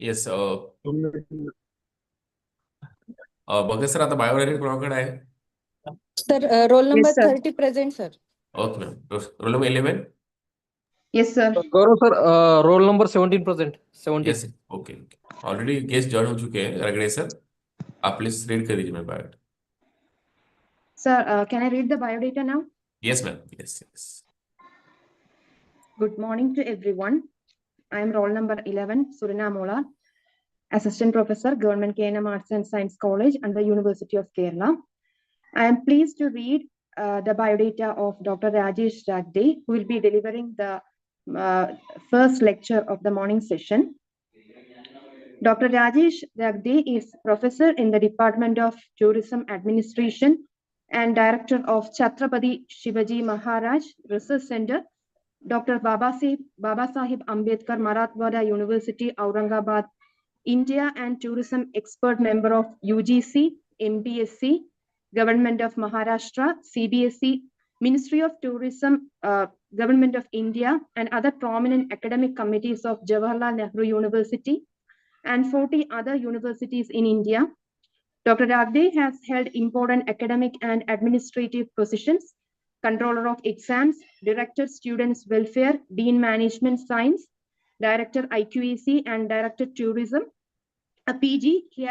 Yes. बघा sir, आता biodata कोणाकडे आहे? Sir, roll number Yes, sir. 30 present, sir. Okay ma'am. Roll number 11. Yes, sir. Gaurav sir, roll number 17%. 17. Yes. Okay. Already guest join हो चुके हैं. रगड़े सर, आप प्लीज रीड कर दीजिए मेरे biodata. Sir, can I read the biodata now? Yes ma'am. Yes. Good morning to everyone. I am roll number 11, Surinamola, Assistant Professor, Government KNM Arts and Science College and the University of Kerala. I am pleased to read the biodata of Dr. Rajesh Ragde, who will be delivering the first lecture of the morning session. Dr. Rajesh Ragde is professor in the Department of Tourism Administration and Director of Chhatrapati Shivaji Maharaj Research Center, Dr. Babasaheb Ambedkar Marathwada University, Aurangabad, India, and Tourism Expert Member of UGC, MPSC, Government of Maharashtra, CBSE, Ministry of Tourism, Government of India, and other prominent academic committees of Jawaharlal Nehru University and 40 other universities in India. Dr. Ragde has held important academic and administrative positions: Controller of Exams, Director Students Welfare, Dean Management Science, Director IQAC, and Director Tourism. A PG, he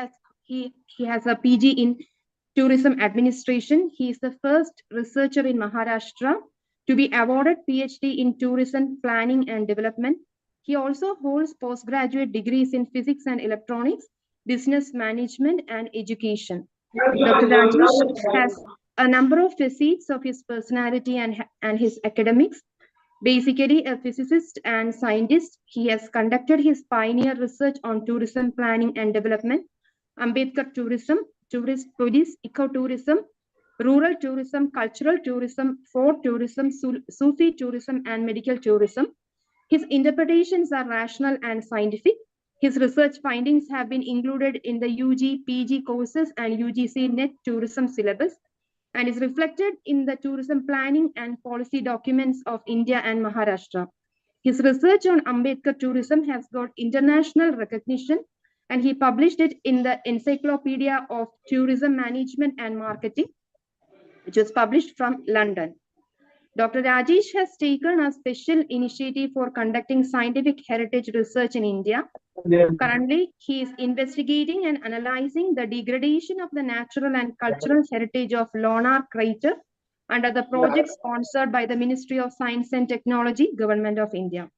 has a PG in Tourism Administration. He is the first researcher in Maharashtra to be awarded PhD in Tourism Planning and Development. He also holds postgraduate degrees in Physics and Electronics, Business Management, and Education. Dr. Rajesh has a number of facets of his personality and his academics. Basically a physicist and scientist, he has conducted his pioneer research on tourism planning and development, Ambedkar tourism, tourist police, ecotourism, rural tourism, cultural tourism, folk tourism, Sufi tourism, and medical tourism. His interpretations are rational and scientific. His research findings have been included in the UG, PG courses and UGC NET tourism syllabus and is reflected in the tourism planning and policy documents of India and Maharashtra. His research on Ambedkar tourism has got international recognition, and he published it in the Encyclopedia of Tourism Management and Marketing, which was published from London. Dr. Rajesh has taken a special initiative for conducting scientific heritage research in India. Currently, he is investigating and analyzing the degradation of the natural and cultural heritage of Lonar Crater under the project sponsored by the Ministry of Science and Technology, Government of India.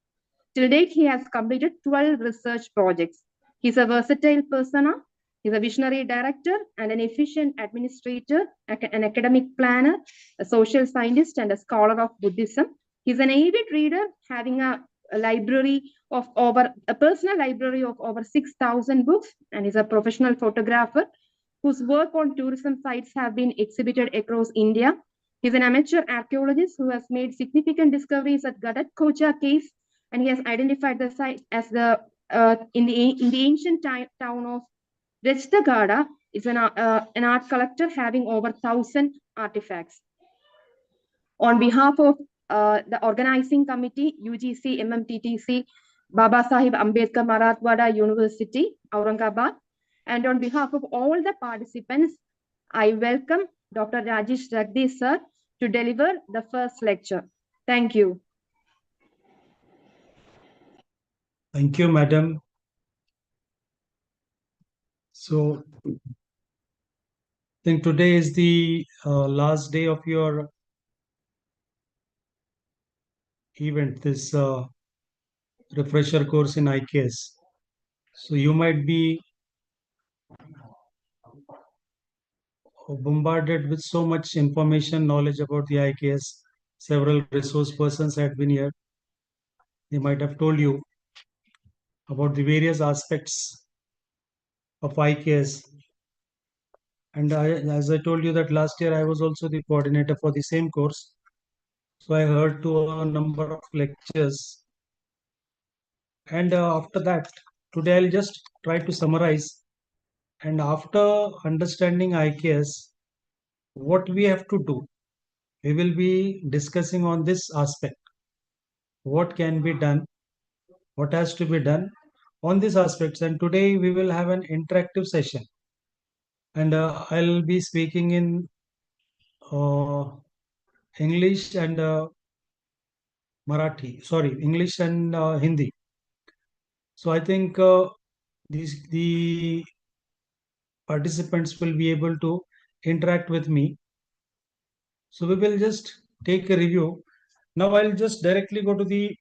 Till date, he has completed 12 research projects. He's a versatile persona. He's a visionary director and an efficient administrator, an academic planner, a social scientist, and a scholar of Buddhism. He's an avid reader, having a personal library of over 6,000 books, and is a professional photographer whose work on tourism sites have been exhibited across India. He's an amateur archaeologist who has made significant discoveries at Gadat Kocha cave, and he has identified the site as in the ancient town of Rajtagada. Is an art collector having over 1,000 artifacts. On behalf of the organizing committee, UGC, MMTTC, Babasaheb Ambedkar Marathwada University, Aurangabad, and on behalf of all the participants, I welcome Dr. Rajesh Ragde, sir, to deliver the first lecture. Thank you. Thank you, madam. So, I think today is the last day of your event, this refresher course in IKS. So you might be bombarded with so much information, knowledge about the IKS. Several resource persons had been here. They might have told you about the various aspects of IKS. And as I told you that last year I was also the coordinator for the same course. So I heard to a number of lectures. And after that, today I'll just try to summarize. And after understanding IKS, what we have to do, we will be discussing on this aspect. what can be done, what has to be done on these aspects. And today we will have an interactive session. And I'll be speaking in uh, English and Marathi. Sorry, English and Hindi. So I think the participants will be able to interact with me. So we will just take a review. Now I'll just directly go to the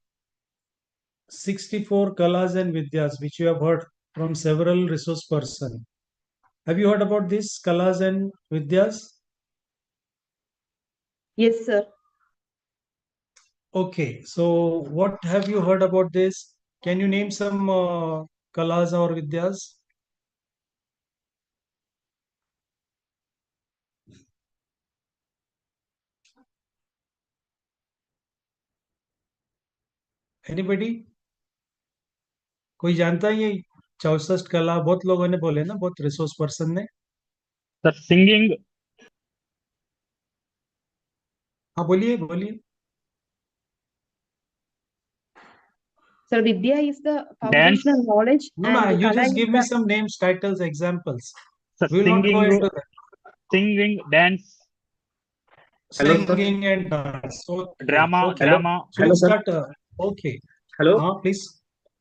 64 Kalas and Vidyas, which you have heard from several resource person. Have you heard about this Kalas and Vidyas? Yes, sir. Okay, so what have you heard about this? Can you name some Kalas or Vidyas? Anybody? कोई जानता है ये 64 कला? बहुत लोगों ने बोले ना, बहुत रिसोर्स पर्सन ने. Sir, singing, हाँ, बोलिए बोलिए. Sir, Vidya is the dance, foundational knowledge No, and no, you Kala just is give me the some names, titles, examples. sir, We will not go into that. singing, dance, Hello, sir. Singing and dance. Okay, drama, okay. Hello drama. So hello we'll sir. start. Okay. Hello हाँ, please.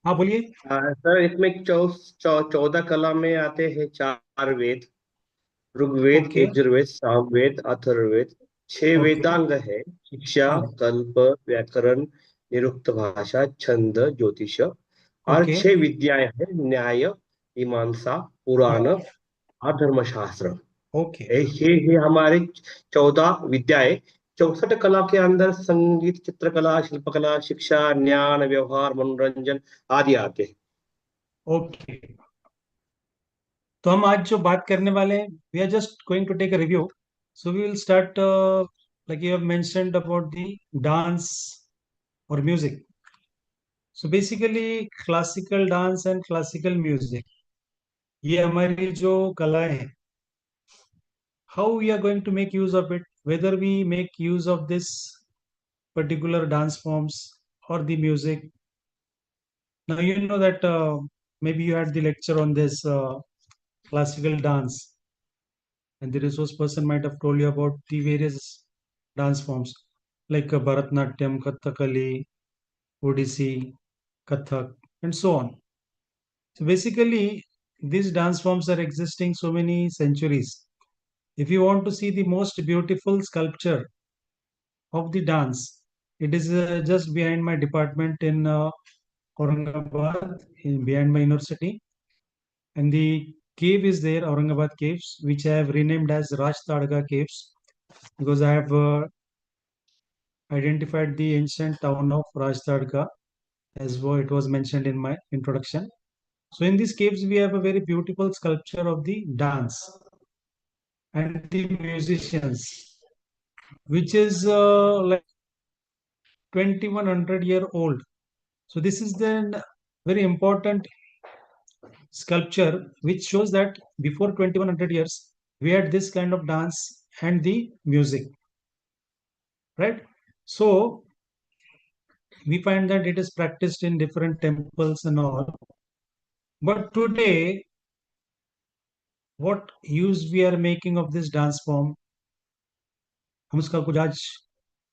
हाँ, बोलिए. Sir, इसमें 14 कला में आते हैं 4 वेद: Rigveda, Okay. Yajurveda, Samaveda, Atharvaveda. 6 Okay. Vedang है: शिक्षा, हाँ. कल्प, व्याकरण, निरुक्त भाषा, छंद, ज्योतिष। और Okay. 6 विद्याएं हैं: न्याय, मीमांसा, पुराण और धर्मशास्त्र। Okay. ये हमारे 14 विद्याएं। 64 कला के अंदर संगीत, चित्रकला, शिल्पकला, शिक्षा, ज्ञान, व्यवहार, मनोरंजन आदि आते हैं। Okay. तो हम आज जो बात करने वाले हैं, we are just going to take a review. So we will start like you have mentioned about the dance or music. So basically classical dance and classical music, ये हमारी जो कलाएं हैं, how we are going to make use of it, whether we make use of this particular dance forms or the music. Now you know that maybe you had the lecture on this classical dance, and the resource person might have told you about the various dance forms like Bharatnatyam, Kathakali, Odissi, Kathak, and so on. So basically, these dance forms are existing so many centuries. If you want to see the most beautiful sculpture of the dance, it is just behind my department in Aurangabad, behind my university. And the cave is there, Aurangabad Caves, which I have renamed as Raj Tadga Caves, because I have identified the ancient town of Raj Tadga as it was mentioned in my introduction. So in these caves, we have a very beautiful sculpture of the dance and the musicians, which is like 2100-year old. So this is the very important sculpture which shows that before 2100 years we had this kind of dance and the music, right? So we find that it is practiced in different temples and all. But today, what use we are making of this dance form, हम उसका कुछ आज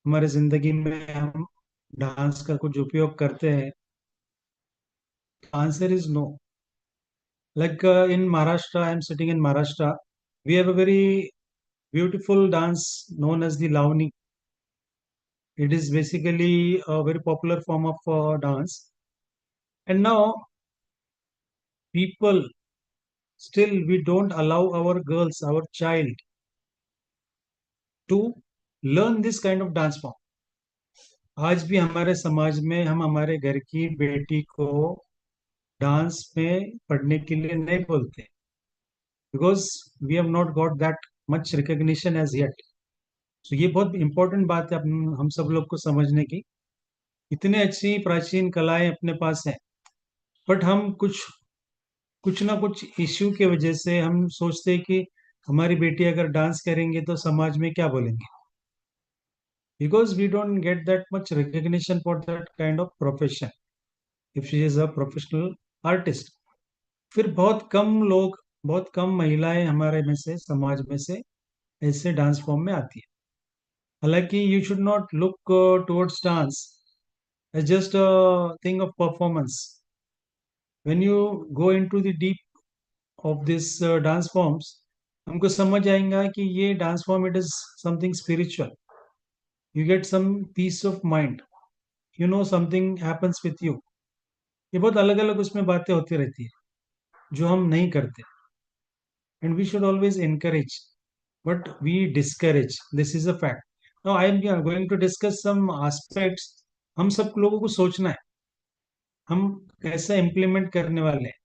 हमारे जिंदगी में हम dance का कुछ उपयोग करते हैं? Answer is no. Like in Maharashtra, I am sitting in Maharashtra. We have a very beautiful dance known as the Lavani. It is basically a very popular form of dance. And now, people, still we don't allow our girls, our child, to learn this kind of dance form. आज भी हमारे समाज में हम हमारे घर की बेटी को डांस में पढ़ने के लिए नहीं बोलते, because we have not got that much recognition as yet. So ये बहुत इंपॉर्टेंट बात है हम सब लोग को समझने की. इतने अच्छी प्राचीन कलाएं अपने पास हैं, बट हम कुछ ना कुछ इश्यू की वजह से हम सोचते हैं कि हमारी बेटी अगर डांस करेंगे तो समाज में क्या बोलेंगे. because we don't get that much recognition for that kind of profession if she is a professional artist. फिर बहुत कम लोग, बहुत कम महिलाएं हमारे में से, समाज में से ऐसे डांस फॉर्म में आती है. हालांकि you should not look towards dance as just a thing of performance. When you go into the deep of this dance forms, हमको समझ आएगा कि ये dance form it is something spiritual. You get some peace of mind, you know something happens with you. ये बहुत अलग अलग उसमें बातें होती रहती है जो हम नहीं करते. And we should always encourage, but we discourage. This is a fact. Now I am going to discuss some aspects. हम सब लोगों को सोचना है हम कैसा इम्प्लीमेंट करने वाले हैं.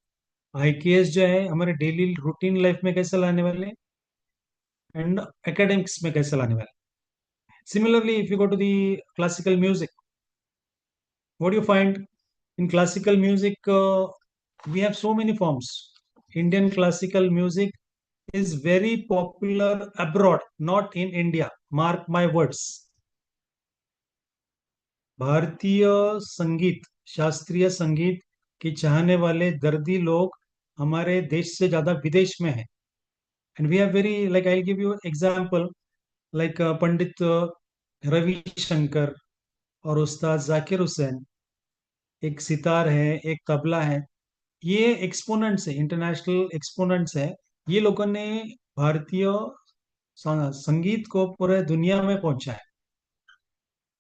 आईकेएस जो है हमारे डेली रूटीन लाइफ में कैसे लाने वाले हैं एंड एकेडमिक्स में कैसे लाने वाले हैं. Similarly if you go to the classical music, what do you find in classical music? We have so many forms. Indian classical music is very popular abroad, not in India. Mark my words. भारतीय संगीत, शास्त्रीय संगीत के चाहने वाले दर्दी लोग हमारे देश से ज्यादा विदेश में हैं. And we have very, like I give you example, like Pandit Ravi Shankar और उस्ताद जाकिर हुसैन. एक सितार है, एक तबला है. ये एक्सपोनेंट्स है, इंटरनेशनल एक्सपोनेंट्स है. ये लोगों ने भारतीय संगीत को पूरे दुनिया में पहुंचा है.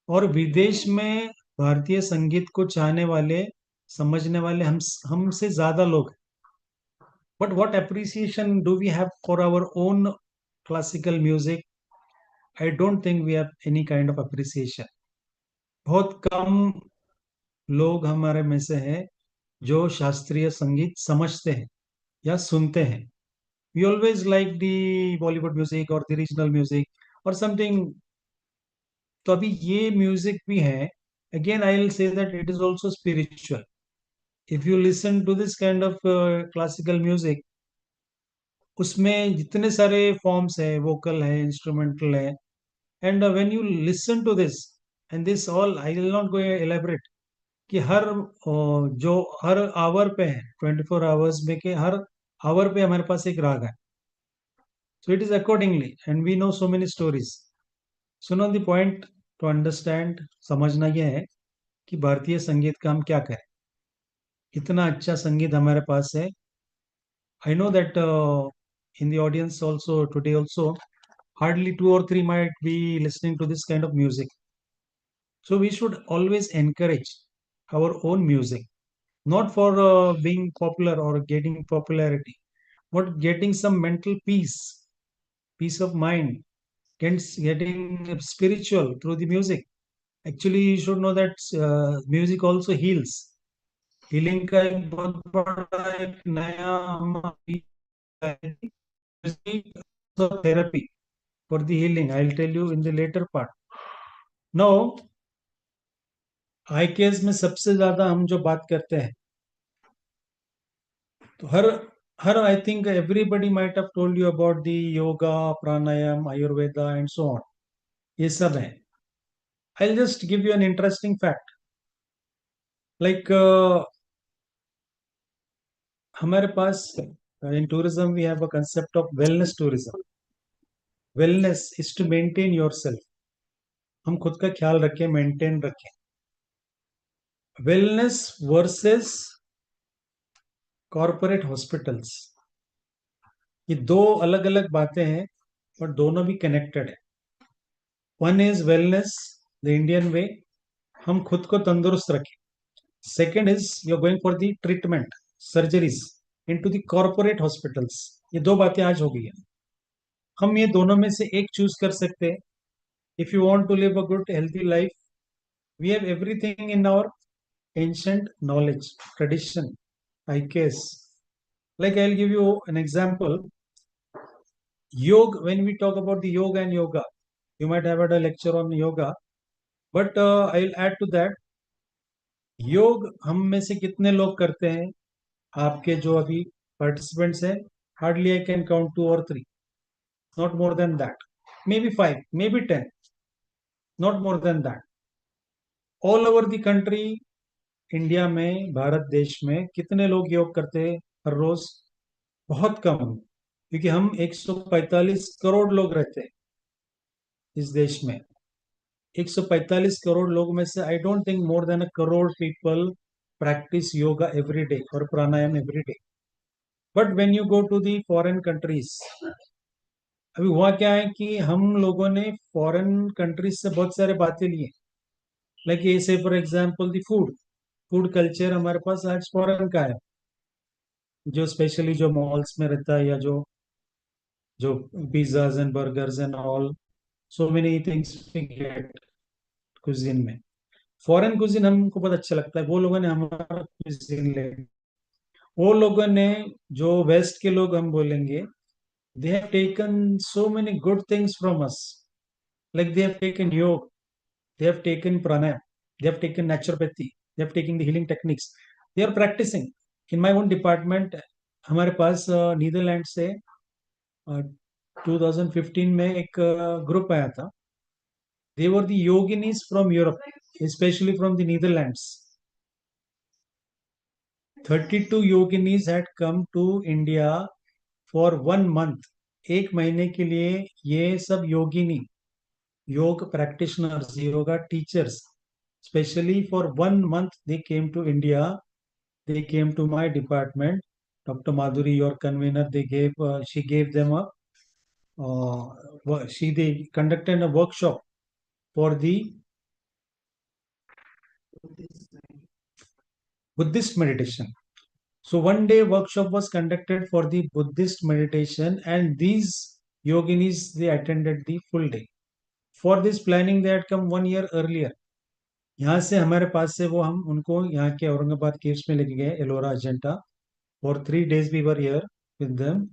और विदेश में भारतीय संगीत को चाहने वाले, समझने वाले हमसे ज्यादा लोग हैं. But what appreciation do we have for our own classical music? I don't think we have any kind of appreciation. बहुत कम लोग हमारे में से हैं जो शास्त्रीय संगीत समझते हैं या सुनते हैं. We always like the Bollywood music और द रीजनल म्यूजिक और समथिंग. तो अभी ये म्यूजिक भी है. Again I will say that it is also spiritual. If you listen to this kind of classical music, उसमें जितने सारे फॉर्म्स है, वोकल है, इंस्ट्रूमेंटल है. And when you listen to this, and this all I will not go elaborate कि हर जो हर our पे है, 24 आवर्स में के हर आवर पे हमारे पास एक राग है. So it is accordingly, and we know so many stories. सुनो द पॉइंट टू अंडरस्टैंड, समझना यह है कि भारतीय संगीत का हम क्या करें. इतना अच्छा संगीत हमारे पास है. I know that in the audience also today also hardly 2 or 3 might be listening to this kind of music. So we should always encourage our own music, not for being popular or getting popularity, but getting some mental peace of mind, getting spiritual through the music. Actually you should know that music also heals. Healing का एक बहुत बड़ा एक नया therapy for the healing. I'll tell you in the later part. Now, IKS में सबसे ज्यादा हम जो बात करते हैं, तो हर I think everybody might have told you about the yoga, pranayama, Ayurveda and so on. ये सब है. I will just give you an interesting fact. Like हमारे पास in tourism we have a concept of wellness tourism. Wellness is to maintain yourself. हम खुद का ख्याल रखें, मेंटेन रखें. वेलनेस वर्सेस कॉरपोरेट हॉस्पिटल्स, ये दो अलग अलग बातें हैं पर दोनों भी कनेक्टेड है. One is wellness the Indian way, हम खुद को तंदुरुस्त रखें. Second is you are going for the treatment, surgeries into the corporate hospitals. ये दो बातें आज हो गई है. हम ये दोनों में से एक चूज कर सकते हैं. If you want to live a good healthy life, we have everything in our ancient knowledge, tradition, IKS. Like I'll give you an example. Yoga, when we talk about the yoga and yoga, you might have had a lecture on yoga, but I'll add to that. योग हम में से कितने लोग करते हैं? आपके जो अभी participants हैं, hardly I can count 2 or 3, not more than that. Maybe 5, maybe 10. not more than that. All over the country, India में, भारत देश में कितने लोग योग करते हैं हर रोज? बहुत कम, क्योंकि हम 145 करोड़ लोग रहते हैं इस देश में. 145 करोड़ लोग में से I don't think more than a crore people practice yoga every day और pranayama every day. But when you go to the foreign countries, अभी हुआ क्या है कि हम लोगों ने फॉरेन कंट्रीज से बहुत सारे बातें लिए. लाइक ये से for example the food culture हमारे पास आज फॉरेन का है, जो स्पेशली जो मॉल्स में रहता है, या जो pizzas and burgers and all, so many things we get cuisine में. फॉरेन कुजिन हमको बहुत अच्छा लगता है. वो लोगों ने हमारा कुजिन ले, वो लोगों ने, जो वेस्ट के लोग हम बोलेंगे, they have taken so many good things from us. Like they have taken yoga, they have taken pranayam, they have taken naturopathy, they have taken the healing techniques. They are practicing. In my own department, हमारे पास Netherlands से 2015 में एक group आया था. They were the yoginis from Europe, especially from the Netherlands. 32 yoginis had come to India for 1 month. एक महीने के लिए ये सब योगिनी, योग practitioners, yoga teachers, especially for 1 month they came to India. They came to my department. Dr. Madhuri, your convener, she gave them they conducted a workshop for the Buddhist meditation. So 1 day workshop was conducted for the Buddhist meditation, and these yoginis, they attended the full day. For this planning, they had come 1 year earlier. यहाँ से हमारे पास से वो हम उनको यहाँ के Aurangabad caves में लेके गए, Ellora Ajanta. For 3 days we were here with them.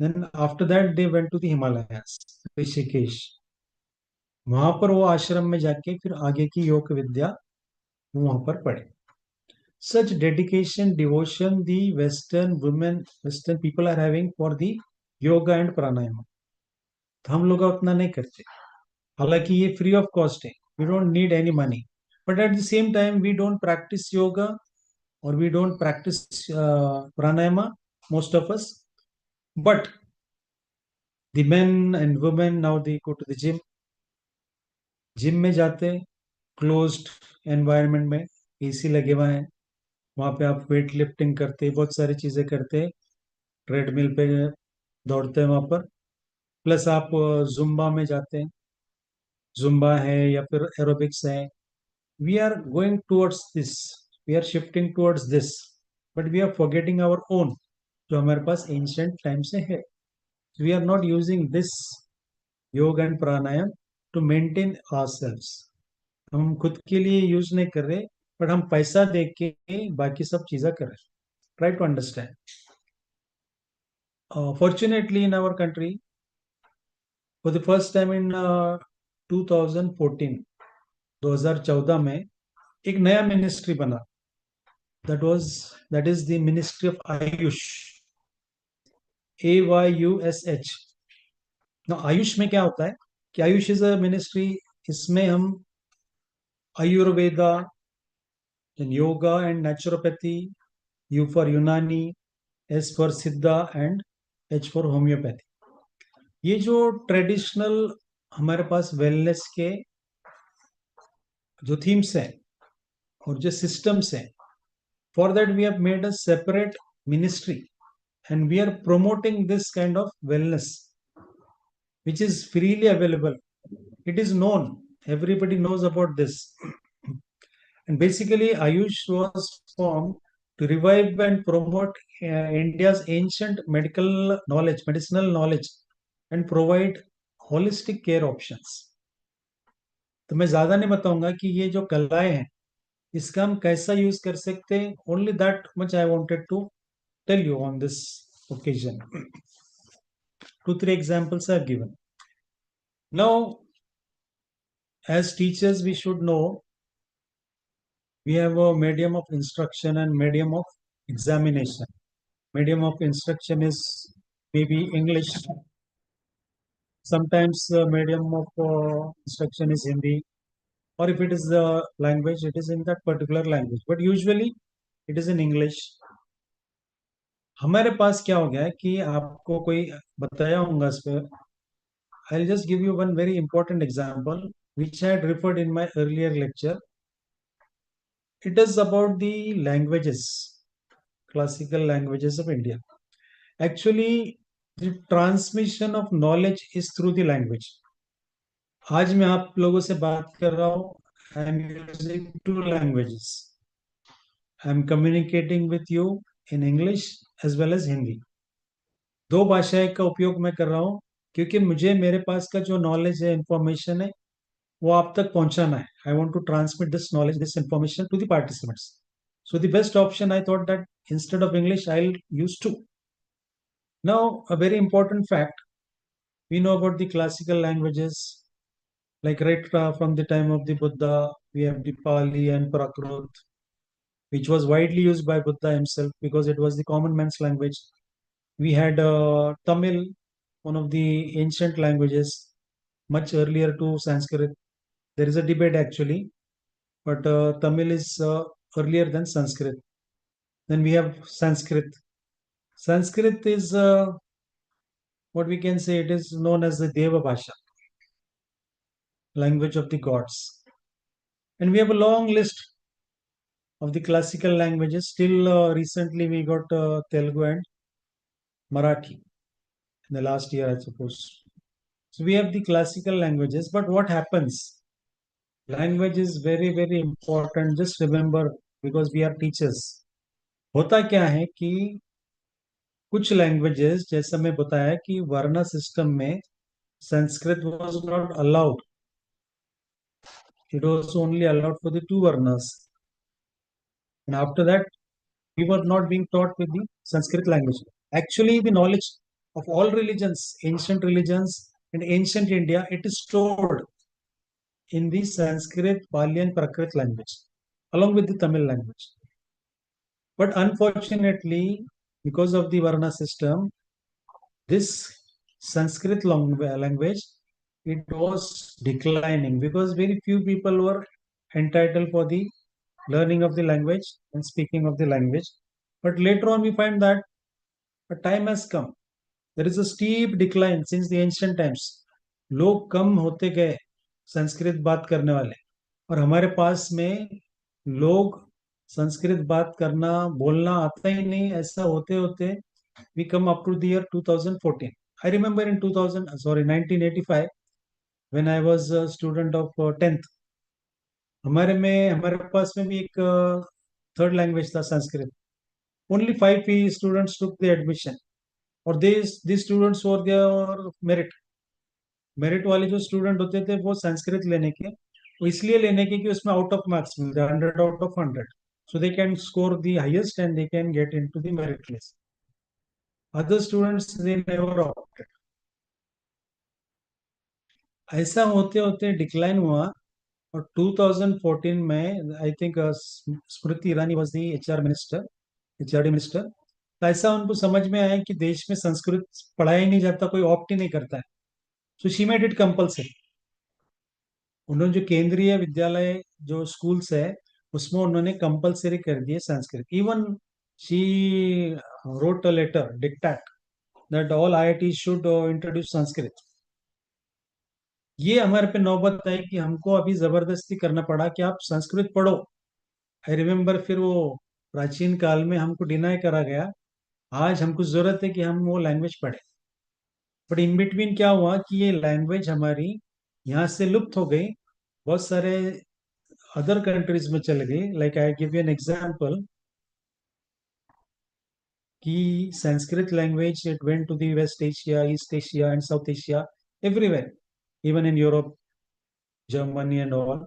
Then after that they went to the Himalayas, Rishikesh. वहां पर वो आश्रम में जाके फिर आगे की योग विद्या वहां पर पढ़े. Such dedication, devotion the Western people are having for the yoga and pranayama. तो हम लोग उतना नहीं करते. हालांकि ये फ्री ऑफ कॉस्ट है, we don't need any money. But at the same time, we don't practice yoga or we don't practice pranayama, most of us. But the men and women now they go to the gym. Gym में जाते, closed environment में, AC लगे हुए हैं, वहां पे आप weight lifting करते, बहुत सारी चीजें करते, ट्रेडमिल पे दौड़ते हैं वहां पर. प्लस आप जुम्बा में जाते हैं, जुम्बा है या फिर एरोबिक्स है. We are going towards this, we are shifting towards this, but we are forgetting our own, जो हमारे पास एंशिएंट टाइम से है. We are not using this yoga and pranayama to maintain ourselves. हम खुद के लिए यूज नहीं कर रहे, बट हम पैसा दे के बाकी सब चीजें कर रहे. Try to understand. Fortunately in our country, for the first time in 2014, 2014 में एक नया मिनिस्ट्री बना. That is the ministry of Ayush, AYUSH. Ayush में क्या होता है कि आयुष इज अ मिनिस्ट्री, इसमें हम Ayurveda, yoga and naturopathy, U for यूनानी, S for सिद्धा एंड H for होम्योपैथी. ये जो ट्रेडिशनल हमारे पास वेलनेस के जो थीम्स हैं और जो सिस्टम्स हैं, for that we have made a separate ministry and we are promoting this kind of wellness which is freely available. It is known, everybody knows about this. And basically Ayush was formed to revive and promote India's ancient medicinal knowledge and provide holistic care options. तो मैं ज्यादा नहीं बताऊंगा कि ये जो कलाएं हैं इसका हम कैसा यूज कर सकते हैं. Only that much I wanted to tell you on this occasion. 2-3 examples are given. Now, as teachers, we should know we have a medium of instruction and medium of examination. Medium of instruction is maybe English. Sometimes medium of instruction is Hindi. or if it is the language, it is in that particular language. But usually it is in English. हमारे पास क्या हो गया है कि आपको कोई बताया होगा इस पे. I'll just give you one very important example which I had referred in my earlier lecture. It is about the languages, classical languages of India. Actually, the transmission of knowledge is through the language. आज मैं आप लोगों से बात कर रहा हूँ. I am using two languages. I am communicating with you in English as well as Hindi. दो भाषाएं का उपयोग मैं कर रहा हूँ क्योंकि मुझे मेरे पास का जो नॉलेज है, इंफॉर्मेशन है, वो आप तक पहुंचाना है. I want to transmit this knowledge, this information to the participants. So the best option, I thought that instead of English, I'll use two. Now, a very important fact, we know about the classical languages, like right from the time of the Buddha, we have the Pali and Prakrit, which was widely used by Buddha himself because it was the common man's language. We had Tamil, one of the ancient languages, much earlier to Sanskrit. There is a debate actually, but Tamil is earlier than Sanskrit. Then we have Sanskrit. Sanskrit is what we can say, it is known as the Deva Bhasha, language of the gods. And we have a long list of the classical languages. Still recently we got Telugu and Marathi in the last year, I suppose. So we have the classical languages, but what happens? Language is very, very important. Just remember, because we are teachers. होता क्या है कि कुछ languages, जैसा मैं बताया कि वर्ना system में Sanskrit was not allowed. It was only allowed for the two varnas. And after that, we were not being taught with the Sanskrit language. Actually, the knowledge of all religions, and ancient India, it is stored in the Sanskrit, Pali and Prakrit language, along with the Tamil language. But unfortunately, because of the Varna system, this Sanskrit language, it was declining because very few people were entitled for the learning of the language and speaking of the language. But later on, we find that a time has come. There is a steep decline since the ancient times. लोग कम होते गए संस्कृत बात करने वाले, और हमारे पास में लोग संस्कृत बात करना, बोलना आता ही नहीं. ऐसा होते होते we come up to the year 2014. I remember in 1985, when I was a student of 10th, हमारे पास में भी एक थर्ड लैंग्वेज था Sanskrit. Only 5 students took the admission, और these students were their merit वाले जो स्टूडेंट होते थे वो संस्कृत लेने के, वो इसलिए लेने के कि उसमें आउट ऑफ मार्क्स मिलते हैं 100 out of 100, so they can score the highest and they can get into the merit list. Other students, they never opted. ऐसा होते होते डिक्लाइन हुआ, और 2014 में I think Smriti Irani was the HRD minister. तो ऐसा उनको समझ में आया कि देश में संस्कृत पढ़ाया ही नहीं जाता, कोई ऑप्ट ही नहीं करता है. So she made it compulsory. उन्होंने जो केंद्रीय विद्यालय जो स्कूल्स है उसमें उन्होंने कंपल्सरी कर दिए Sanskrit. Even she wrote a letter, dictate, that all IITs should introduce Sanskrit. ये हमारे पे नौबत आई कि हमको अभी जबरदस्ती करना पड़ा कि आप संस्कृत पढ़ो. आई रिमेम्बर फिर वो प्राचीन काल में हमको डिनाई करा गया. आज हमको जरूरत है कि हम वो लैंग्वेज पढ़े. बट इन बिटवीन क्या हुआ कि ये लैंग्वेज हमारी यहाँ से लुप्त हो गई, बहुत सारे अदर कंट्रीज में चले गई. Like I give you an example कि Sanskrit language it went to the West Asia, East Asia and South Asia, everywhere, even in Europe, Germany and all.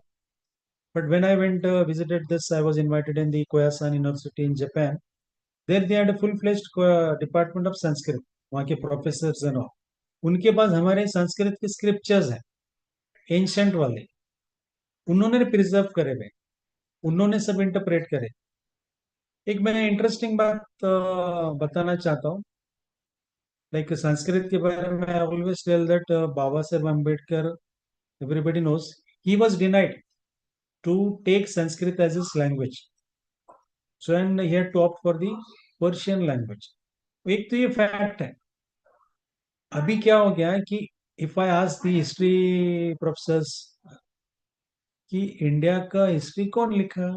But when I went visited this, I was invited in the Koyasan University in Japan. There they had a full-fledged department of Sanskrit. वहाँ के professors and all. उनके पास हमारे संस्कृत के scriptures हैं, ancient वाले, उन्होंने preserve करे हुए, उन्होंने सब इंटरप्रेट करे. एक मैं इंटरेस्टिंग बात बताना चाहता हूँ. लाइक संस्कृत के बारे में I always tell that Baba Saheb Ambedkar, everybody knows, he was denied to take Sanskrit as his language. So and he had to opt for the Persian language. एक तो ये फैक्ट है. अभी क्या हो गया है कि if I ask the history professors कि इंडिया का हिस्ट्री कौन लिखा,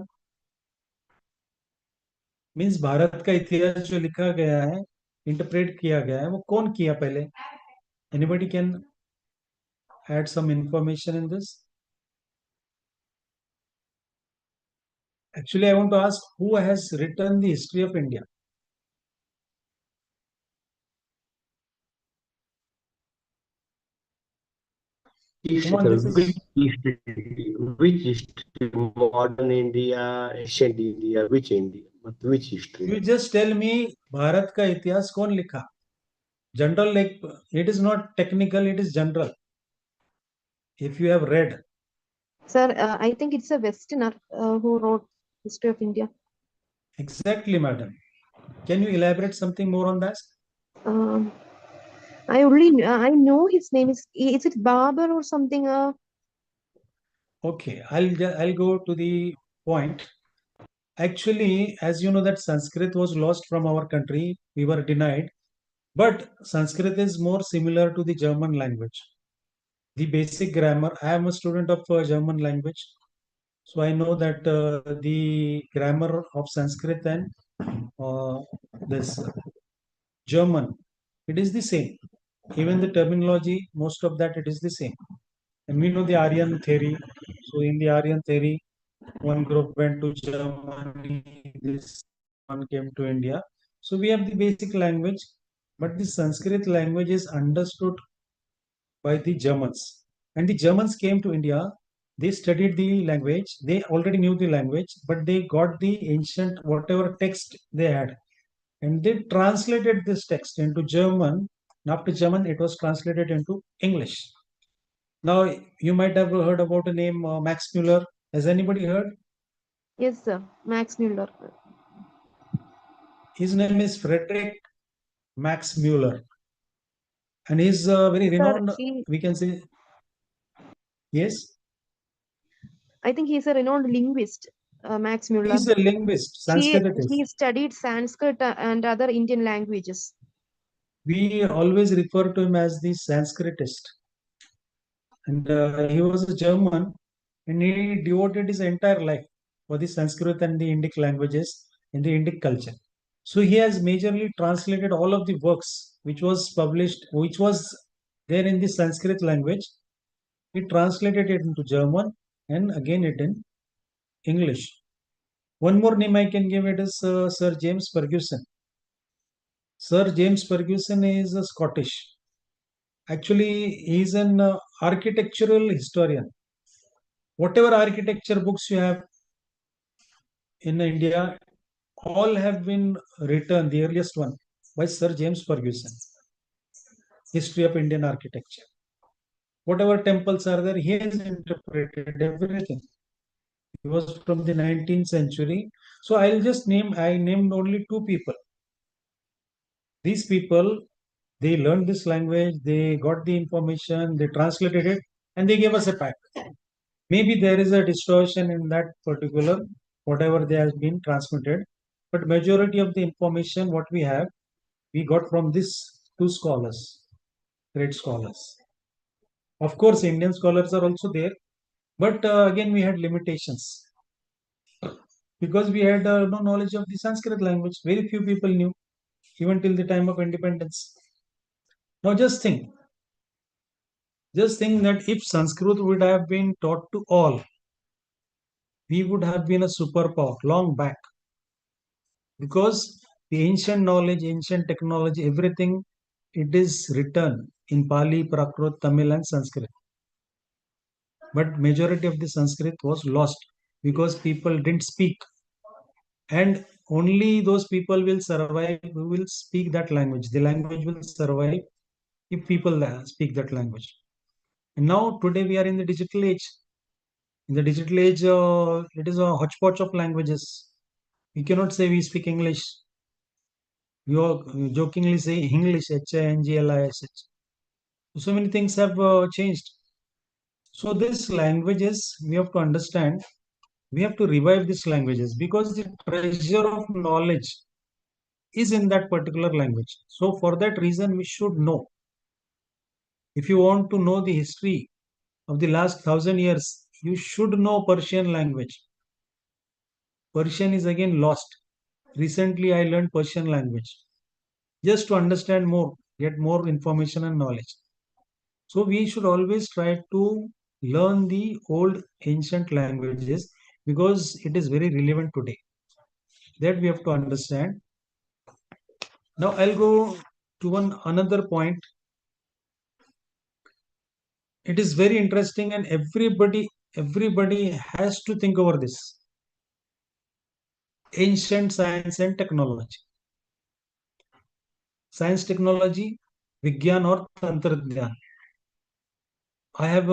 मीन्स भारत का इतिहास जो लिखा गया है, इंटरप्रेट किया गया है, वो कौन किया पहले? Anybody can add some information in this? Actually, I want to ask who has written the history of India? Come on, this is Which history? Modern India, ancient India, which India? Which history? you just tell me Bharat का इतिहास कौन लिखा? General, like it is not technical, it is general. If you have read, Sir, I think it's a Westerner who wrote History of India. exactly, madam. Can you elaborate something more on that? I know his name is it Barber or something? Okay, I'll go to the point. Actually, as you know that Sanskrit was lost from our country, we were denied. But Sanskrit is more similar to the German language. The basic grammar. I am a student of German language, so I know that the grammar of Sanskrit and this German, it is the same. Even the terminology, most of that it is the same. And we know the Aryan theory. So in the Aryan theory, one group went to Germany, this one came to India. So we have the basic language, but the Sanskrit language is understood by the Germans. And the Germans came to India, they studied the language, they already knew the language, but they got the ancient, whatever text they had, and they translated this text into German. And after German, it was translated into English. Now, you might have heard about the name Max Muller. Has anybody heard? Yes, sir. Max Muller. His name is Frederick Max Muller. And he's very renowned, we can say. Yes? I think he's a renowned linguist, Max Muller. He's a linguist, Sanskritist. He studied Sanskrit and other Indian languages. We always refer to him as the Sanskritist. And he was a German, and he devoted his entire life for the Sanskrit and the Indic languages in the Indic culture. So he has majorly translated all of the works which was published, which was there in the Sanskrit language. He translated it into German and again it in English. One more name I can give it is Sir James Ferguson. Sir James Ferguson is a Scottish. Actually, he is an architectural historian. Whatever architecture books you have in India, all have been written, the earliest one, by Sir James Ferguson. History of Indian architecture. Whatever temples are there, he has interpreted everything. He was from the 19th century. So I named only two people. These people, they learned this language, they got the information, they translated it, and they gave us a pack. Maybe there is a distortion in that particular, whatever they has been transmitted, but majority of the information what we have, we got from these two scholars, great scholars. Of course, Indian scholars are also there, but again we had limitations because we had no knowledge of the Sanskrit language. Very few people knew, even till the time of independence. Now just think that if Sanskrit would have been taught to all, we would have been a superpower long back. Because the ancient knowledge, ancient technology, everything, it is written in Pali, Prakrit, Tamil and Sanskrit. But majority of the Sanskrit was lost because people didn't speak. And only those people will survive who will speak that language. The language will survive if people speak that language. And now today we are in the digital age. In the digital age, it is a hodgepodge of languages. We cannot say we speak English. You jokingly say English, H-I-N-G-L-I-S-H. So many things have changed. So these languages, we have to understand We have to revive these languages because the treasure of knowledge is in that particular language. So for that reason, we should know. If you want to know the history of the last 1,000 years, you should know Persian language. Persian is again lost. Recently, I learned Persian language just to understand more, get more information and knowledge. So we should always try to learn the old ancient languages because it is very relevant today. That we have to understand. Now I'll go to one another point. It is very interesting and everybody has to think over this. Ancient science and technology. Science, technology, Vigyan or Tantrajnan. I have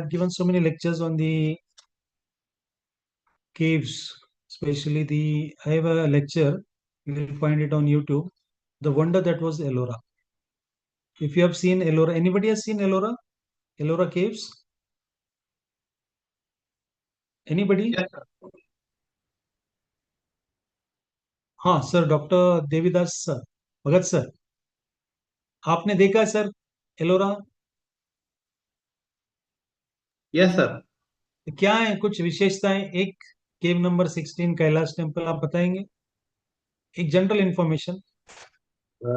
given so many lectures on the caves, especially I have a lecture, you will find it on YouTube, The Wonder That Was Ellora. If you have seen Ellora, anybody has seen Ellora? Ellora caves? Anybody? Yes, sir. हाँ sir, doctor Devidas sir, भगत sir, आपने देखा है sir Ellora? Yes, sir. क्या है कुछ विशेषताएं? एक केव number 16 Kailash temple आप बताएंगे, एक general information.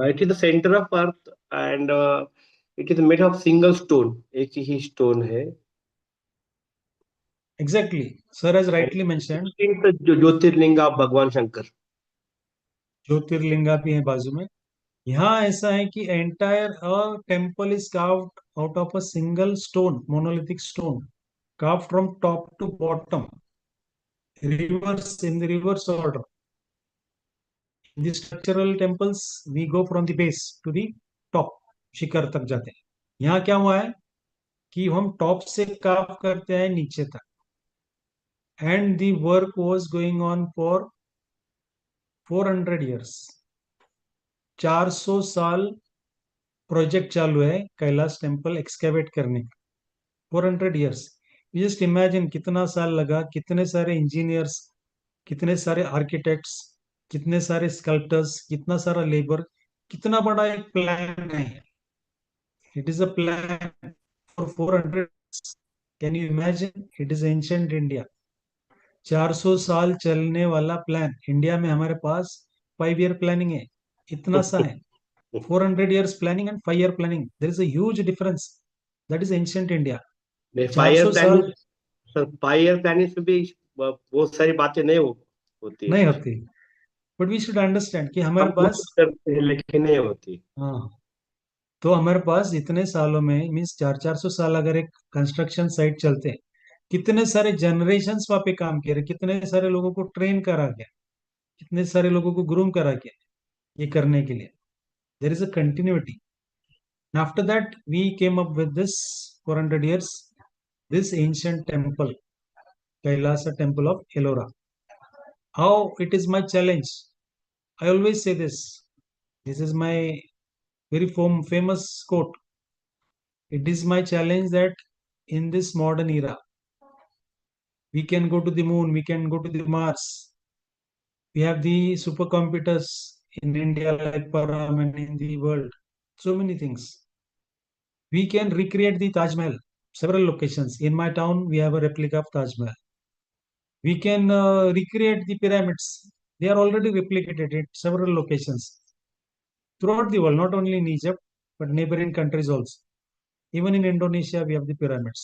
It is the center of earth and it is made of single stone. एक ही stone है. Exactly, sir has rightly mention. 16th Jyotirlinga of भगवान शंकर. ज्योतिर्लिंगा भी है बाजू में. यहाँ ऐसा है कि entire temple is carved out of a single stone, monolithic stone, carved from top to bottom, in the reverse order. In the structural temples, we go from the base to the top, शिखर तक जाते हैं. यहाँ क्या हुआ है कि हम top से कार्व करते हैं नीचे तक. And the work was going on for 400 years. 400 साल प्रोजेक्ट चालू है कैलाश टेम्पल एक्सकेवेट करने का. 400 years. यू जस्ट इमेजिन कितना साल लगा, कितने सारे इंजीनियर्स, कितने सारे आर्किटेक्ट्स, कितने सारे स्कल्प्टर्स, कितना सारा लेबर, कितना बड़ा एक प्लान है. It is a plan for 400. Can you imagine? It is ancient India. 400 साल चलने वाला प्लान इंडिया में हमारे पास 5 year प्लानिंग है, इतना सा है. 400 years planning and 5 year planning, there is a huge difference. That is ancient India. नहीं, 400 साल सर 5 year प्लानिंग में भी बहुत सारी बातें होती है नहीं सर. होती, बट वी शुड अंडरस्टैंड कि हमारे हम पास, कोशिश करते हैं लेकिन नहीं होती. हाँ, तो हमारे पास इतने सालों में मीन्स 400 साल अगर एक कंस्ट्रक्शन साइट चलते हैं, कितने सारे जनरेशन्स वहां पे काम किए, कितने सारे लोगों को ट्रेन करा गया, कितने सारे लोगों को ग्रूम करा गया ये करने के लिए. There is a continuity. After that we came up with this 400 years, this ancient temple, Kailasa temple of Ellora. How it is my challenge. I always say this. This is my very famous quote. It is my challenge that in this modern era, we can go to the moon, we can go to the Mars. We have the supercomputers in India like Param and in the world. So many things. We can recreate the Taj Mahal, several locations. In my town, we have a replica of Taj Mahal. We can recreate the pyramids. They are already replicated at several locations throughout the world, not only in Egypt, but neighboring countries also. Even in Indonesia, we have the pyramids.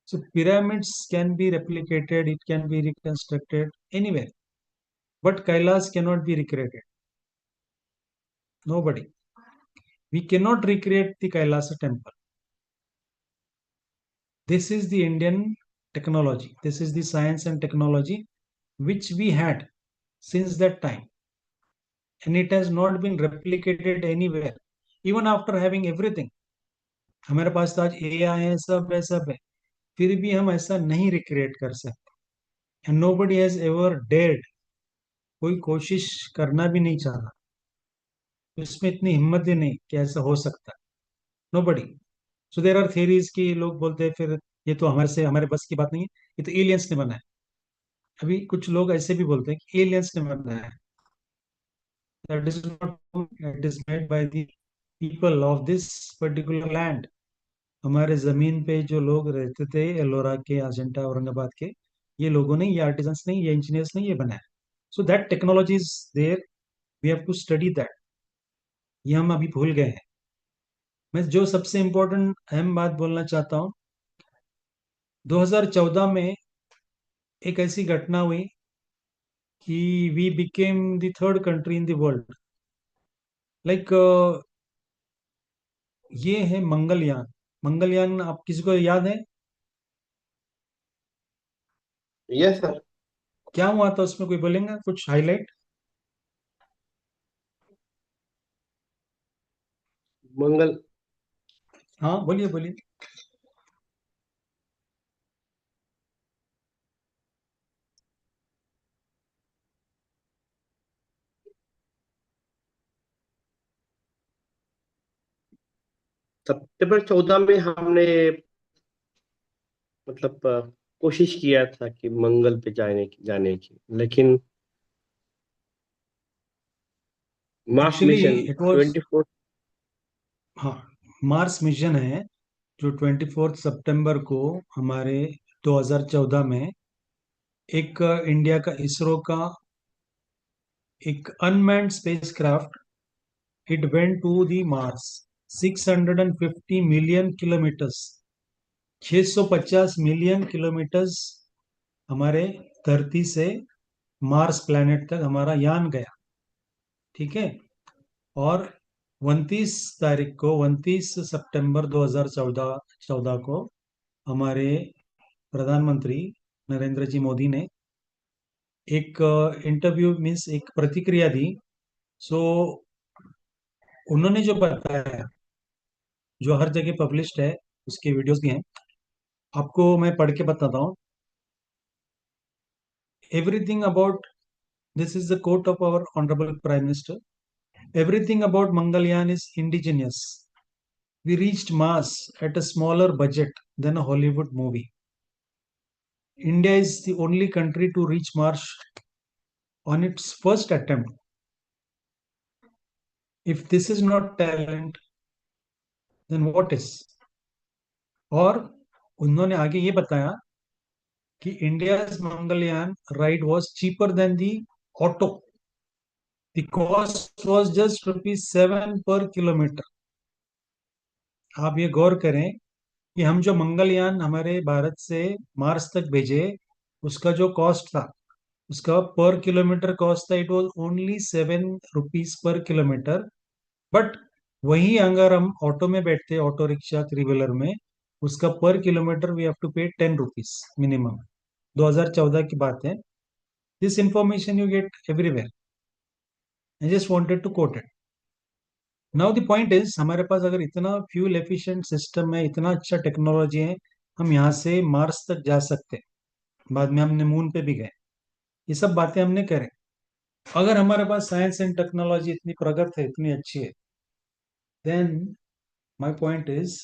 So pyramids can be replicated, it can be reconstructed anywhere. But Kailas cannot be recreated. Nobody. We cannot recreate the Kailasa temple. This is the Indian technology. This is the science and technology which we had since that time. And it has not been replicated anywhere. Even after having everything. हमारे पास तो आज AI है, सब है, फिर भी हम ऐसा नहीं रिक्रिएट कर सकते. And nobody has ever dared. कोई कोशिश करना भी नहीं चाहा. इसमें इतनी हिम्मत ही नहीं कि ऐसा हो सकता. Nobody. So there are theories कि लोग बोलते हैं फिर ये तो हमारे बस की बात नहीं है, ये तो एलियंस ने बनाया. अभी कुछ लोग ऐसे भी बोलते हैं कि एलियंस ने बनाया है। That is not, it is made by the people of this particular land. हमारे जमीन पे जो लोग रहते थे एलोरा के, अजंता, औरंगाबाद के, ये लोगों ने, ये आर्टिजन्स ने, ये इंजीनियर्स ने ये बनाया। So that technology is there, we have to study that. ये हम अभी भूल गए हैं। मैं जो सबसे इम्पोर्टेंट अहम बात बोलना चाहता हूँ, 2014 में एक ऐसी घटना हुई कि we became the third country in the world. Like ये है मंगलयान। मंगलयान आप किसी को याद है यस सर। क्या हुआ था उसमें? कोई बोलेंगे कुछ हाईलाइट? मंगल। हाँ बोलिए बोलिए। सितंबर 14 में हमने मतलब कोशिश किया था कि मंगल पे जाने की, लेकिन Mars actually mission it was, 24। हाँ, मार्स मिशन है जो 24 सितंबर को हमारे 2014 में एक इंडिया का, इसरो का एक unmanned spacecraft, it went to the Mars. 650 million kilometers, 650 million kilometers हमारे धरती से मार्स प्लैनेट तक हमारा यान गया। ठीक है। और 29 तारीख को, 29 सितंबर 2014 को हमारे प्रधानमंत्री नरेंद्र जी मोदी ने एक इंटरव्यू मीन्स एक प्रतिक्रिया दी। सो उन्होंने जो बताया, जो हर जगह पब्लिश्ड है, उसके वीडियोस भी हैं, आपको मैं पढ़ के बताता हूँ। Everything about, this is the quote of our honourable prime minister, everything about Mangalyaan is indigenous. We reached Mars at a smaller budget than a Hollywood movie. India is the only country to reach Mars on its first attempt. If this is not talent, then what is? और उन्होंने आगे ये बताया कि India's Mangalyaan ride was cheaper than the auto. The cost was just ₹7 per kilometer. आप ये गौर करें कि हम जो मंगलयान हमारे भारत से मार्स तक भेजे, उसका जो कॉस्ट था, उसका पर किलोमीटर कॉस्ट था, इट वाज ओनली ₹7 पर किलोमीटर। बट वही अगर हम ऑटो में बैठते, ऑटो रिक्शा, थ्री व्हीलर में, उसका पर किलोमीटर वी हैव टू पे ₹10 मिनिमम। 2014 की बात है। This information you get everywhere, I just wanted to quote it. Now the point is, हमारे पास अगर इतना फ्यूल एफिशिएंट सिस्टम है, इतना अच्छा टेक्नोलॉजी है, हम यहाँ से मार्स तक जा सकते हैं। बाद में हमने मून पे भी गए, ये सब बातें हमने करें। अगर हमारे पास साइंस एंड टेक्नोलॉजी इतनी प्रगत है, इतनी अच्छी है, then my point is,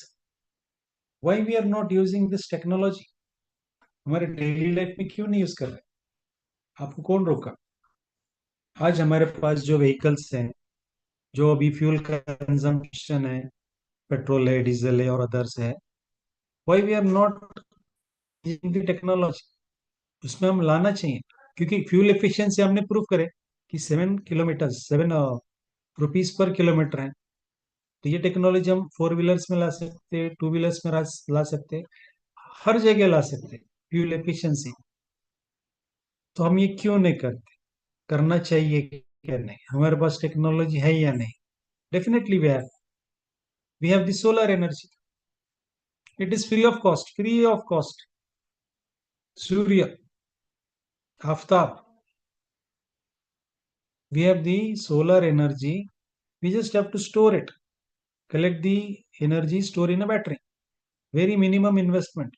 why we are not using this technology? हमारे डेली लाइफ में क्यों नहीं यूज कर रहे? आपको कौन रोका? आज हमारे पास जो व्हीकल्स हैं, जो अभी फ्यूल कंजम्पशन है, पेट्रोल है, डीजल है और अदर्स है, why we are not using the technology? उसमें हम लाना चाहिए, क्योंकि फ्यूल एफिशिएंसी हमने प्रूव करे कि 7 किलोमीटर, ₹7 पर किलोमीटर है। तो ये टेक्नोलॉजी हम फोर व्हीलर्स में ला सकते हैं, टू व्हीलर्स में ला सकते हैं, हर जगह ला सकते हैं फ्यूल एफिशिएंसी। तो हम ये क्यों नहीं करते? करना चाहिए क्या नहीं? हमारे पास टेक्नोलॉजी है या नहीं? Definitely we have the solar energy, it is free of cost, free of cost. सूर्य, आफ्ताब, we have the solar energy, we just have to store it, collect the energy, store in a battery, very minimum investment।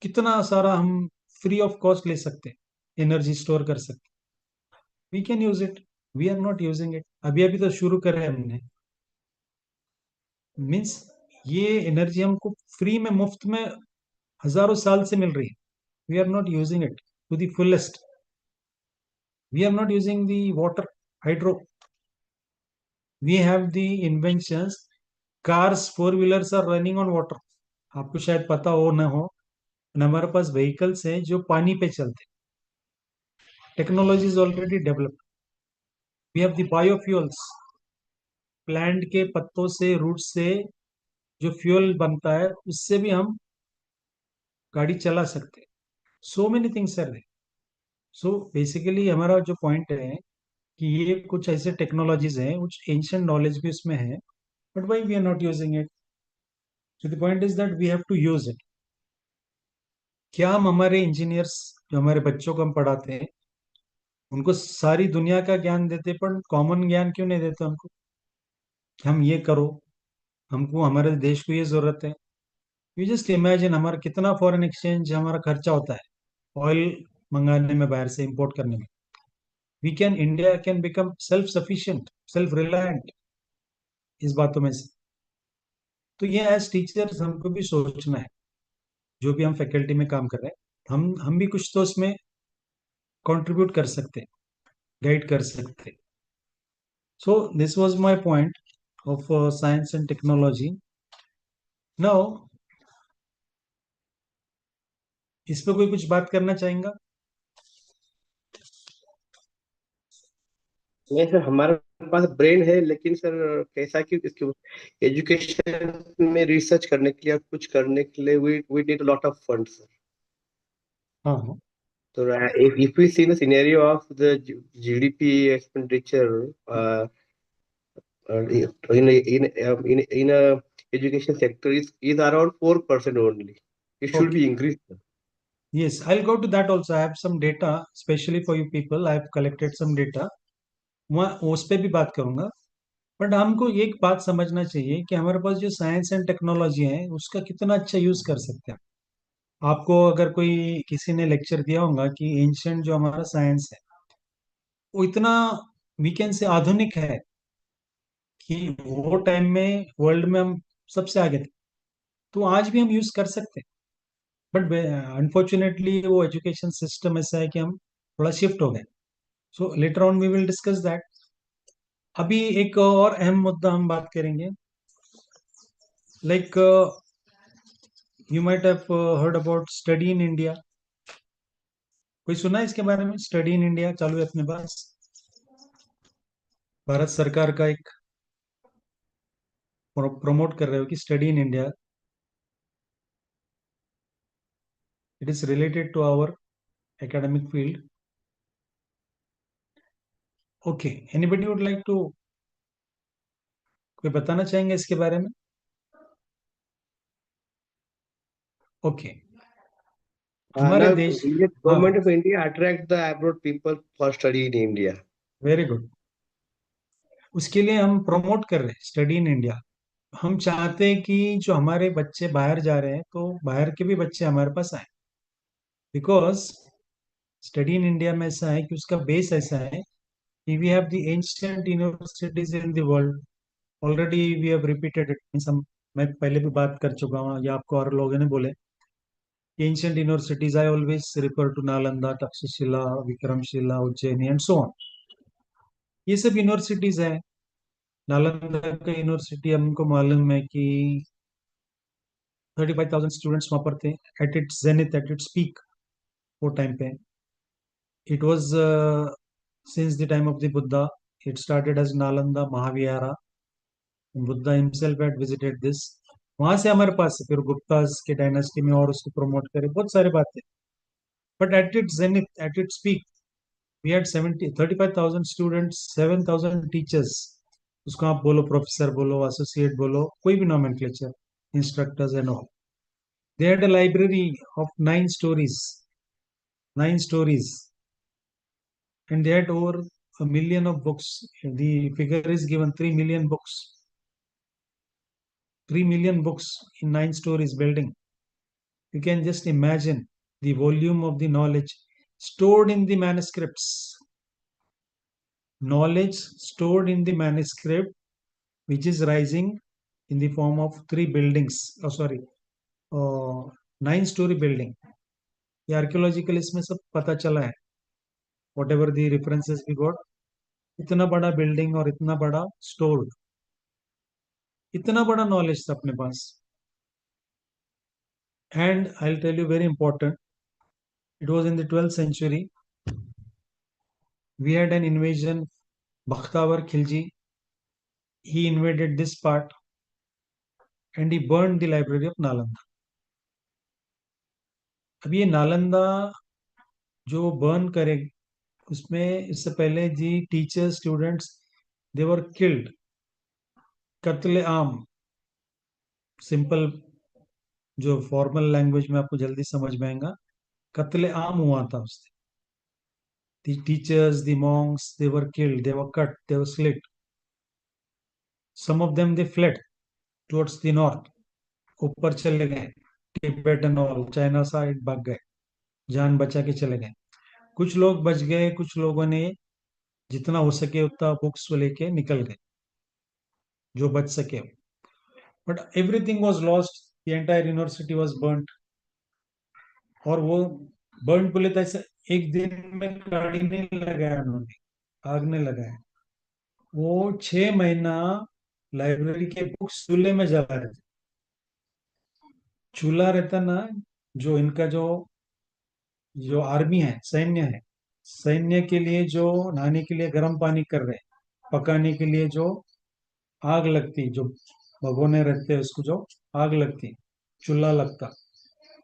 कितना सारा हम free of cost ले सकते हैं, energy store कर सकते हैं। We can use it, we are not using it. अभी अभी तो शुरू करे हमने, मीन्स ये एनर्जी हमको फ्री में, मुफ्त में हजारों साल से मिल रही है। We are not using it to the fullest. We are not using the water, hydro. We have the inventions. Cars, four-wheelers are running on water. आपको शायद पता हो ना हो, हमारे पास व्हीकल्स हैं जो पानी पे चलते. Technology is already developed. We have the biofuels. Plant के पत्तों से, रूट से जो फ्यूल बनता है, उससे भी हम गाड़ी चला सकते हैं. So many things are there. So basically हमारा जो पॉइंट है कि ये कुछ ऐसे टेक्नोलॉजीज हैं कुछ एंशियंट नॉलेज भी उसमें है, but why we are not using it. So the point is that we have to use it. क्या हम हमारे इंजीनियर्स जो हमारे बच्चों को हम पढ़ाते हैं उनको सारी दुनिया का ज्ञान देते, पर कॉमन ज्ञान क्यों नहीं देते उनको? हम ये करो, हमको हमारे देश को ये जरूरत है. यू जस्ट इमेजिन हमारा कितना फॉरेन एक्सचेंज हमारा खर्चा होता है ऑयल मंगाने में, बाहर से इंपोर्ट करने में. We can, India can become self sufficient, self reliant इस बातों में से. तो ये एज टीचर्स हमको भी सोचना है, जो भी हम फैकल्टी में काम कर रहे हैं, हम भी कुछ तो उसमें कंट्रीब्यूट कर सकते हैं, गाइड कर सकते हैं. So this was my point of science and technology. Now इस पे कोई कुछ बात करना चाहेगा? नहीं सर, हमारे पास ब्रेन है, लेकिन सर कैसा कि इसके एजुकेशन में रिसर्च करने के लिए और कुछ करने के लिए we need lot of funds. हाँ हाँ. So if we see the scenario of the GDP expenditure in a education sector is around 4% only. It should be Okay. increased. Yes, I'll go to that also. I have some data, especially for you people. I have collected some data. वहाँ उस पे भी बात करूंगा. But हमको एक बात समझना चाहिए कि हमारे पास जो साइंस एंड टेक्नोलॉजी है उसका कितना अच्छा यूज कर सकते हैं. आपको अगर कोई किसी ने लेक्चर दिया होगा कि एंशियंट जो हमारा साइंस है वो इतना, वी कैन से आधुनिक है कि वो टाइम में वर्ल्ड में हम सबसे आगे थे, तो आज भी हम यूज कर सकते हैं. बट अनफॉर्चुनेटली वो एजुकेशन सिस्टम ऐसा है कि हम थोड़ा शिफ्ट हो गए. So later on we will discuss that. अभी एक और अहम मुद्दा हम बात करेंगे. Like you might have heard about study in India. कोई सुना है इसके बारे में? स्टडी इन इंडिया चालू है अपने पास. भारत सरकार का एक प्रमोट कर रहे हो कि study in India. It is related to our academic field. Okay, anybody would like to, कोई बताना चाहेंगे इसके बारे में? ओके. हमारे Now, देश, Indian हाँ, government of India attract the abroad people for study in India. Very good. उसके लिए हम प्रमोट कर रहे हैं स्टडी इन इंडिया. हम चाहते हैं कि जो हमारे बच्चे बाहर जा रहे हैं तो बाहर के भी बच्चे हमारे पास आए, बिकॉज स्टडी इन इंडिया में ऐसा है कि उसका बेस ऐसा है कि we have the ancient universities in the world. Already we have repeated it. मैं पहले भी बात कर चुका हूँ या आपको और लोगों ने बोले. Ancient universities I always refer to Nalanda, Takshashila, Vikramashila, Ujjaini and so on. ये सब यूनिवर्सिटीज है. नालंदा का यूनिवर्सिटी हमको मालूम है कि 35,000 स्टूडेंट्स वहां पर थे eight its zenith, at its peak. वो टाइम पे it was since the time of the Buddha. It started as Nalanda Mahavihara. Buddha himself had visited this. वहां से हमारे पास फिर गुप्तास के डायनेस्टी में और उसको प्रमोट करे, बहुत सारी बातें. But at its zenith, at its peak, we had 35,000 students, 7,000 teachers. उसको आप बोलो प्रोफेसर बोलो, एसोसिएट बोलो, कोई भी nomenclature, instructors and all. They had a library of 9 stories, 9 stories, and they had over 1 million of books. The figure is given 3 million books. 3 million books in 9 stories building. You can just imagine the volume of the knowledge stored in the manuscripts. Knowledge stored in the manuscript, which is rising in the form of 3 buildings. Oh, sorry, 9 story building. ये archaeological इसमें सब पता चला है. whatever the references we got, इतना बड़ा building और इतना बड़ा स्टोर, इतना बड़ा नॉलेज था अपने पास. And I'll tell you very important, it was in the 12th century. We had an invasion, Bakhtavar Khilji. He invaded this part and he burned the library of Nalanda. अब ये नालंदा जो burn करे, उसमें इससे पहले जी teachers students they were killed, कत्ले आम, सिंपल जो फॉर्मल लैंग्वेज में आपको जल्दी समझ में आएगा, कत्ले आम हुआ था उस दिन. The teachers, the monks, they were killed, they were cut, they were slit. Some of them they fled towards the north, ऊपर चले गए, Tibet and all, China side भाग गए, जान बचा के चले गए. कुछ लोग बच गए, कुछ लोगों ने जितना हो सके उतना बुक्स लेके निकल गए, जो बच सके. But everything was lost, the entire university was burned. और वो बर्न बोले तो ऐसे एक दिन में गाड़ी नहीं लगाया उन्होंने, आग नहीं लगाया. वो 6 महीना लाइब्रेरी के बुक्स चूल्हे में जला रहे थे. चूल्हा रहता ना, जो इनका जो जो आर्मी है, सैन्य है, सैन्य के लिए जो नहाने के लिए गर्म पानी कर रहे, पकाने के लिए जो आग लगती, जो भगोने रहते हैं उसको जो आग लगती, चूल्हा लगता,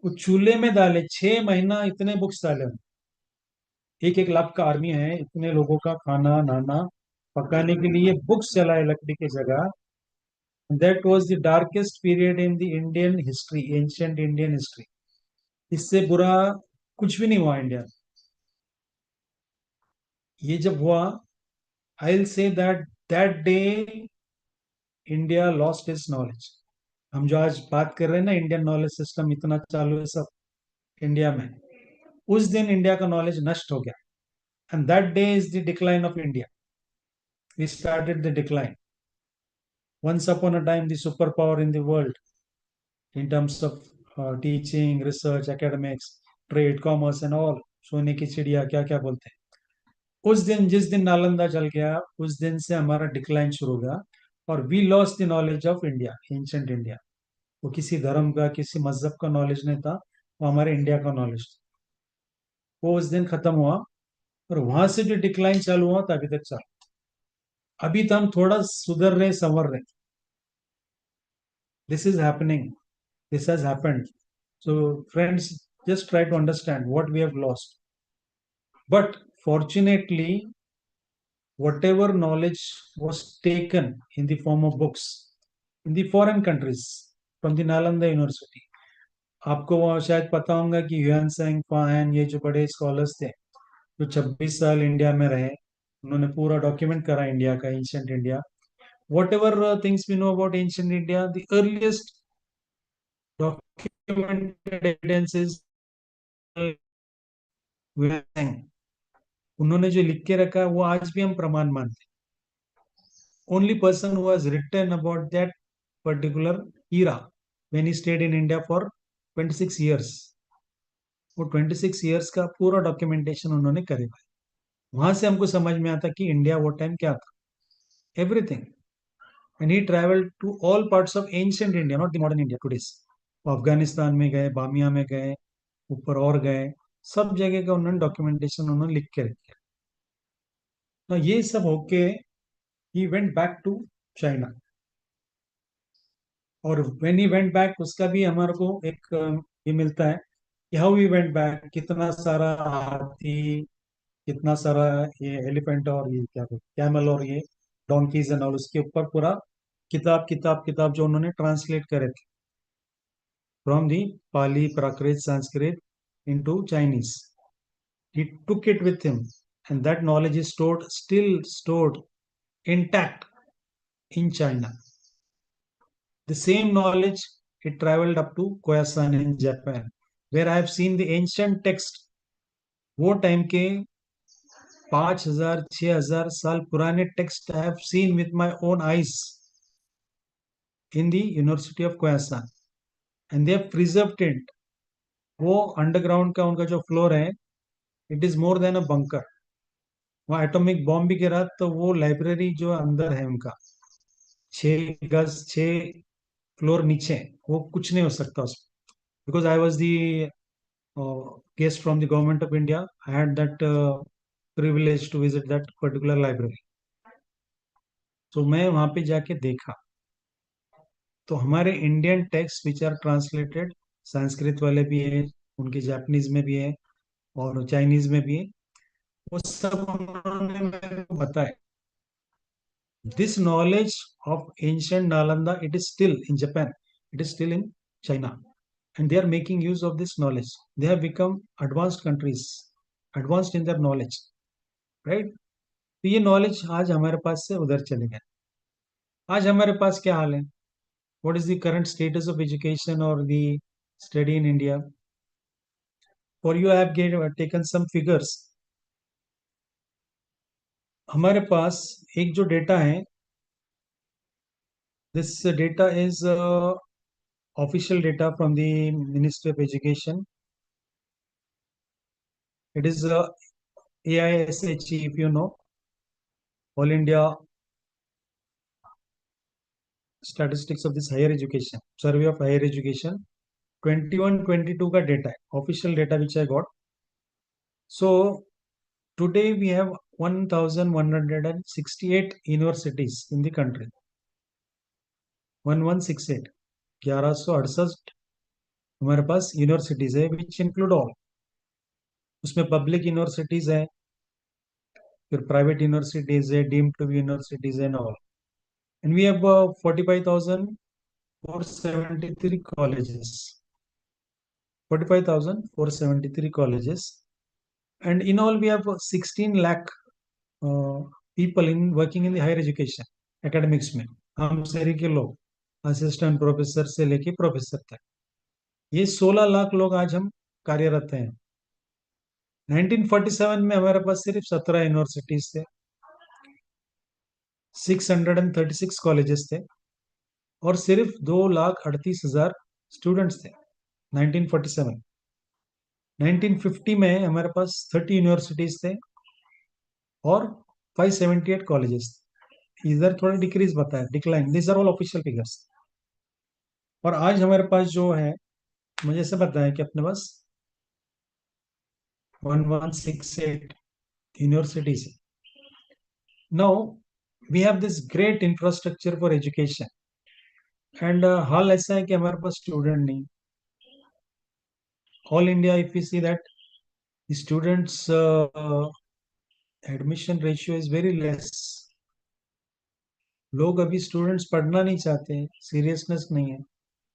वो चूल्हे में डाले. 6 महीना इतने बुक्स डाले. 1-1 लाख का आर्मी है, इतने लोगों का खाना नहाना पकाने के लिए बुक्स जलाए लकड़ी की जगह. That was the darkest period in the Indian history, ancient Indian history. इससे बुरा कुछ भी नहीं हुआ इंडिया में. ये जब हुआ, आई will say that that day India lost its knowledge. हम जो आज बात कर रहे हैं ना, इंडियन नॉलेज सिस्टम इतना चालू है सब इंडिया में, उस दिन इंडिया का नॉलेज नष्ट हो गया. And that day is the decline of India. We started the decline. Once upon a time, the superpower in the world in terms of teaching, research, academics, trade, commerce and all, सोने की चिड़िया क्या क्या बोलते हैं, उस दिन जिस दिन नालंदा चल गया, उस दिन से हमारा डिक्लाइन शुरू हो गया. और we lost the knowledge of India, ancient India. वो किसी धर्म का, किसी मजहब का नॉलेज नहीं था, वो हमारे इंडिया का नॉलेज था. वो उस दिन खत्म हुआ और वहां से जो डिक्लाइन चालू हुआ था अभी तक चल. अभी तो हम थोड़ा सुधर रहे, संवर रहे. This is happening. This has happened. So, friends, just try to understand what we have lost. But fortunately, whatever knowledge was taken in the form of books in the foreign countries from the Nalanda University, आपको वो शायद पता होगा कि ह्यूएन सेंग, फाहन, ये जो बड़े scholars थे जो 26 साल इंडिया में रहे, उन्होंने पूरा डॉक्यूमेंट करा इंडिया का, ancient India. Whatever things we know about ancient India, the earliest documented evidences उन्होंने जो लिख के रखा है वो आज भी हम प्रमाण मानते हैं. Only person who has written about that particular era when he stayed in India for 26 years, वो 26 years का पूरा डॉक्यूमेंटेशन उन्होंने करे भाई. वहां से हमको समझ में आता कि इंडिया वो टाइम क्या था, everything. And he travelled to all parts of ancient India, not the modern India today's. Afghanistan में गए, बामिया में गए, ऊपर और गए, सब जगह का उन्होंने डॉक्यूमेंटेशन उन्होंने लिख के रखे. तो ये सब होके he went back to China. और व्हेन ही वेंट बैक, उसका भी हमारे को एक ये मिलता है कि हाउ ही वेंट बैक. कितना सारा हाथी, कितना सारा ये एलिफेंट और ये क्या बोलते कैमल और ये डोंकीज एंड ऑल, उसके ऊपर पूरा किताब किताब किताब जो उन्होंने ट्रांसलेट करे थे from the Pali, Prakrit, Sanskrit into Chinese. He took it with him, and that knowledge is stored, still stored intact in China. The same knowledge, it traveled up to Khorasan in Japan, where I have seen the ancient text. वो time के 5,000-6,000 साल पुराने text I have seen with my own eyes in the university of Khorasan, and they have preserved it. वो underground का उनका जो floor है, it is more than a bunker. वहाँ एटॉमिक बॉम्ब भी गिरा तो वो लाइब्रेरी जो अंदर है उनका 6 गज 6 फ्लोर नीचे, वो कुछ नहीं हो सकता उसमें. Because I was the guest from the government of India. I had that privilege to visit that particular library. तो मैं वहाँ पे जाके देखा तो हमारे Indian text which are translated, Sanskrit वाले भी हैं, उनके जापानीज में भी है और चाइनीज में भी है, वो सब उन्होंने मेरे को बताया. This knowledge of ancient Nalanda, it is still in Japan, it is still in China, and they are making use of this knowledge. They have become advanced countries, advanced in their knowledge, right? तो ये knowledge आज हमारे पास से उधर चले गए. आज हमारे पास क्या हाल है? What is the current status of education और the study in India? For you I have taken some figures. हमारे पास एक जो डेटा है, this data is official data from the ministry of education. It is AISHE, if you know, All India Statistics of this higher education, survey of higher education. 21-22 का data है, official data which I got. So today we have 1168 universities in the country. 1168, 1168 हमारे पास universities है, which include all. उसमें public universities है, फिर private universities है, deemed to be universities and all. And we have 45,473 colleges. 45,473 colleges, and in all we have 16 lakh people in working in the higher education academics में. हम शहरी के लोग assistant professor से लेके प्रोफेसर तक, ये 16 लाख लोग आज हम कार्यरत हैं. 1947 में हमारे पास सिर्फ 17 यूनिवर्सिटीज थे, 636 कॉलेजेस थे और सिर्फ 2,38,000 स्टूडेंट्स थे. 1947. 1950 में हमारे पास 30 यूनिवर्सिटीज थे और 578 कॉलेजेस. इधर थोड़ा डिक्रीज बताया, decline. This are all official figures. और आज हमारे पास जो है, मुझे ऐसे बताया कि अपने पास 1168 universities. Now we have this great infrastructure for education, and हाल ऐसा है कि हमारे पास स्टूडेंट नहीं. All India if you see that students admission ratio is very less. लोग अभी स्टूडेंट्स पढ़ना नहीं चाहते हैं, सीरियसनेस नहीं है,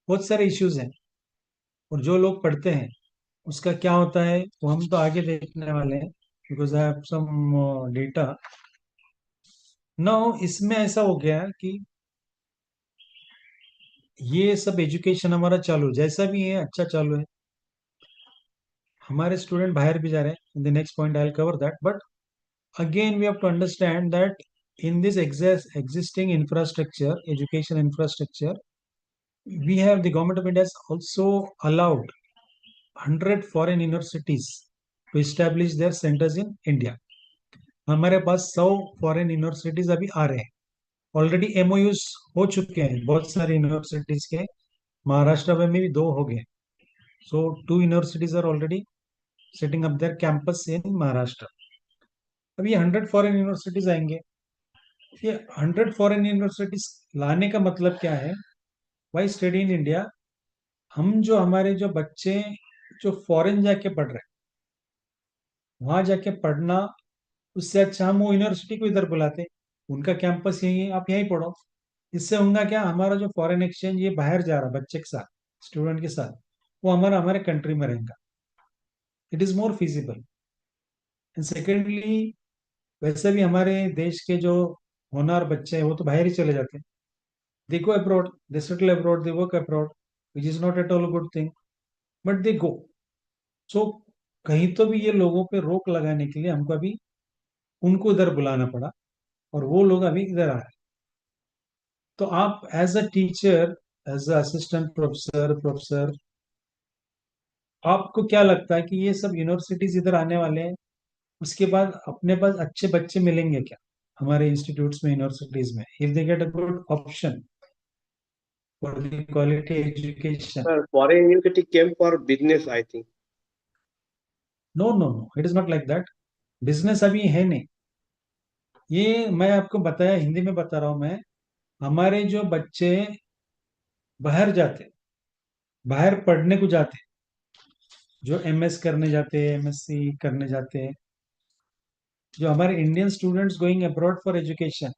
बहुत सारे इश्यूज हैं. और जो लोग पढ़ते हैं उसका क्या होता है वो हम तो आगे देखने वाले हैं, because I have some data. Now इसमें ऐसा हो गया कि ये सब एजुकेशन हमारा चालू जैसा भी है, अच्छा चालू है. हमारे स्टूडेंट बाहर भी जा रहे हैं. In the next point I will cover that. But again we have to understand that in this existing infrastructure, education infrastructure, we have, the government of India has also allowed 100 foreign universities to establish their centers in India. हमारे पास 100 foreign universities अभी आ रहे हैं. Already MOUs हो चुके हैं बहुत सारी universities के. महाराष्ट्र में भी 2 हो गए. So 2 universities are already setting up their campus in Maharashtra. अब ये 100 फॉरेन यूनिवर्सिटीज आएंगे. ये 100 फॉरेन यूनिवर्सिटीज लाने का मतलब क्या है? Why study in India? हम जो हमारे जो बच्चे जो फॉरेन जाके पढ़ रहे हैं, वहां जाके पढ़ना, उससे अच्छा हम वो यूनिवर्सिटी को इधर बुलाते. उनका कैंपस यही है, आप यहीं पढ़ो. इससे होगा क्या, हमारा जो फॉरेन एक्सचेंज ये बाहर जा रहा बच्चे के साथ, स्टूडेंट के साथ, वो हमारा हमारे कंट्री में रहेगा. It is more feasible. And secondly, वैसे भी हमारे देश के जो होनहार बच्चे हैं वो तो बाहर ही चले जाते हैं. They go abroad, they settle abroad, they work abroad, which is not at all a good thing, but they go. So कहीं तो भी ये लोगों पे रोक लगाने के लिए हमको अभी उनको इधर बुलाना पड़ा और वो लोग अभी इधर आ रहे हैं. तो आप as a teacher, as a assistant professor, आपको क्या लगता है कि ये सब यूनिवर्सिटीज इधर आने वाले हैं उसके बाद अपने पास अच्छे बच्चे मिलेंगे क्या हमारे इंस्टीट्यूट्स में, यूनिवर्सिटीज में, if they get a good option for the quality education? Sir, foreign university came for business, I think. No no no, it is not like that. Business अभी है नहीं. ये मैं आपको बताया, हिंदी में बता रहा हूं मैं. हमारे जो बच्चे बाहर जाते, बाहर पढ़ने को जाते, जो एमएस करने जाते हैं, एमएससी करने जाते हैं, जो हमारे Indian students going abroad for education,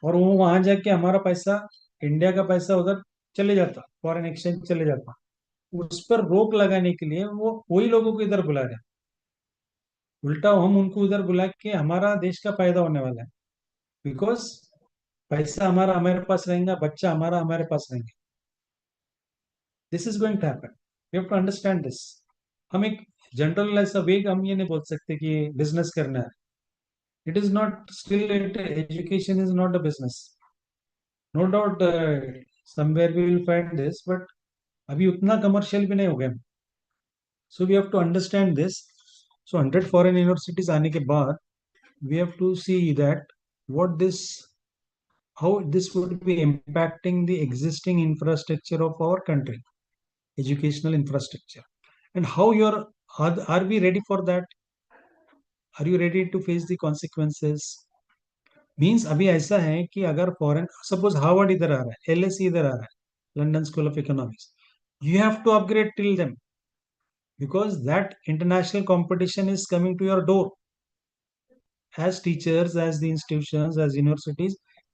और वो वहां जाके हमारा पैसा, इंडिया का पैसा उधर चले जाता, फॉरेन एक्सचेंज चले जाता. उस पर रोक लगाने के लिए वो वही लोगों को इधर बुला रहे हैं. उल्टा हम उनको उधर बुला के हमारा देश का फायदा होने वाला है. बिकॉज पैसा हमारा हमारे पास रहेगा, बच्चा हमारा हमारे पास रहेंगे. This is going to happen. We have to understand this. हम एक जनरल ऐसा वेग हम ये नहीं बोल सकते कि बिजनेस करना है. It is not, still education is not a business. No doubt somewhere we will find this, but अभी उतना कमर्शियल भी नहीं हो गया. So we have to understand this. So 100 foreign universities आने के बाद we have to see that what this, how this would be impacting the existing infrastructure of our country, educational infrastructure, and how are we ready for that? Are you ready to face the consequences? Means अभी ऐसा है कि अगर foreign, suppose Harvard इधर आ रहा है, LAC इधर आ रहा है, London school of economics, you have to upgrade till them, because that international competition is coming to your door. As teachers, as the institutions, as universities,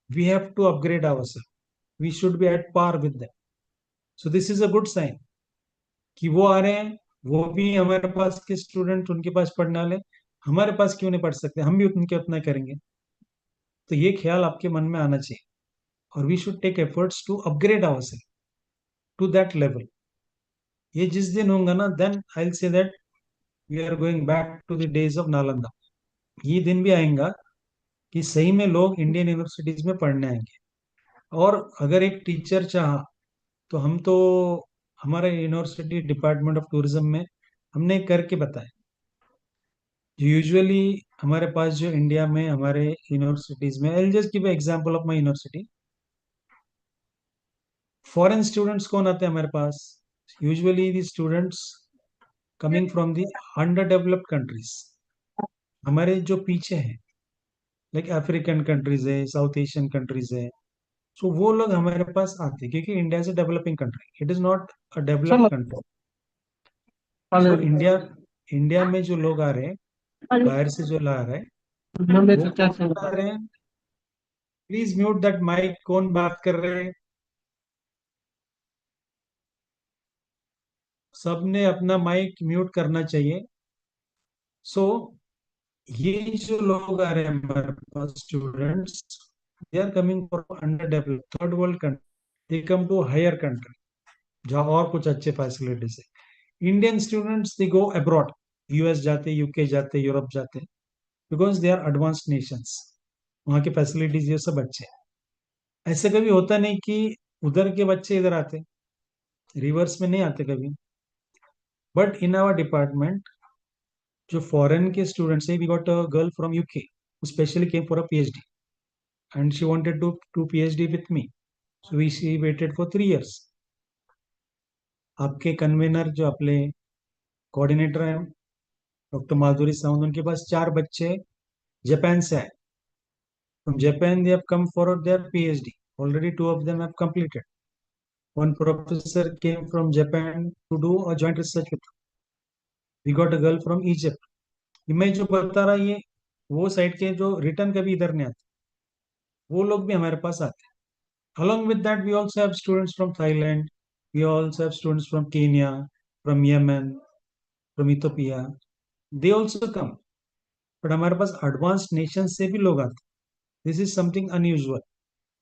we have to upgrade ourselves. We should be at par with them. So this is a good sign कि वो आ रहे हैं, वो भी हमारे पास के student, उनके पास पढ़ने वाले, हमारे पास क्यों नहीं पढ़ सकते, हम भी उनके उतना करेंगे. तो ये ख्याल आपके मन में आना चाहिए. और we should take efforts to upgrade ourselves to that level. ये जिस दिन होगा ना, then I will say that we are going back to the days of Nalanda. ये दिन भी आएगा कि सही में लोग इंडियन यूनिवर्सिटीज में पढ़ने आएंगे. और अगर एक टीचर चाहा, तो हम तो हमारे यूनिवर्सिटी डिपार्टमेंट ऑफ टूरिज्म में हमने करके बताया. यूजुअली हमारे पास जो इंडिया में हमारे यूनिवर्सिटीज में, I just give example of my university. Foreign students कौन आते हैं हमारे पास? Usually the students coming from the under developed countries, हमारे जो पीछे हैं, लाइक अफ्रीकन कंट्रीज है, साउथ एशियन कंट्रीज है. सो वो लोग हमारे पास आते हैं क्योंकि India is a developing country, it is not a developed country. So India, India में जो लोग आ रहे हैं, बाहर से जो ला रहे हैं, वो कौन आ रहे हैं? Please mute that mic. कौन बात कर रहे हैं? सबने अपना माइक म्यूट करना चाहिए. सो ये जो लोग आ रहे हैं हमारे पास students, they are coming from under developed third world country. They come to higher country जहाँ और कुछ अच्छे फैसिलिटीज है. Indian students they go abroad, US जाते, यूके जाते, यूरोप जाते, because they are advanced nations. वहाँ की फैसिलिटीज ये सब अच्छे हैं. ऐसे कभी होता नहीं कि उधर के बच्चे इधर आते, रिवर्स में नहीं आते कभी. बट इन आवर डिपार्टमेंट जो फॉरेन के स्टूडेंट्स है, we got a girl from UK who specially came for a PhD, and she wanted to do PhD with me. So she waited for 3 years. आपके convener जो अपने coordinator हैं, doctor माधुरी sound, उनके पास 4 बच्चे Japan से आए. From Japan, they have come for their PhD. Already 2 of them have completed. One professor came from Japan to do a joint research with. We got a girl from Egypt. ये मैं जो बता रहा, ये वो side के जो return कभी इधर नहीं आते, वो लोग भी हमारे पास आते हैं. Along with that, we also have students from Thailand. We also have students from Kenya, from Yemen, from Ethiopia. They also come. But हमारे पास advanced nations से भी लोग आते हैं. This is something unusual.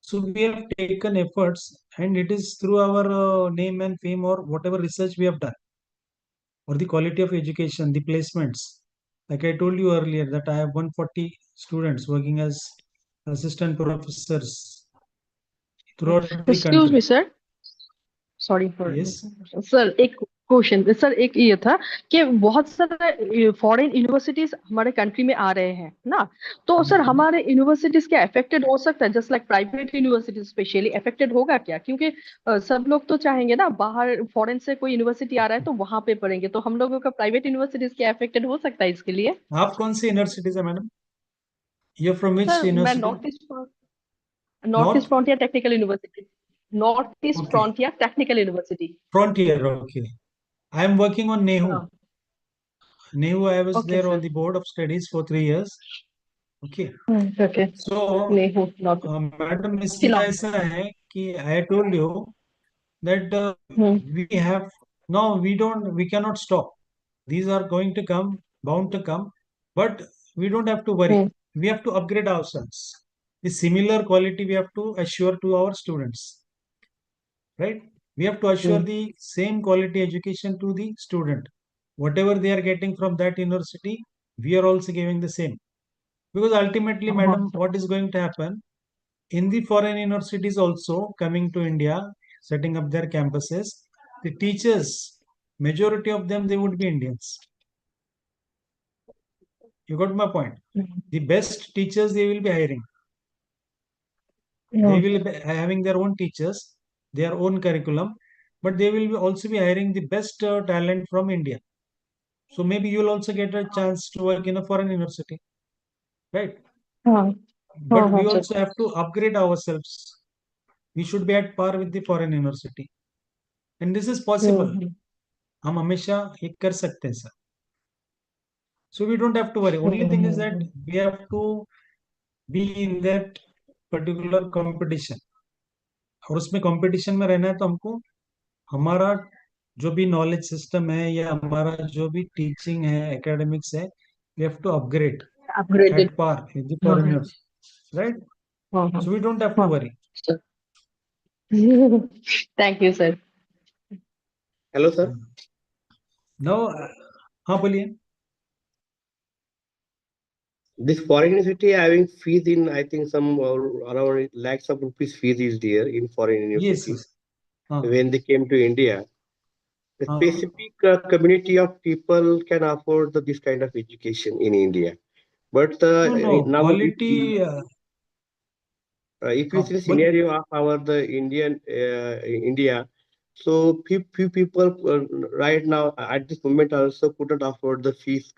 So we have taken efforts, and it is through our name and fame, or whatever research we have done, or the quality of education, the placements. Like I told you earlier, that I have 140 students working as assistant professors throughout the Excuse country. me, sir. Sorry for Yes. sir. एक question sir एक ये था कि बहुत सारे foreign universities हमारे country में आ रहे हैं ना, तो सर हमारे यूनिवर्सिटीज क्या अफेक्टेड हो सकता है, just like private universities specially affected होगा क्या? क्योंकि सब लोग तो चाहेंगे ना, बाहर फॉरेन से कोई यूनिवर्सिटी आ रहा है तो वहां पे पढ़ेंगे, तो हम लोगों का प्राइवेट यूनिवर्सिटीज क्या अफेक्टेड हो सकता है इसके लिए? आप कौन सी यूनिवर्सिटी से madam? You from which sir मैं university? North East North? Frontier Technical University, North East okay, Frontier Technical University. Frontier, okay. I am working on NEHU. हाँ, NEHU, I was okay there on sir, the board of studies for 3 years. Okay. Okay. So, नहीं हूँ not madam, इसमें शिलोंग। ऐसा है कि I told you that hmm, we have no, we cannot stop. These are going to come, bound to come, but we don't have to worry. Hmm, We have to upgrade ourselves. The similar quality we have to assure to our students, right? We have to assure hmm, the same quality education to the student. Whatever they are getting from that university, we are also giving the same. Because ultimately, हाँ madam, sir, what is going to happen in the foreign universities also coming to India, setting up their campuses, the teachers, majority of them, they would be Indians. You got my point? The best teachers they will be hiring. They will be having their own teachers, their own curriculum, but they will be also be hiring the best talent from India. So maybe you will also get a chance to work in a foreign university, right? हाँ हाँ But हाँ we sir. also have to upgrade ourselves. We should be at par with the foreign university, and this is possible. हम्म, हम हमेशा ये कर सकते हैं sir. So we don't have to worry. Only thing is that we have to be in that particular competition. और उसमें competition में रहना है तो हमको हमारा जो भी नॉलेज सिस्टम है या हमारा जो भी टीचिंग है, एकेडमिक्स है, we have to upgrade upgraded. at par with the हाँ foreigners, right? हाँ हाँ So we don't have to हाँ worry. Sir. Thank you sir. Hello, sir. Now, हाँ बोलिए. This foreign university having fees in, I think, some around lakhs of rupees fees is there in foreign Yes, university. yes. हाँ When they came to India, the हाँ. specific community of people can afford this kind of education in India. But No, now, quality. if you see the बोलिए. scenario of our the Indian India, so few people right now at this moment also couldn't afford the fees,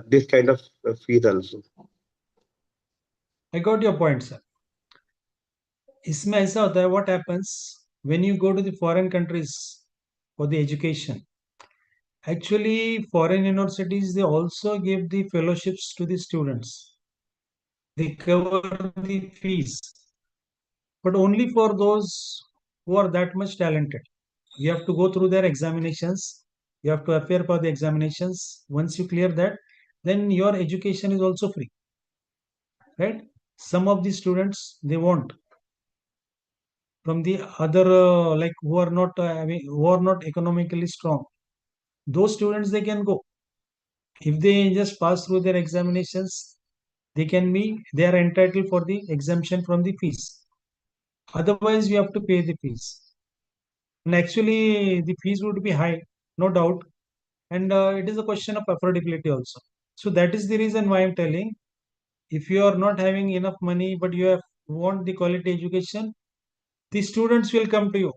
this kind of fees also. I got your point, sir. इसमें ऐसा होता है, what happens when you go to the foreign countries for the education? Actually, foreign universities, they also give the fellowships to the students. They cover the fees, but only for those who are that much talented. You have to go through their examinations. You have to appear for the examinations. Once you clear that, then your education is also free, right? Some of the students, they won't. From the other, like who are not who are not economically strong, those students they can go. If they just pass through their examinations, they are entitled for the exemption from the fees. Otherwise, you have to pay the fees. And actually, the fees would be high, no doubt. And it is a question of affordability also. So that is the reason why I'm telling, if you are not having enough money, but want the quality education, the students will come to you.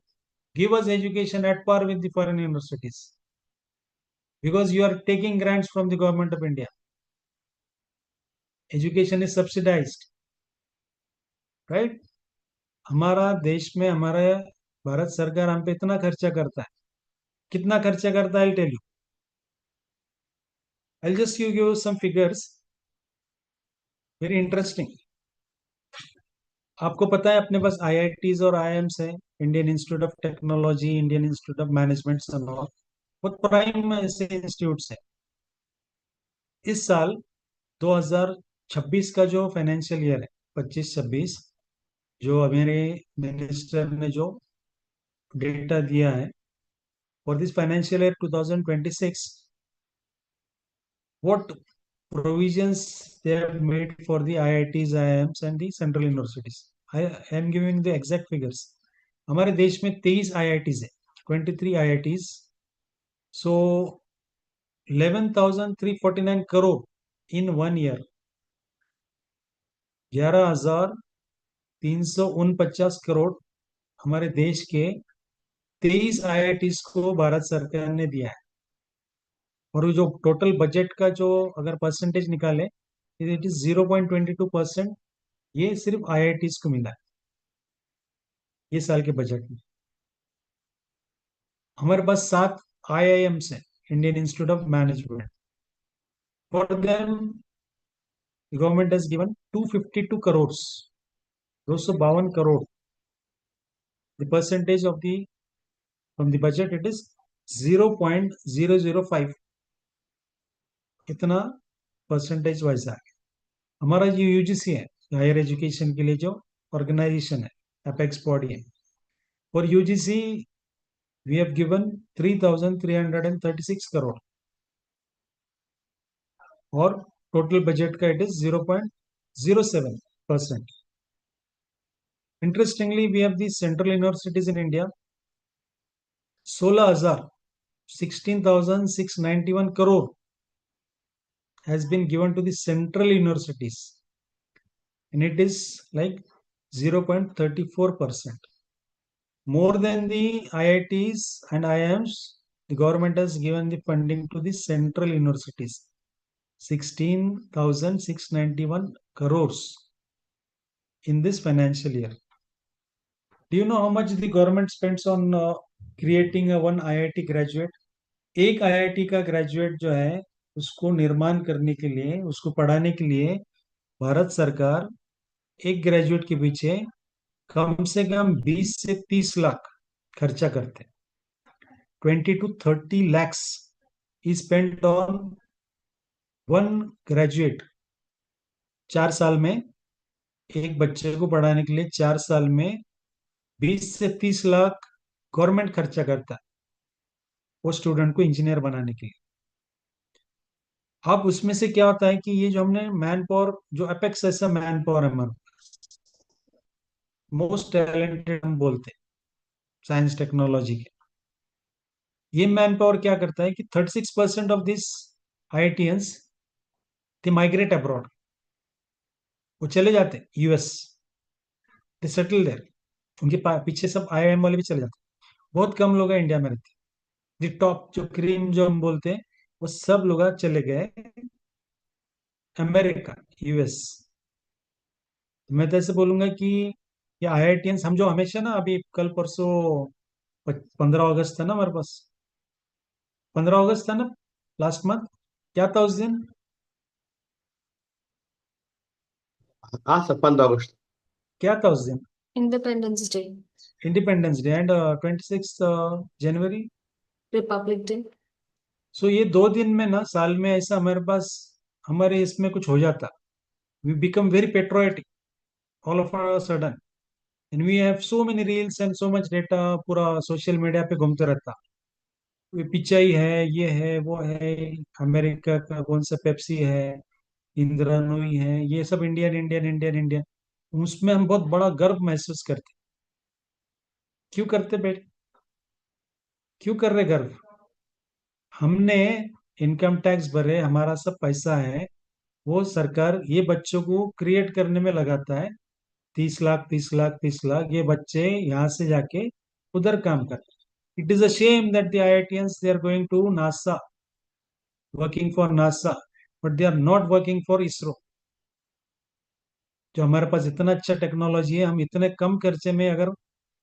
Give us education at par with the foreign universities. Because you are taking grants from the government of India. Education is subsidized, right? हमारा देश में हमारा भारत सरकार हम पे इतना खर्चा करता है. कितना खर्चा करता है? I'll tell you. I'll just give you some figures. Very interesting. आपको पता है अपने पास IITs और IIMs है, Indian institute of technology, Indian institute of management, बहुत प्राइम ऐसे इंस्टीट्यूट्स है. इस साल 2026 का जो फाइनेंशियल ईयर है, 25-26, जो मेरे मिनिस्टर ने जो डेटा दिया है, for this financial year 2026, what provisions they have made for the IITs, IIMs and the central universities. I am giving the exact figures. हमारे देश में 23 IITs है, 23 IITs, So 11,349 crore in 1 year, 11,349 crore हमारे देश के 23 IITs को भारत सरकार ने दिया है। और जो टोटल बजट का जो अगर परसेंटेज निकाले, इट इज 0.22%। ये सिर्फ IITs को मिला है ये साल के बजट में। हमारे पास 7 IIMs है, Indian institute of management. For them government has given 252 crore, 252 crore. The percentage of the from the budget it is 0.005। इतना परसेंटेज वाइज है। हमारा जो UGC है, हायर एजुकेशन के लिए जो ऑर्गेनाइजेशन है, अपेक्स बॉडी है, और UGC we have given 3,336 crore, और टोटल बजट का it is 0.07%। Interestingly we have the central universities in India, 16,691 crore has been given to the central universities, and it is like 0.34%. More than the IITs and IIMs, the government has given the funding to the central universities, 16,691 crores in this financial year. Do you know how much the government spends on creating a one IIT graduate? एक IIT का graduate जो है उसको निर्माण करने के लिए, उसको पढ़ाने के लिए भारत सरकार एक ग्रेजुएट के पीछे कम से कम 20 से 30 लाख खर्चा करते हैं। 20 to 30 lakhs is spent on one graduate। 4 साल में एक बच्चे को पढ़ाने के लिए 4 साल में 20 से 30 लाख गवर्नमेंट खर्चा करता है वो स्टूडेंट को इंजीनियर बनाने के लिए। अब उसमें से क्या होता है कि ये जो हमने मैन पावर, जो अपेक्स ऐसा मैन पावर है हमारा, मोस्ट टैलेंटेड हम बोलते हैं साइंस टेक्नोलॉजी के, ये मैन पावर क्या करता है कि 36% of this IITians they migrate abroad. वो चले जाते हैं US, दे सेटल देयर। उनके पीछे सब IIM वाले भी चले जाते हैं। बहुत कम लोग हैं इंडिया में रहते हैं। द टॉप जो क्रीम जो हम बोलते हैं वो सब लोग चले गए अमेरिका, US। मैं तो ऐसे बोलूंगा कि ये IITians हम जो हमेशा ना, अभी कल परसों 15 अगस्त था ना हमारे पास, 15 अगस्त था ना लास्ट मंथ, क्या था उस दिन? हाँ सर, 15 अगस्त। क्या था उस दिन? Independence Day, independence day. And 26 January Republic Day. सो ये 2 दिन में ना, साल में ऐसा हमारे पास, हमारे इसमें कुछ हो जाता, we become very patriotic all of a sudden, and we have so many reels and so much data, पूरा सोशल मीडिया पे घूमते रहता। ये पिचाई है, ये है, वो है, अमेरिका का कौन सा पेप्सी है, इंद्रानुई है, ये सब इंडियन इंडियन इंडियन इंडियन। उसमें हम बहुत बड़ा गर्व महसूस करते। क्यों करते बेटे? क्यों कर रहे गर्व? हमने इनकम टैक्स भरे, हमारा सब पैसा है, वो सरकार ये बच्चों को क्रिएट करने में लगाता है। 30 लाख 30 लाख 30 लाख ये बच्चे यहाँ से जाके उधर काम करते। It is a Shem that the IITians they are going to NASA, working for NASA, but they are not working for ISRO। जो हमारे पास इतना अच्छा टेक्नोलॉजी है, हम इतने कम खर्चे में अगर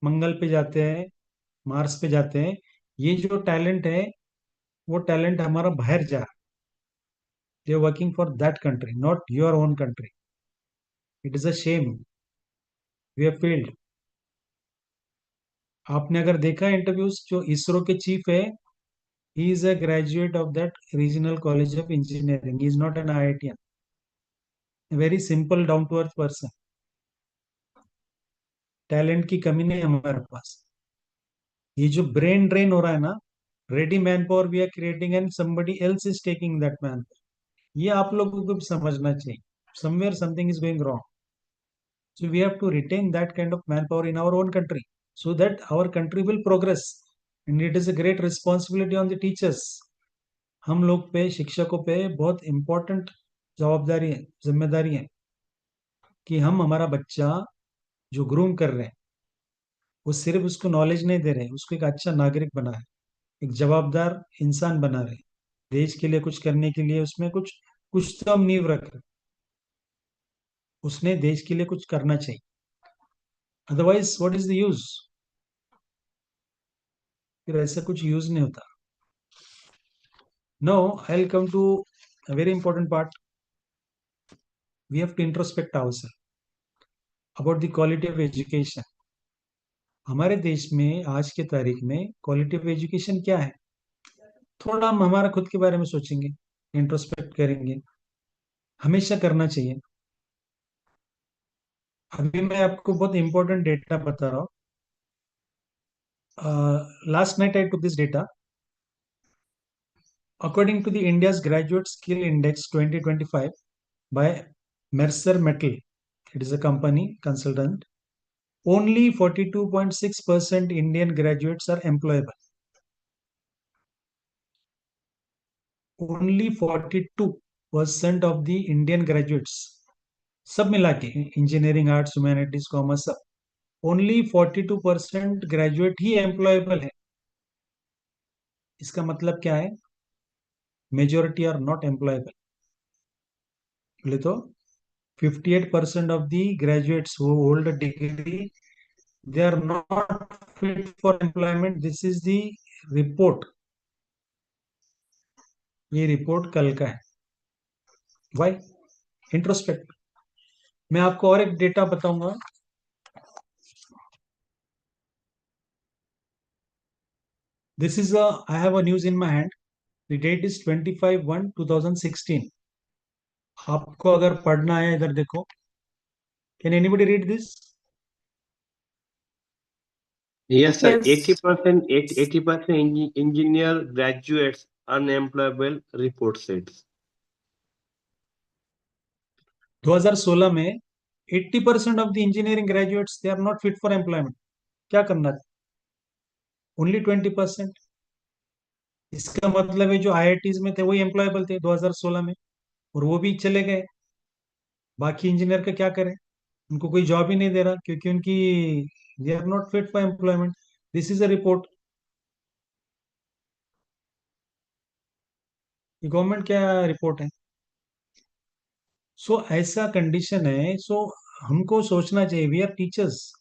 मंगल पे जाते हैं, मार्स पे जाते हैं, ये जो टैलेंट है वो टैलेंट हमारा बाहर जा, they are working for that country, not your own country. It is a shame, we have failed. आपने अगर देखा इंटरव्यूज, जो इसरो के चीफ है, he is a graduate of that regional college of engineering, he is not an IITian, a very simple down to earth person। Talent की कमी नहीं है हमारे पास। ये जो ब्रेन ड्रेन हो रहा है ना, ready man power we are creating and somebody else is taking that man, ये आप लोगों को भी समझना चाहिए। somewhere something is going wrong, so we have to retain that kind of manpower in our own country so that our country will progress। and it is a great responsibility on the teachers. हम लोग पे, शिक्षकों पे बहुत important जवाबदारी है, जिम्मेदारी है कि हम हमारा बच्चा जो ग्रूम कर रहे हैं वो सिर्फ उसको नॉलेज नहीं दे रहे, उसको एक अच्छा नागरिक बना है, एक जवाबदार इंसान बना रहे, देश के लिए कुछ करने के लिए उसमें कुछ कुछ तो हम नींव रख रहे, उसने देश के लिए कुछ करना चाहिए, otherwise what is the use, फिर ऐसा कुछ यूज नहीं होता. No, I will come to a very important part. We have to introspect ourselves about the quality of education. हमारे देश में आज के तारीख में क्वालिटी ऑफ एजुकेशन क्या है, थोड़ा हम हमारा खुद के बारे में सोचेंगे, इंट्रोस्पेक्ट करेंगे, हमेशा करना चाहिए. अभी मैं आपको बहुत इंपॉर्टेंट डेटा बता रहा हूँ. Last night I took this data. According to the India's graduate skill index 2025 by Mercer Metal, it is a company consultant, only 42.6% Indian graduates are employable. Only 42% of the Indian graduates, सब मिला के, engineering, arts, humanities, commerce, सब, only 42% graduate ही employable है. इसका मतलब क्या है? Majority are not employable. बोले तो 58% of the graduates who hold a degree, they are not fit for employment. This is the report. ये रिपोर्ट कल का है. Why? इंट्रोस्पेक्ट. मैं आपको और एक डेटा बताऊंगा. This is I have a news in my hand. The date is 25/1/2016. आपको अगर पढ़ना है, इधर देखो. Can anybody read this? Yes, sir. Yes. 80% engineer graduates unemployable, report says. 2016 में 80% of the engineering graduates, they are not fit for employment. क्या करना? Only 20%. इसका मतलब है जो आईआईटीज में थे वही एम्प्लॉयबल थे 2016 में, और वो भी चले गए. बाकी इंजीनियर का क्या करें? उनको कोई जॉब ही नहीं दे रहा, क्योंकि उनकी they are not fit for employment. This is a report. Government क्या रिपोर्ट है. सो ऐसा कंडीशन है. सो हमको सोचना चाहिए, वी आर टीचर्स,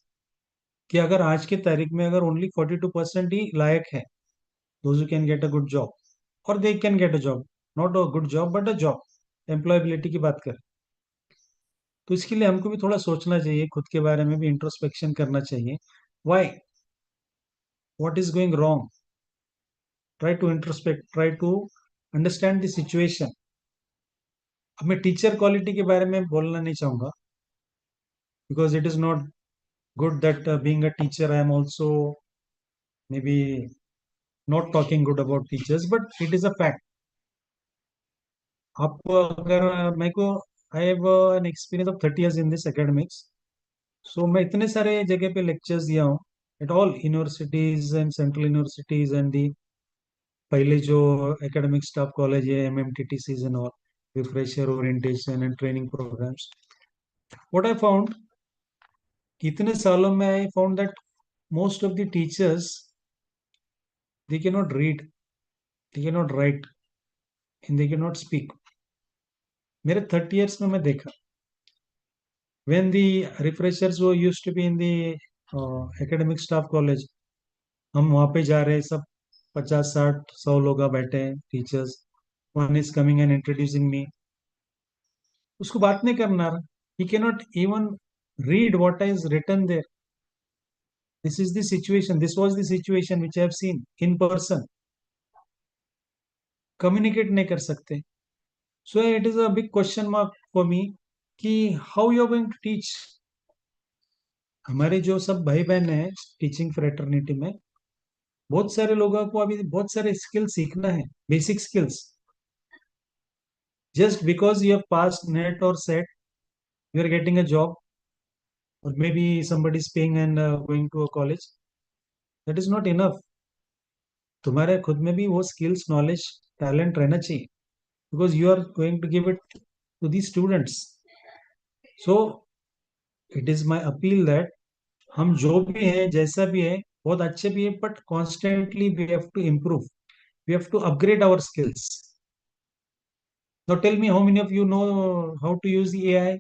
कि अगर आज की तारीख में अगर ओनली 42% ही लायक है, those can get a good job, और they can get a job, not a good job but a job, employability की बात करें, तो इसके लिए हमको भी थोड़ा सोचना चाहिए, खुद के बारे में भी इंट्रोस्पेक्शन करना चाहिए. Why, what is going wrong? Try to introspect, try to understand the situation. अब मैं टीचर क्वालिटी के बारे में बोलना नहीं चाहूंगा, because it is not good that being a teacher I am also maybe not talking good about teachers, but it is a fact. आप अगर मेरे को, I have an experience of 30 years in this academics. So मैं इतने सारे जगह पे lectures दिया हूँ, at all universities and central universities and the पहले जो एकेडमिक स्टाफ कॉलेज है, MMTTCs and all, refresher orientation and training programmes. What I found, इतने सालों में I found that most of the teachers, they cannot read, they cannot write, and they cannot speak. मेरे 30 years में मैं देखा, when the refreshers were used to be in the academic staff college, हम वहाँ पे जा रहे हैं, सब 50, 60, 100 लोग बैठे हैं, teachers. One is coming and introducing me. उसको बात नहीं करना, he cannot even read what is written there. This is the situation, this was the situation which I have seen in person. Communicate नहीं कर सकते. So it is a big question mark for me कि how you are going to teach. हमारे जो सब भाई बहन हैं टीचिंग फ्रेटर्निटी में, बहुत सारे लोगों को अभी बहुत सारे स्किल सीखना है, basic skills. Just because you have pass NET और SET, you are getting a job, और maybe somebody is paying and going to a college, that is not enough. तुम्हारे खुद में भी वो स्किल्स नॉलेज टैलेंट रहना चाहिए, because you are going to give it to the students. So it is my appeal that हम जो भी है जैसा भी है बहुत अच्छे भी है, but constantly we have to improve, we have to upgrade our skills. Now tell me, how many of you know how to use the AI?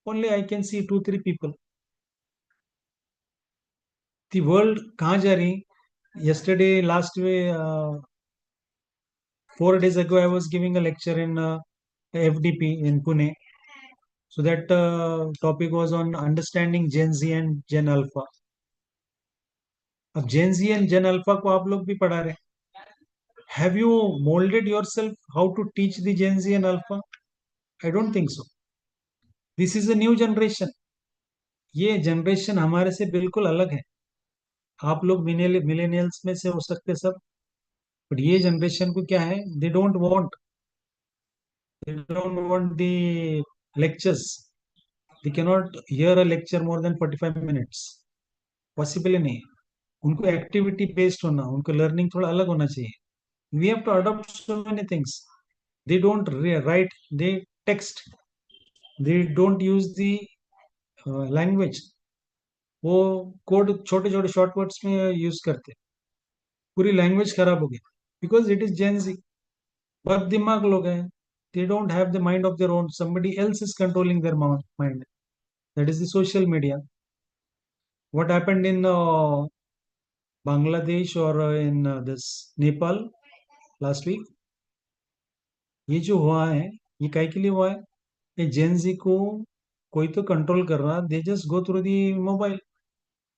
Only I can see 2-3 people. The world कहाँ जा रही? Yesterday, last way, 4 days ago, I was giving a lecture in FDP in Pune. So that topic was on understanding Gen Z and Gen Alpha. अब Gen Z and Gen Alpha को आप लोग भी पढ़ा रहे हैं. Have you molded yourself how to teach the Gen Z and Alpha? I don't think so. This is a new generation. ये generation हमारे से बिल्कुल अलग है. आप लोग मिलेनियल्स में से हो सकते सब, बट ये जनरेशन को क्या है, they don't want the lectures. They can not hear a lecture more than 45 minutes. Possible ही नहीं है. उनको एक्टिविटी बेस्ड होना, उनको लर्निंग थोड़ा अलग होना चाहिए. We have to adopt so many things. They don't write, they text, they don't use the language. वो कोड छोटे छोटे शॉर्टकट्स में यूज करते. पूरी लैंग्वेज खराब हो गई, बिकॉज इट इज जेन जी. बद दिमाग लोग हैं. They don't have the mind of their own. Somebody else is controlling their mind. That is the social media. What happened in Bangladesh or in this Nepal last week? ये जो हुआ है, ये काय के लिए हुआ है? ये जेन जी को कोई तो कंट्रोल कर रहा. They just go through the mobile.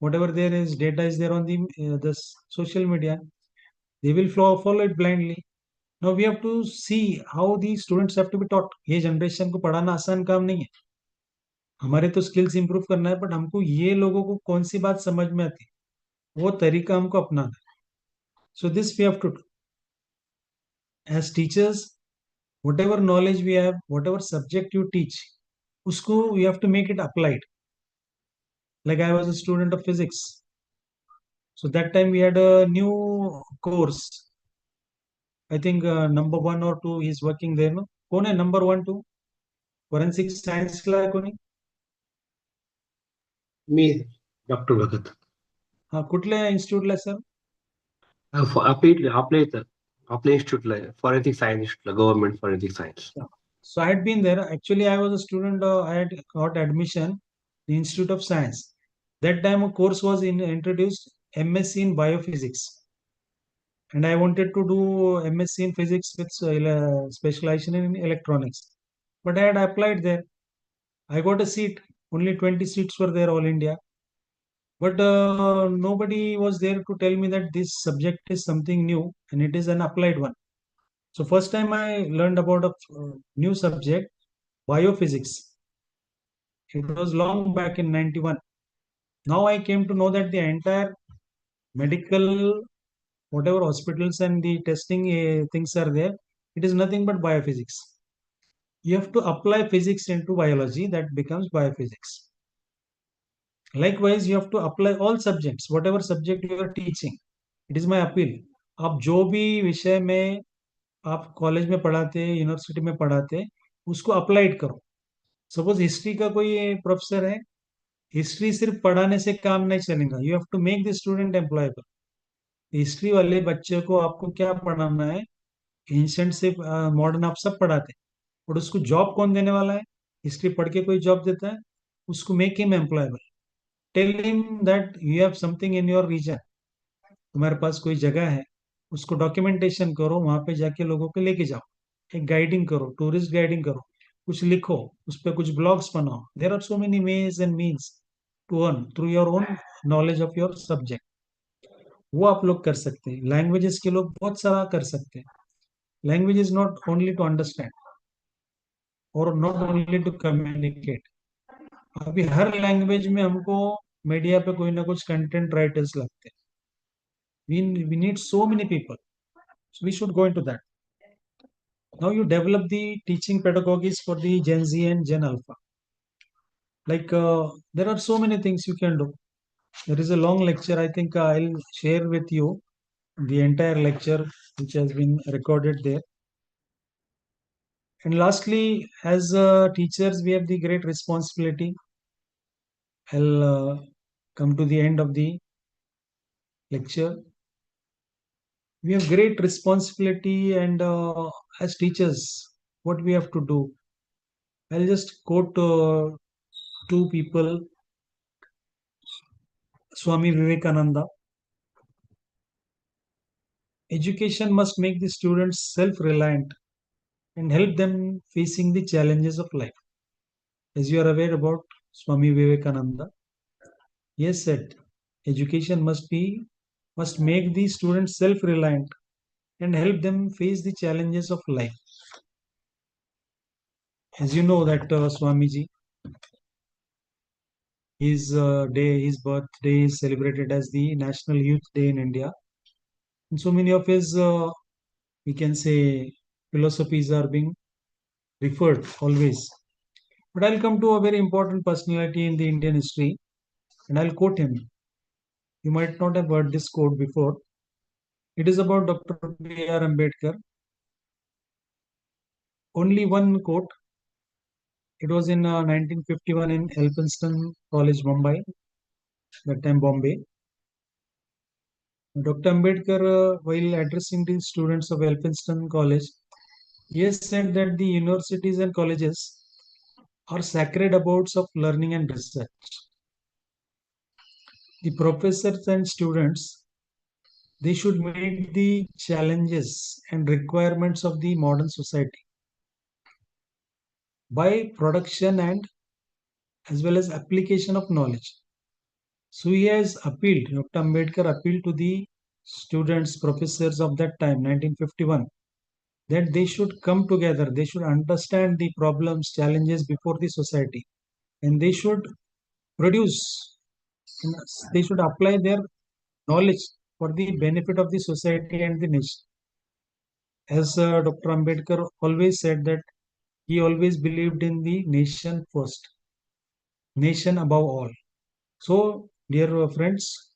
Whatever there is, data is there on the social media. They will follow it blindly. Now we have to see how the students have to be taught. ये generation को पढ़ाना आसान काम नहीं है. हमारे तो skills improve करना है, बट हमको ये लोगों को कौन सी बात समझ में आती है वो तरीका हमको अपनाना है. So this we have to do as teachers. Whatever knowledge we have, whatever subject you teach, उसको we have to make it applied. Like I was a student of physics, so that time we had a new course. I think number 1 or 2 is working there. No, कौन है number 1-2 forensic science क्ला कोणी? मी doctor Bhagat. हा, कुठल्या इन्स्टिट्यूटला sir? आपल्या इथं आपल्या इन्स्टिट्यूटला फॉरेन्सिक सायन्स इन्स्टिट्यूटला, government forensic science. So I had been there. Actually, I was a student. I had got admission in the Institute of Science. That time, a course was introduced, MSc in Biophysics, and I wanted to do MSc in Physics with specialization in electronics. But I had applied there. I got a seat. Only 20 seats were there, all India. But nobody was there to tell me that this subject is something new and it is an applied one. So first time I learned about a new subject, biophysics. It was long back in 91. Now I came to know that the entire medical, whatever hospitals and the testing things are there, it is nothing but biophysics. You have to apply physics into biology, that becomes biophysics. Likewise, you have to apply all subjects, whatever subject you are teaching. It is my appeal. आप जो भी विषय में आप college में पढ़ाते, university में पढ़ाते, उसको अप्लाइड करो. सपोज हिस्ट्री का कोई प्रोफेसर है, हिस्ट्री सिर्फ पढ़ाने से काम नहीं चलेगा. You have to make the student employable. History वाले बच्चे को आपको क्या पढ़ाना है, एंशंट से मॉडर्न आप सब पढ़ाते हैं, और उसको जॉब कौन देने वाला है? हिस्ट्री पढ़ के कोई जॉब देता है? उसको make him employable. Tell him that you have something in your region. तुम्हारे पास कोई जगह है, उसको डॉक्यूमेंटेशन करो, वहां पे जाके लोगों को लेके जाओ, एक गाइडिंग करो, टूरिस्ट गाइडिंग करो, कुछ लिखो, उस पर कुछ ब्लॉग्स बनाओ. There are so many ways and means to earn through your own knowledge of your subject. वो आप लोग कर सकते हैं. लैंग्वेजेस के लोग बहुत सारा कर सकते हैं. Language is not only to understand और नॉट ओनली टू कम्युनिकेट. अभी हर लैंग्वेज में हमको मीडिया पे कोई ना कुछ कंटेंट राइटर्स लगते हैं. we need so many people, so we should go into that. Now you develop the teaching pedagogies for the Gen Z and Gen Alpha. Like there are so many things you can do. There is a long lecture, I think I'll share with you the entire lecture which has been recorded there. And lastly, as teachers, we have the great responsibility. I'll come to the end of the lecture. We have great responsibility, and as teachers, what we have to do. I'll just quote two people, Swami Vivekananda. Education must make the students self-reliant and help them facing the challenges of life. As you are aware about Swami Vivekananda, he has said, education must make the students self-reliant and help them face the challenges of life. As you know that Swamiji, his birthday is celebrated as the National Youth Day in India. And so many of his, we can say, philosophies are being referred always. But I'll come to a very important personality in the Indian history, and I'll quote him. You might not have heard this quote before. It is about Dr. B.R. Ambedkar. Only one quote. It was in 1951 in Elphinstone College, Mumbai, that time Bombay. Dr. Ambedkar, while addressing the students of Elphinstone College, he has said that the universities and colleges are sacred abodes of learning and research. The professors and students, they should meet the challenges and requirements of the modern society by production and as well as application of knowledge. So he has appealed, Dr. Ambedkar appealed to the students, professors of that time, 1951, that they should come together, they should understand the problems, challenges before the society, and they should produce, they should apply their knowledge for the benefit of the society and the nation. As Dr. Ambedkar always said that he always believed in the nation first, nation above all. So, dear friends,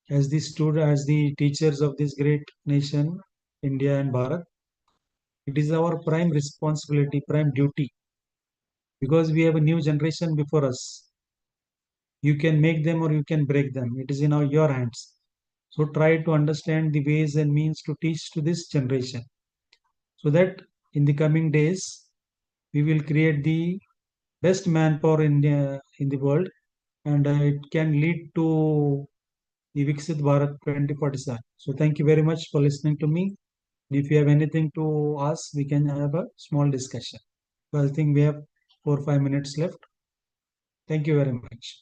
as the teachers of this great nation, India and Bharat, it is our prime responsibility, prime duty, because we have a new generation before us. You can make them or you can break them. It is in your hands. So try to understand the ways and means to teach to this generation, so that in the coming days we will create the best manpower in the world, and it can lead to the Viksit Bharat 2047. So thank you very much for listening to me. If you have anything to ask, we can have a small discussion. So I think we have 4 or 5 minutes left. Thank you very much.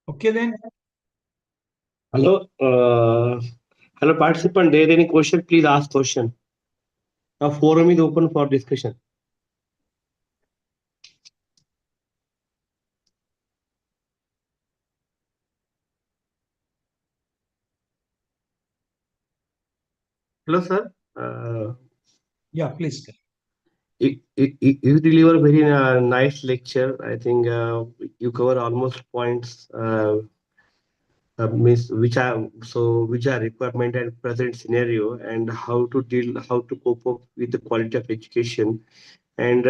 Okay then. Hello, hello participant. There any question? Please ask question. Now forum is open for discussion. Hello, sir. Yeah, please. You deliver very nice lecture. I think you cover almost points means which are requirement and present scenario, and how to cope up with the quality of education, and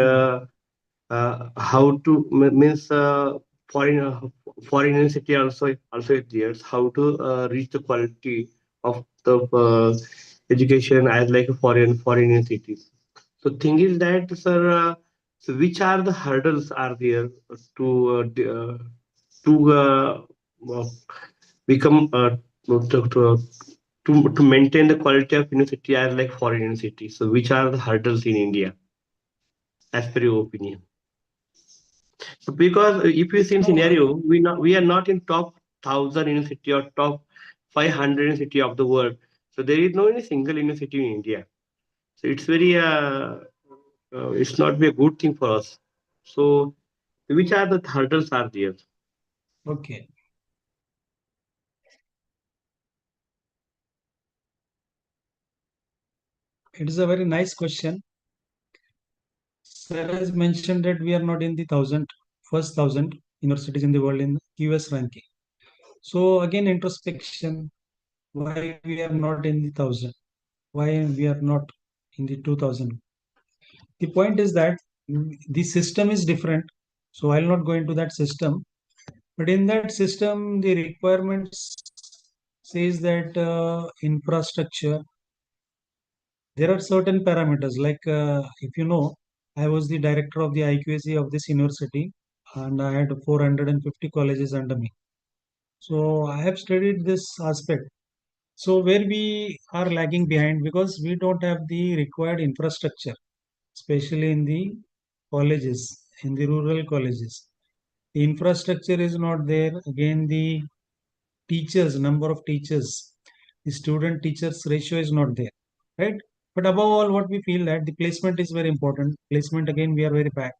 how to means foreign foreign university also it there, how to reach the quality of the education as like a foreign universities. So thing is that, sir, so which are the hurdles are there to become to maintain the quality of university as like foreign university? So which are the hurdles in India, as per your opinion? So because if you see in scenario, we are not in top 1,000 university or top 500 university of the world. So there is no any single university in India. So it's very it's not be a good thing for us. So which are the hurdles are there? Okay. It is a very nice question. Sir has mentioned that we are not in the first thousand universities in the world in QS ranking. So again, introspection, why we are not in the 1,000? Why we are not in the 2,000? The point is that the system is different. So I'll not go into that system. But in that system, the requirements says that infrastructure, there are certain parameters like if you know, I was the director of the IQS of this university and I had 450 colleges under me. So I have studied this aspect. So where we are lagging behind because we don't have the required infrastructure, especially in the colleges, in the rural colleges. The infrastructure is not there. Again, the teachers, number of teachers, the student teachers ratio is not there, right? But above all, what we feel that the placement is very important. Placement again, we are very bad.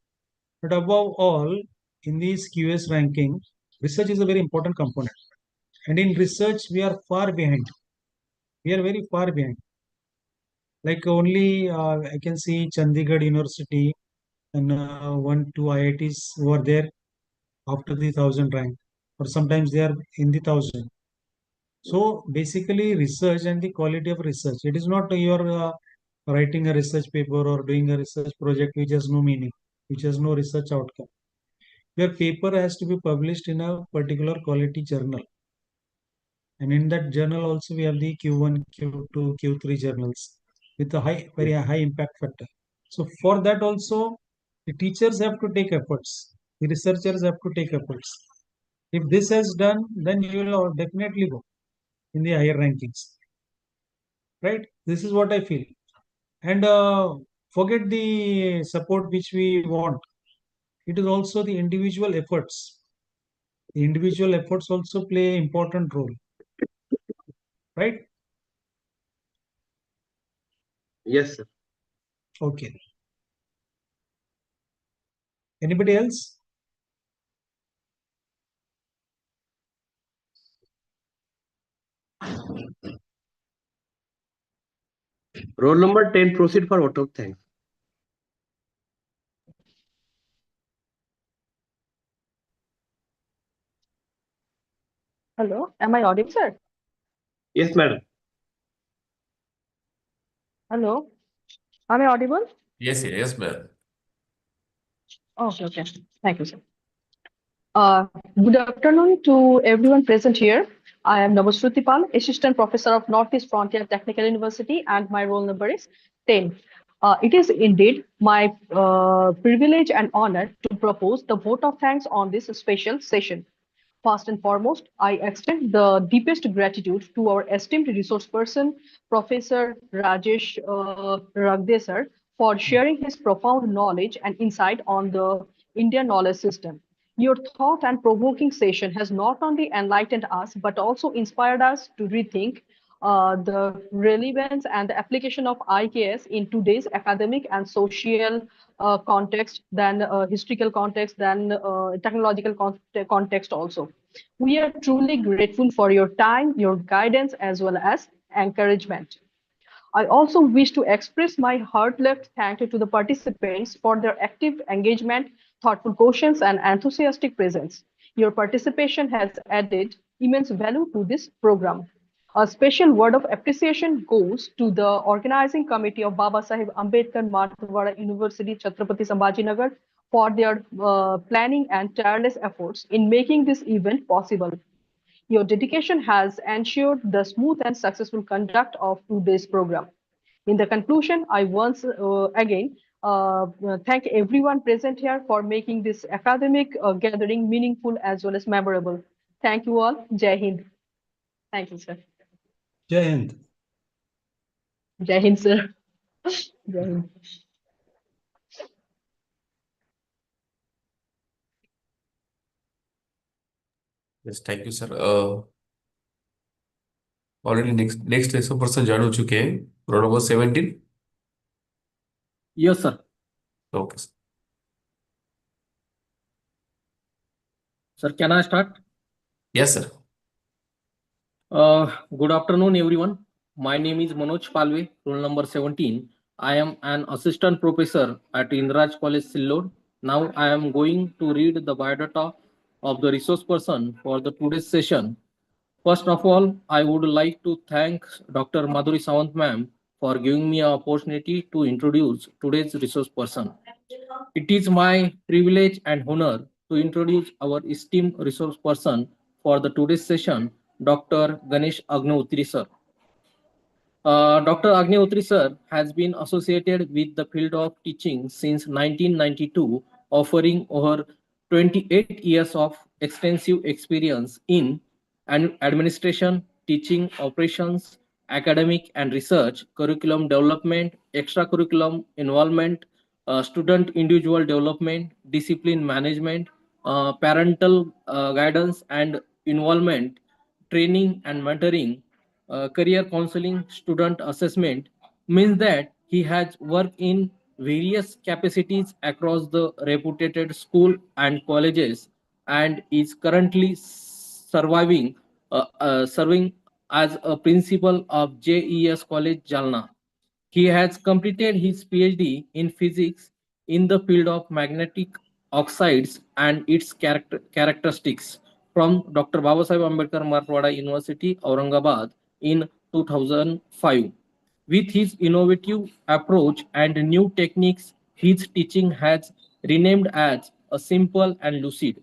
But above all, in these QS ranking, research is a very important component. And in research, we are far behind. We are very far behind. Like only I can see Chandigarh University and 1, 2 IITs who are there after the 1,000 rank, or sometimes they are in the 1,000. So basically, research and the quality of research. It is not your writing a research paper or doing a research project which has no meaning, which has no research outcome. Your paper has to be published in a particular quality journal. And in that journal also we have the Q1, Q2, Q3 journals with a very high impact factor. So for that also, the teachers have to take efforts. The researchers have to take efforts. If this has done, then you will definitely go in the higher rankings, right? This is what I feel. And forget the support which we want. It is also the individual efforts. The individual efforts also play an important role, right? Yes, sir. Okay. Anybody else? Roll number 10, proceed for vote of thanks. Hello, am I audible, sir? Yes, madam. Hello, am I audible? Yes, ma'am. Okay, okay. Thank you, sir. Good afternoon to everyone present here. I am Navashruti Pal, Assistant Professor of Northeast Frontier Technical University, and my roll number is 10. It is indeed my privilege and honor to propose the vote of thanks on this special session. First and foremost, I extend the deepest gratitude to our esteemed resource person, Professor Rajesh Ragde sir, for sharing his profound knowledge and insight on the Indian knowledge system. Your thought and provoking session has not only enlightened us, but also inspired us to rethink the relevance and the application of IKS in today's academic and social context than historical context than technological context also. We are truly grateful for your time, your guidance, as well as encouragement. I also wish to express my heartfelt thank you to the participants for their active engagement, thoughtful questions, and enthusiastic presence. Your participation has added immense value to this program. A special word of appreciation goes to the organizing committee of Baba Sahib Ambedkar Marathwada University, Chhatrapati Sambhajinagar, for their planning and tireless efforts in making this event possible. Your dedication has ensured the smooth and successful conduct of today's program. In the conclusion, I once again thank everyone present here for making this academic gathering meaningful as well as memorable. Thank you all. Jai Hind. Thank you, sir. Jai Hind. Jai Hind, sir. Jai. 。 。 。 。 。 。 。 。 。 。 。 。 。 . 。 。 。 。 . 。 。 。 。 . 。 。 。 。 。 。 。 。 。 。 。 。 。 。 。 。 。 。 。 。 。 。 。 。 。 。 。 。 . 。 Jai Hind. Yes, thank you, sir. Already next ऐसा person join हो चुके हैं, role number 17. Yes, sir. Okay sir. Sir, can I start? Yes sir. Good afternoon, everyone. My name is Manoj Palve, roll number 17. I am an assistant professor at Indraj College, Sillod. Now I am going to read the biodata of the resource person for the today's session. First of all, I would like to thank Dr. Madhuri Sawant ma'am for giving me an opportunity to introduce today's resource person. It is my privilege and honor to introduce our esteemed resource person for the today's session, Dr. Ganesh Agnihotri sir. Dr. Agnihotri sir has been associated with the field of teaching since 1992, offering over 28 years of extensive experience in administration, teaching operations, academic and research, curriculum development, extracurriculum involvement, student individual development, discipline management, parental guidance and involvement, training and mentoring, career counseling, student assessment, means that he has worked in various capacities across the reputed school and colleges and is currently serving as a principal of JES College Jalna. He has completed his PhD in physics in the field of magnetic oxides and its characteristics from Dr. Babasaheb Ambedkar Marathwada University, Aurangabad in 2005. With his innovative approach and new techniques, his teaching has renamed as a simple and lucid.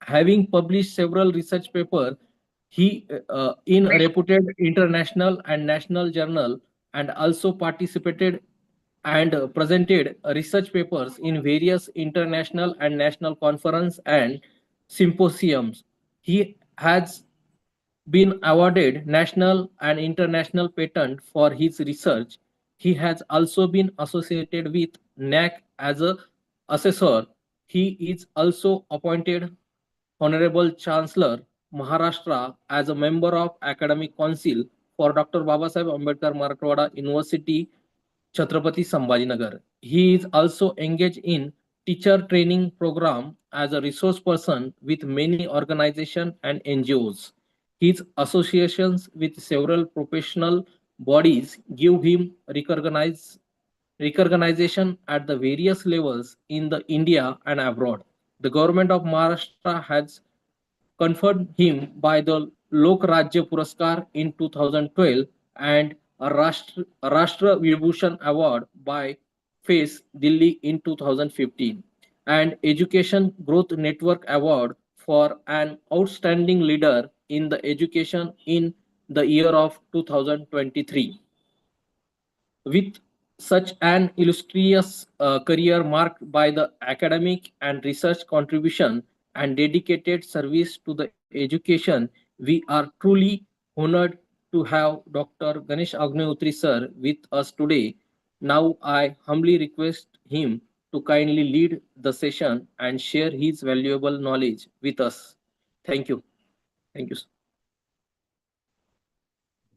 Having published several research papers, he in reputed international and national journal, and also participated and presented research papers in various international and national conference and symposiums. He has been awarded national and international patent for his research. He has also been associated with NAC as a assessor. He is also appointed Honorable Chancellor Maharashtra as a member of Academic Council for Dr. Babasaheb Ambedkar Marathwada University, Chhatrapati Sambhajinagar. He is also engaged in teacher training program as a resource person with many organizations and NGOs. His associations with several professional bodies give him recognition at the various levels in the India and abroad. The government of Maharashtra has conferred him by the Lok Rajya Puraskar in 2012 and a Rashtra Vibhushan Award by FACE Delhi in 2015 and Education Growth Network Award for an outstanding leader in the education in the year of 2023. With such an illustrious career marked by the academic and research contribution and dedicated service to the education, we are truly honored to have Dr. Ganesh Agnihotri sir with us today. Now I humbly request him to kindly lead the session and share his valuable knowledge with us. Thank you. Thank you.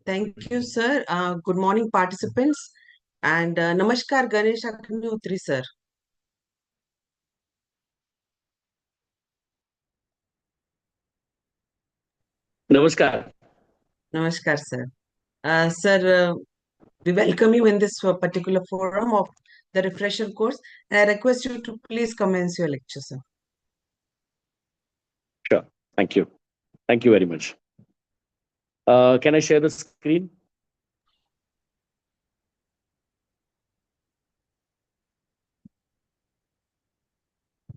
Thank you, sir. Good morning, participants. And Namaskar, Ganesh Agnihotri, sir. Namaskar. Namaskar, sir. Sir, we welcome you in this particular forum of the refresher course. I request you to please commence your lecture, sir. Sure. Thank you. Thank you very much. Can I share the screen?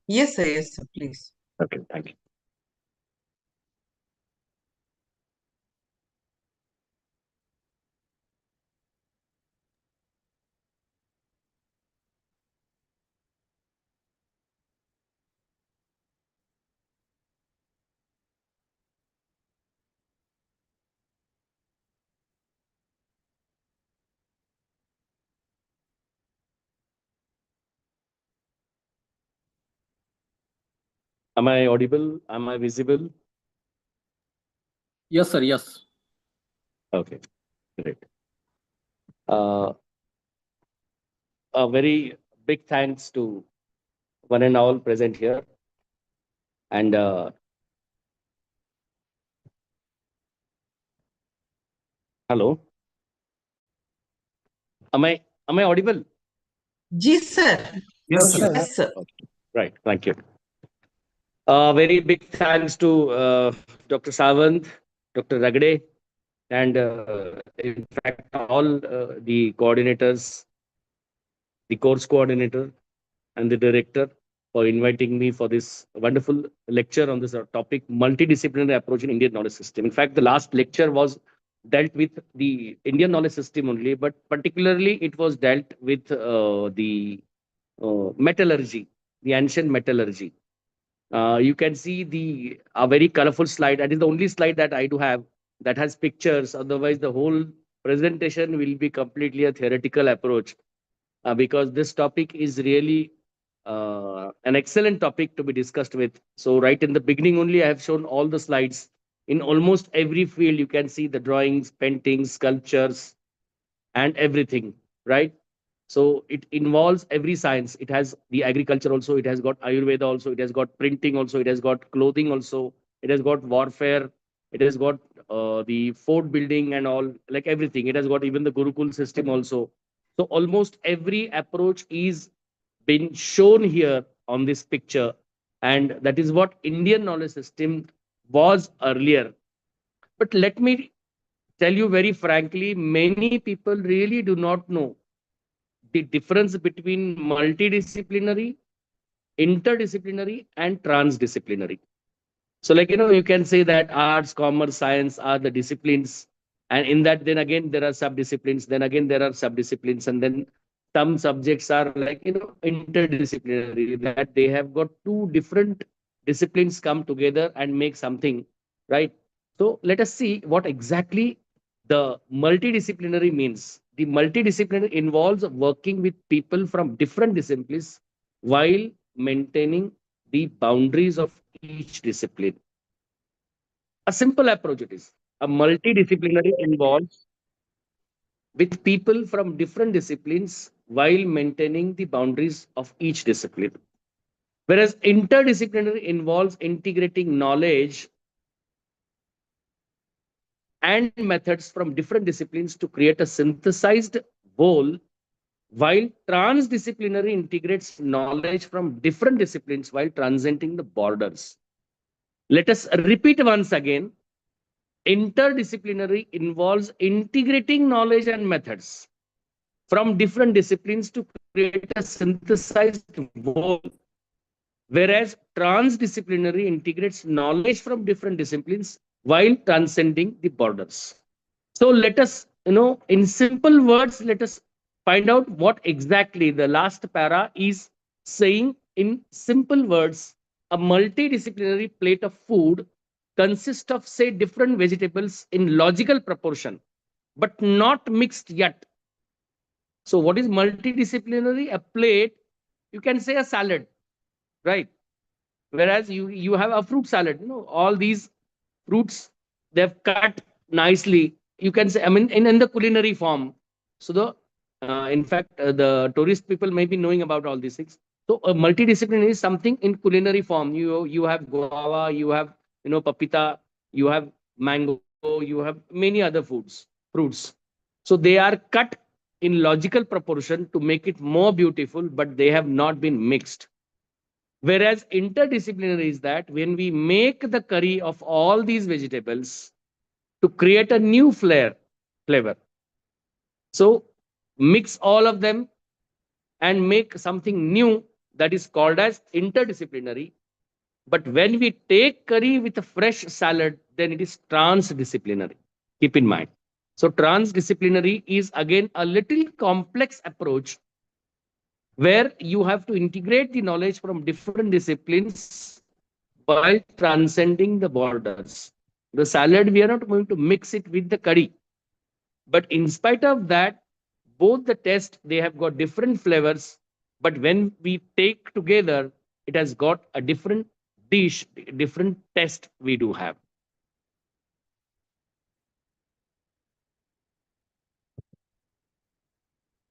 Yes, sir, please. Okay, thank you. Am I audible? Am I visible? Yes, sir. Yes. Okay, great. A very big thanks to one and all present here. And hello, am I audible? Ji, sir. Yes, sir. Yes, sir. Right. Thank you. Very big thanks to Dr. Sawant, Dr. Ragde, and in fact all the coordinators, the course coordinator, and the director for inviting me for this wonderful lecture on this topic, multidisciplinary approach in Indian knowledge system. In fact, the last lecture was dealt with the Indian knowledge system only, but particularly it was dealt with the metallurgy, the ancient metallurgy. You can see a very colorful slide. That is the only slide that I do have that has pictures. Otherwise, the whole presentation will be completely a theoretical approach because this topic is really an excellent topic to be discussed with. So right in the beginning only, I have shown all the slides. In almost every field, you can see the drawings, paintings, sculptures, and everything, right? So it involves every science. It has the agriculture also, it has got Ayurveda also, it has got printing also, it has got clothing also, it has got warfare, it has got the fort building and all, like everything. It has got even the Gurukul system also. So almost every approach is been shown here on this picture. And that is what Indian knowledge system was earlier. But let me tell you very frankly, many people really do not know the difference between multidisciplinary, interdisciplinary, and transdisciplinary. So, like, you can say that arts, commerce, science are the disciplines. And in that, then again, there are subdisciplines. Then again, there are subdisciplines. And then some subjects are like, interdisciplinary, that they have got two different disciplines come together and make something, right? So let us see what exactly the multidisciplinary means. The multidisciplinary involves working with people from different disciplines while maintaining the boundaries of each discipline. A simple approach it is. A multidisciplinary involves with people from different disciplines while maintaining the boundaries of each discipline. Whereas interdisciplinary involves integrating knowledge and methods from different disciplines to create a synthesized whole, while transdisciplinary integrates knowledge from different disciplines while transcending the borders. Let us repeat once again. Interdisciplinary involves integrating knowledge and methods from different disciplines to create a synthesized whole, whereas transdisciplinary integrates knowledge from different disciplines while transcending the borders. So let us, in simple words, let us find out what exactly the last para is saying in simple words. A multidisciplinary plate of food consists of, say, different vegetables in logical proportion, but not mixed yet. So what is multidisciplinary? A plate, you can say a salad, right? Whereas you have a fruit salad, all these fruits, they've cut nicely. You can say, I mean, in the culinary form. So in fact, the tourist people may be knowing about all these things. So a multidisciplinary is something in culinary form. You have guava, you have, papita, you have mango, you have many other fruits. So they are cut in logical proportion to make it more beautiful, but they have not been mixed. Whereas interdisciplinary is that when we make the curry of all these vegetables to create a new flavor. So mix all of them and make something new, that is called as interdisciplinary. But when we take curry with a fresh salad, then it is transdisciplinary. Keep in mind. So transdisciplinary is again a little complex approach where you have to integrate the knowledge from different disciplines while transcending the borders. The salad, we are not going to mix it with the curry. But in spite of that, both the taste, they have got different flavors. But when we take together, it has got a different dish, different taste we do have.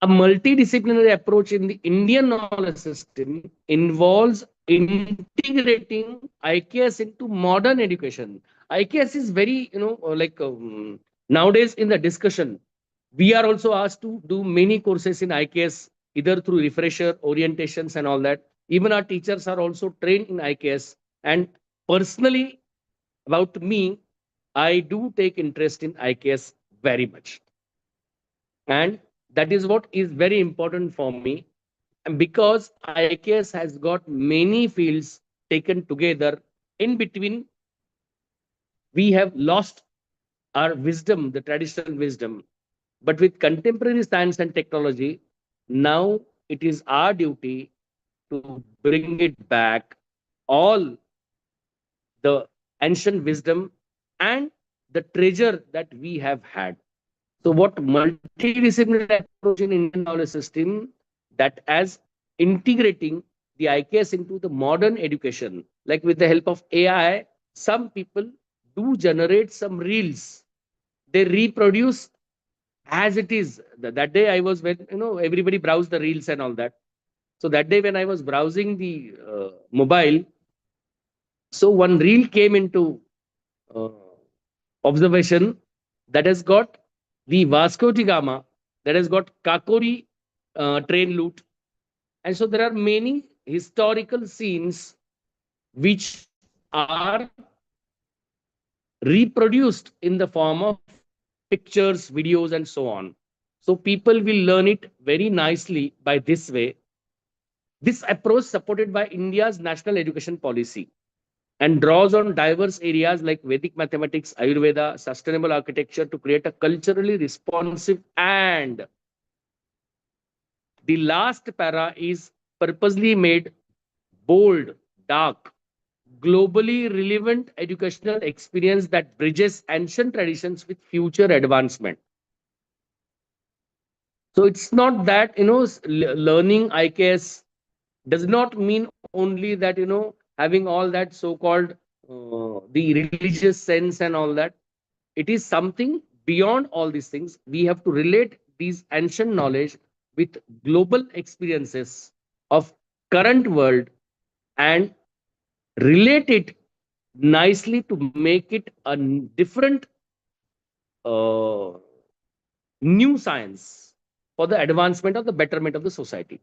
A multidisciplinary approach in the Indian knowledge system involves integrating IKS into modern education. IKS is very, nowadays in the discussion, we are also asked to do many courses in IKS, either through refresher, orientations, and all that. Even our teachers are also trained in IKS. And personally, about me, I do take interest in IKS very much. And that is what is very important for me. And because IKS has got many fields taken together, in between, we have lost our wisdom, the traditional wisdom. But with contemporary science and technology, now it is our duty to bring it back, all the ancient wisdom and the treasure that we have had. So what multidisciplinary approach in Indian knowledge system, that as integrating the IKS into the modern education, like with the help of AI, some people do generate some reels. They reproduce as it is. That day I was, when everybody browsed the reels and all that. So that day when I was browsing the mobile, so one reel came into uh, observation that has got the Vasco da Gama, that has got Kakori train loot. And so there are many historical scenes which are reproduced in the form of pictures, videos, and so on. So people will learn it very nicely by this way. This approach supported by India's national education policy and draws on diverse areas like Vedic mathematics, Ayurveda, sustainable architecture to create a culturally responsive, and the last para is purposely made bold, dark, globally relevant educational experience that bridges ancient traditions with future advancement. So it's not that, learning IKS does not mean only that, having all that so-called the religious sense and all that. It is something beyond all these things. We have to relate these ancient knowledge with global experiences of current world and relate it nicely to make it a different uh, new science for the advancement of the betterment of the society.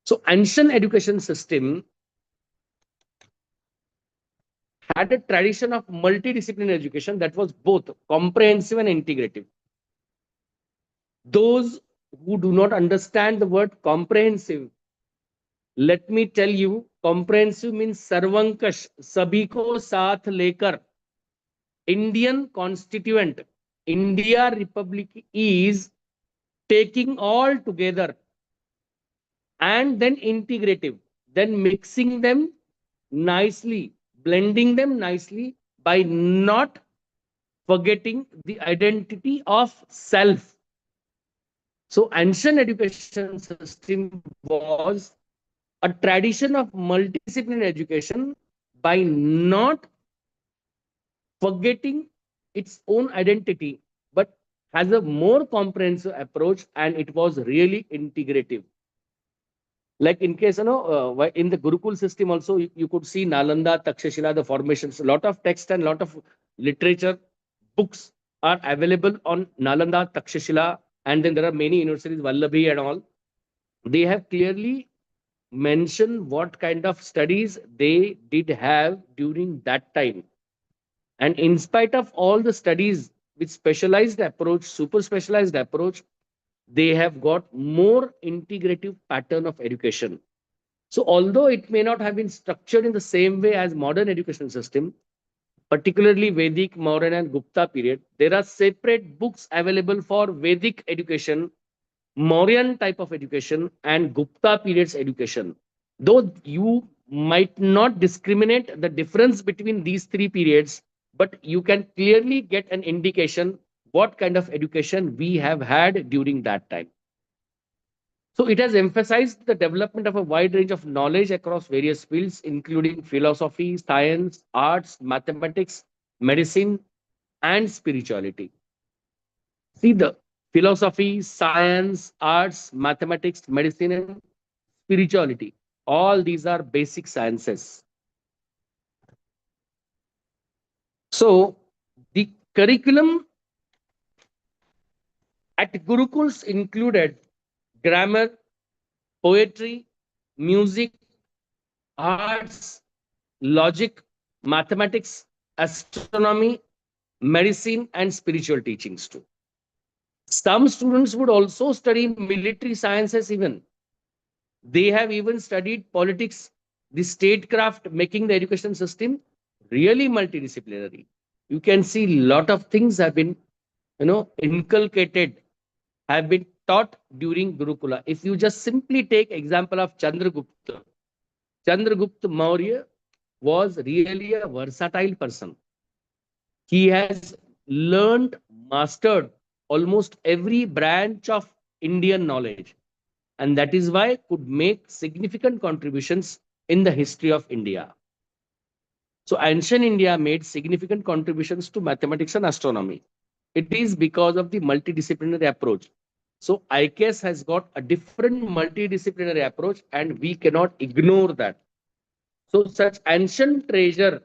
So ancient education system had a tradition of multidisciplinary education that was both comprehensive and integrative. Those who do not understand the word comprehensive, let me tell you, comprehensive means sarvankash, sabhi ko saath lekar. Indian constituent, India Republic is taking all together and then integrative, then mixing them nicely, blending them nicely by not forgetting the identity of self. So ancient education system was a tradition of multidisciplinary education by not forgetting its own identity, but has a more comprehensive approach, and it was really integrative. Like in case, in the Gurukul system also, you could see Nalanda, Takshashila, the formations, a lot of text and lot of literature, books are available on Nalanda, Takshashila, and then there are many universities, Vallabhi and all. They have clearly mentioned what kind of studies they did have during that time. And in spite of all the studies with specialized approach, super specialized approach, they have got more integrative pattern of education. So although it may not have been structured in the same way as modern education system, particularly Vedic, Mauryan and Gupta period, there are separate books available for Vedic education, Mauryan type of education, and Gupta periods education. Though you might not discriminate the difference between these three periods, but you can clearly get an indication what kind of education we have had during that time. So it has emphasized the development of a wide range of knowledge across various fields, including philosophy, science, arts, mathematics, medicine, and spirituality. See, the philosophy, science, arts, mathematics, medicine, and spirituality. All these are basic sciences. So the curriculum at Gurukuls included grammar, poetry, music, arts, logic, mathematics, astronomy, medicine, and spiritual teachings too. Some students would also study military sciences even. They have even studied politics, the statecraft, making the education system really multidisciplinary. You can see lot of things have been, inculcated, have been taught during Gurukula. If you just simply take example of Chandragupta Maurya was really a versatile person. He has learned, mastered almost every branch of Indian knowledge, and that is why could make significant contributions in the history of India. So ancient India made significant contributions to mathematics and astronomy. It is because of the multidisciplinary approach. So IKS has got a different multidisciplinary approach, and we cannot ignore that. So such ancient treasure,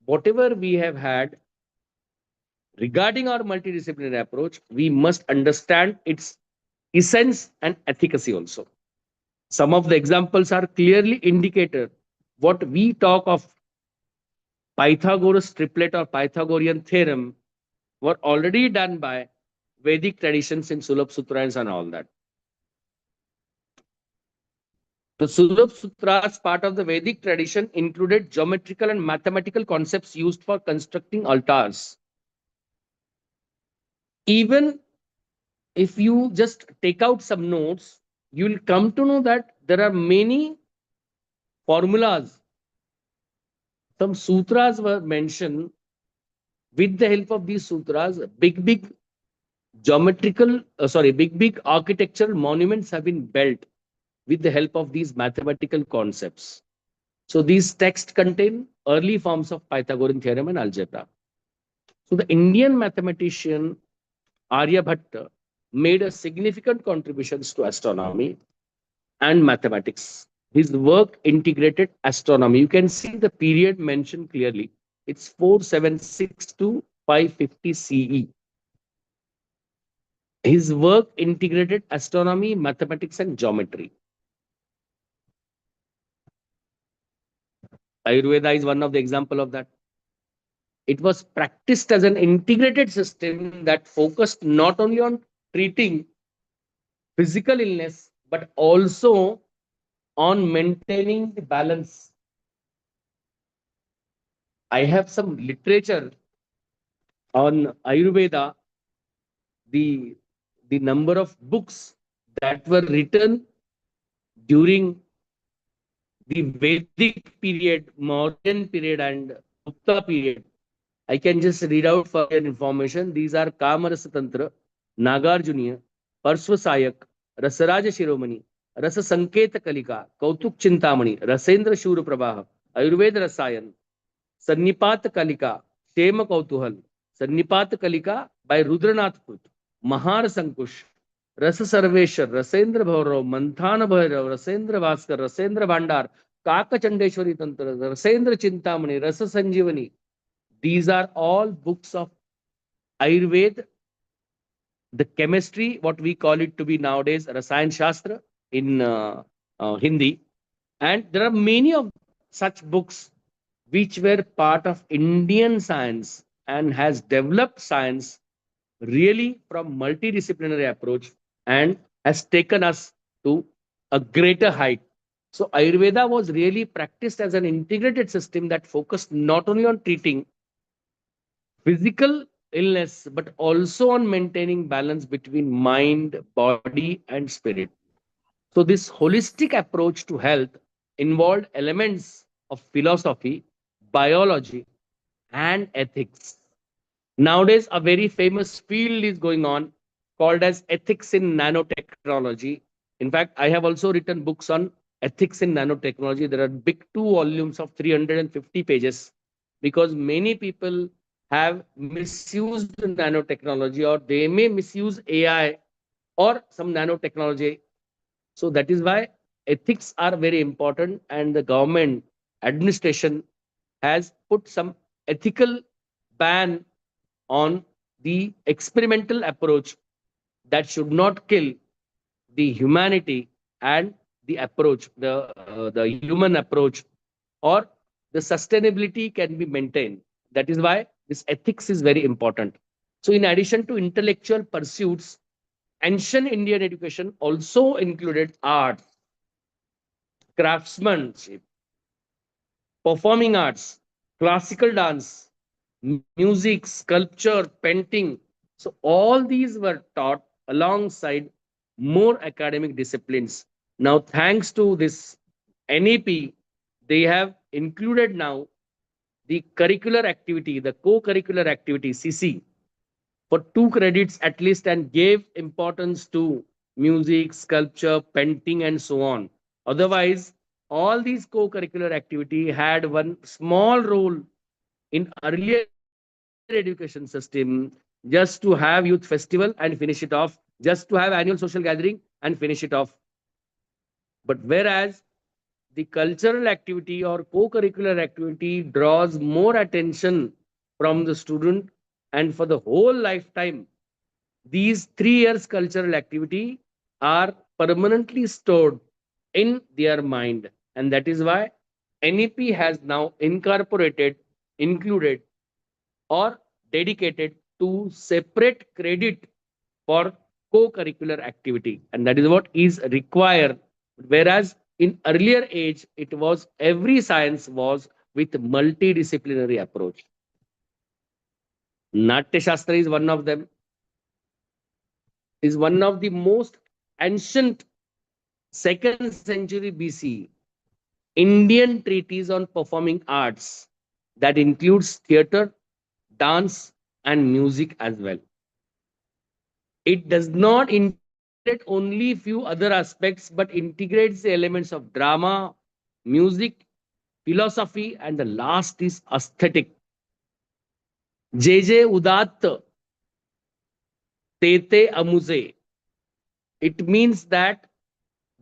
whatever we have had, regarding our multidisciplinary approach, we must understand its essence and efficacy also. Some of the examples are clearly indicated. What we talk of Pythagoras triplet or Pythagorean theorem were already done by Vedic traditions in Sulabh Sutras and all that. The Sulabh Sutras, part of the Vedic tradition, included geometrical and mathematical concepts used for constructing altars. Even if you just take out some notes, you will come to know that there are many formulas. Some sutras were mentioned. With the help of these sutras, big architectural monuments have been built with the help of these mathematical concepts. So these texts contain early forms of Pythagorean theorem and algebra. So the Indian mathematician Aryabhatta made a significant contributions to astronomy and mathematics. His work integrated astronomy. You can see the period mentioned clearly. It's 476 to 550 CE. His work integrated astronomy, mathematics, and geometry. Ayurveda is one of the example of that. It was practiced as an integrated system that focused not only on treating physical illness, but also on maintaining the balance. I have some literature on Ayurveda, the number of books that were written during the Vedic period, Mauryan period, and Gupta period. I can just read out for your information. These are Kamarasa Tantra, Nagarjuniya, Parsvasayak, Rasaraja Shiromani, Rasa Sanketa Kalika, Kautuk Chintamani, Rasendra Shura Prabaha, Ayurveda Rasayan, Sannipat Kalika, Shema Kautuhal, Sannipat Kalika by Rudranath Krut, Mahar Sankush, Rasa Sarveshwar, Rasendra Bhaurav, Manthana Bhairav, Rasendra Bhaskar, Rasendra Bhandar, Kaka Chandeshwari Tantra, Rasendra Chintamani, Rasa Sanjivani. These are all books of Ayurveda, the chemistry, what we call it to be nowadays Rasayan Shastra in Hindi. And there are many of such books which were part of Indian science and has developed science really from multidisciplinary approach and has taken us to a greater height. So Ayurveda was really practiced as an integrated system that focused not only on treating physical illness, but also on maintaining balance between mind, body, and spirit. So this holistic approach to health involved elements of philosophy, biology, and ethics. Nowadays, a very famous field is going on called as ethics in nanotechnology. In fact, I have also written books on ethics in nanotechnology. There are big 2 volumes of 350 pages because many people have misused nanotechnology, or they may misuse AI or some nanotechnology. So that is why ethics are very important, and the government administration has put some ethical ban on the experimental approach that should not kill the humanity and the approach, the human approach, or the sustainability can be maintained. That is why this ethics is very important. So, in addition to intellectual pursuits, ancient Indian education also included art, craftsmanship, performing arts, classical dance, music, sculpture, painting. So, all these were taught alongside more academic disciplines. Now, thanks to this NEP, they have included now the curricular activity, the co-curricular activity, CC, for 2 credits at least, and gave importance to music, sculpture, painting, and so on. Otherwise, all these co-curricular activity had one small role in earlier education system, just to have youth festival and finish it off, just to have annual social gathering and finish it off. But whereas the cultural activity or co-curricular activity draws more attention from the student, and for the whole lifetime, these 3 years cultural activity are permanently stored in their mind. And that is why NEP has now incorporated, included, or dedicated to separate credit for co-curricular activity. And that is what is required. Whereas in earlier age, it was every science was with multidisciplinary approach. Natya Shastra is one of them, is one of the most ancient 2nd century BC Indian treatise on performing arts that includes theater, dance, and music as well. It does not integrate only few other aspects, but integrates the elements of drama, music, philosophy, and the last is aesthetic. JJ Udatt, Tete Amuze. It means that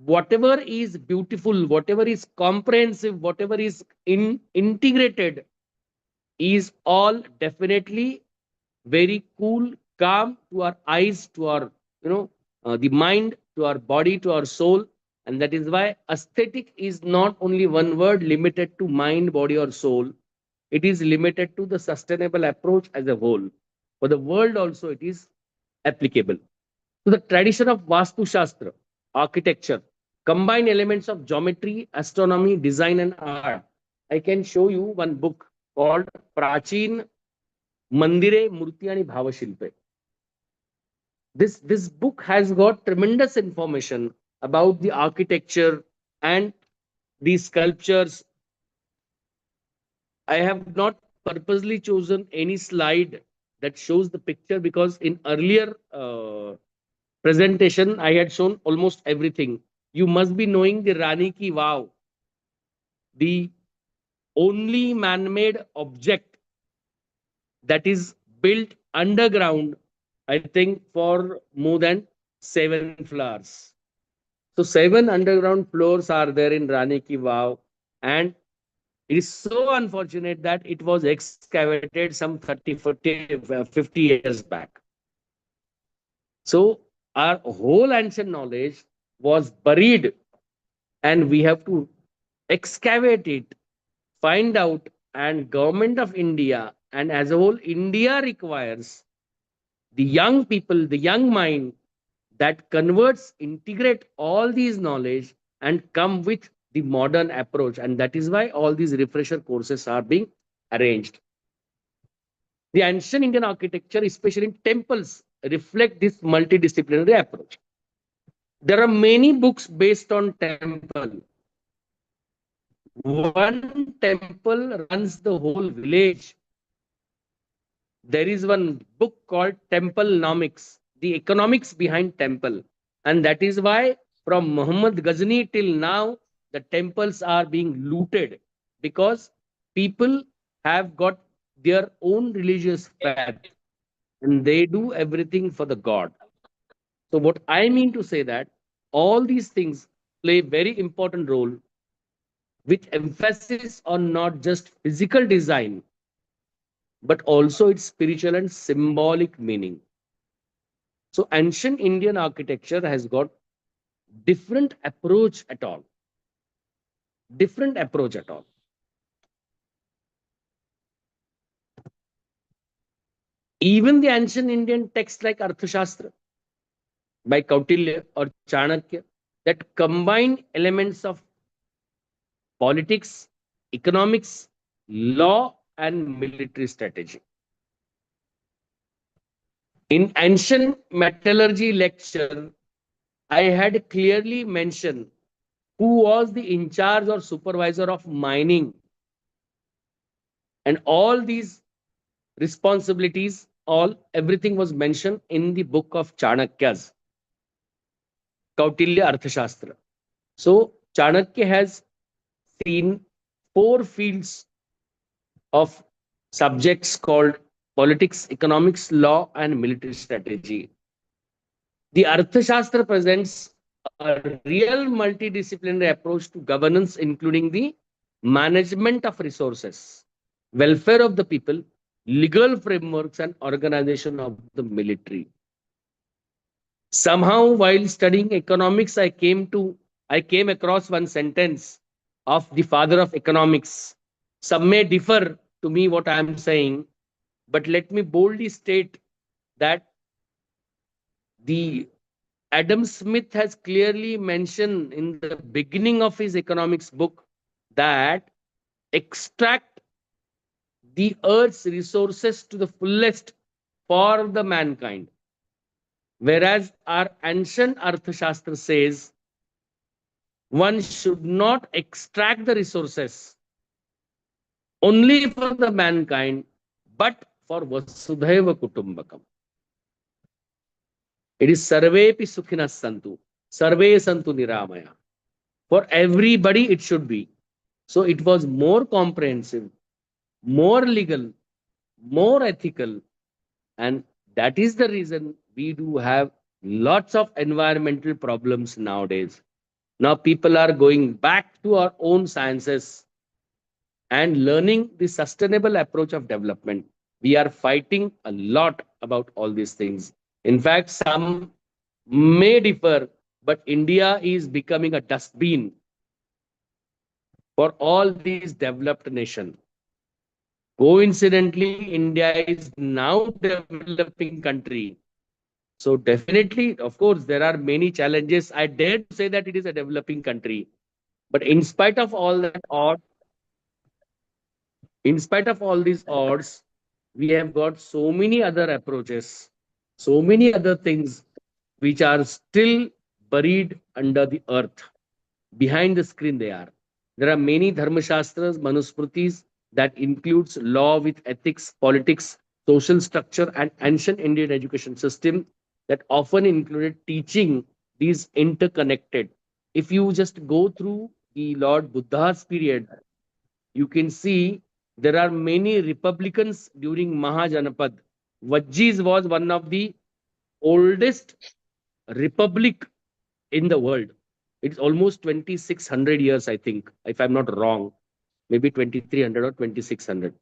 whatever is beautiful, whatever is comprehensive, whatever is integrated is all definitely very cool, calm to our eyes, to our, the mind, to our body, to our soul. And that is why aesthetic is not only one word limited to mind, body, or soul. It is limited to the sustainable approach as a whole. For the world also, it is applicable. So the tradition of Vastu Shastra, architecture, combine elements of geometry, astronomy, design, and art. I can show you one book called Prachin Mandire, Murti and Bhavashilpe. This book has got tremendous information about the architecture and the sculptures. I have not purposely chosen any slide that shows the picture, because in earlier presentation I had shown almost everything. You must be knowing the Rani Ki Vav, the only man-made object that is built underground, I think, for more than 7 floors. So 7 underground floors are there in Rani Ki Vav, and it is so unfortunate that it was excavated some 30, 40, 50 years back. So our whole ancient knowledge was buried, and we have to excavate it, find out, and Government of India and as a whole India requires the young people, the young mind that converts, integrate all these knowledge and come with the modern approach. And that is why all these refresher courses are being arranged. The ancient Indian architecture, especially in temples, reflect this multidisciplinary approach. There are many books based on temple. One temple runs the whole village. There is one book called Templenomics, the economics behind temple. And that is why from Muhammad Ghazni till now, the temples are being looted, because people have got their own religious faith, and they do everything for the God. So what I mean to say that all these things play very important role with emphasis on not just physical design, but also its spiritual and symbolic meaning. So ancient Indian architecture has got different approach at all. Different approach at all. Even the ancient Indian texts like Arthashastra by Kautilya or Chanakya that combine elements of politics, economics, law, and military strategy. In ancient metallurgy lecture, I had clearly mentioned who was the in charge or supervisor of mining. And all these responsibilities, everything was mentioned in the book of Chanakya's, Kautilya Arthashastra. So Chanakya has seen 4 fields of subjects called politics, economics, law, and military strategy. The Arthashastra presents a real multidisciplinary approach to governance, including the management of resources, welfare of the people, legal frameworks, and organization of the military. Somehow, while studying economics, I came across one sentence of the father of economics. Some may differ to me what I am saying, but let me boldly state that the Adam Smith has clearly mentioned in the beginning of his economics book that extract the earth's resources to the fullest for the mankind. Whereas our ancient Arthashastra says one should not extract the resources only for the mankind, but for Vasudhaiva Kutumbakam. It is Sarvepi Sukhinas Santu, Sarve Santu Niramaya. For everybody, it should be. So it was more comprehensive, more legal, more ethical, and that is the reason we do have lots of environmental problems nowadays. Now people are going back to our own sciences and learning the sustainable approach of development. We are fighting a lot about all these things. In fact, some may differ, but India is becoming a dustbin for all these developed nations. Coincidentally, India is now developing country. So definitely, of course, there are many challenges. I dare to say that it is a developing country. But in spite of all that odds, in spite of all these odds, we have got so many other approaches, so many other things which are still buried under the earth. Behind the screen they are. There are many dharmashastras, manusmritis that includes law with ethics, politics, social structure, and ancient Indian education system that often included teaching these interconnected. If you just go through the Lord Buddha's period, you can see there are many republicans during Mahajanapad. Vajjis was one of the oldest republic in the world. It's almost 2,600 years, I think, if I'm not wrong, maybe 2,300 or 2,600.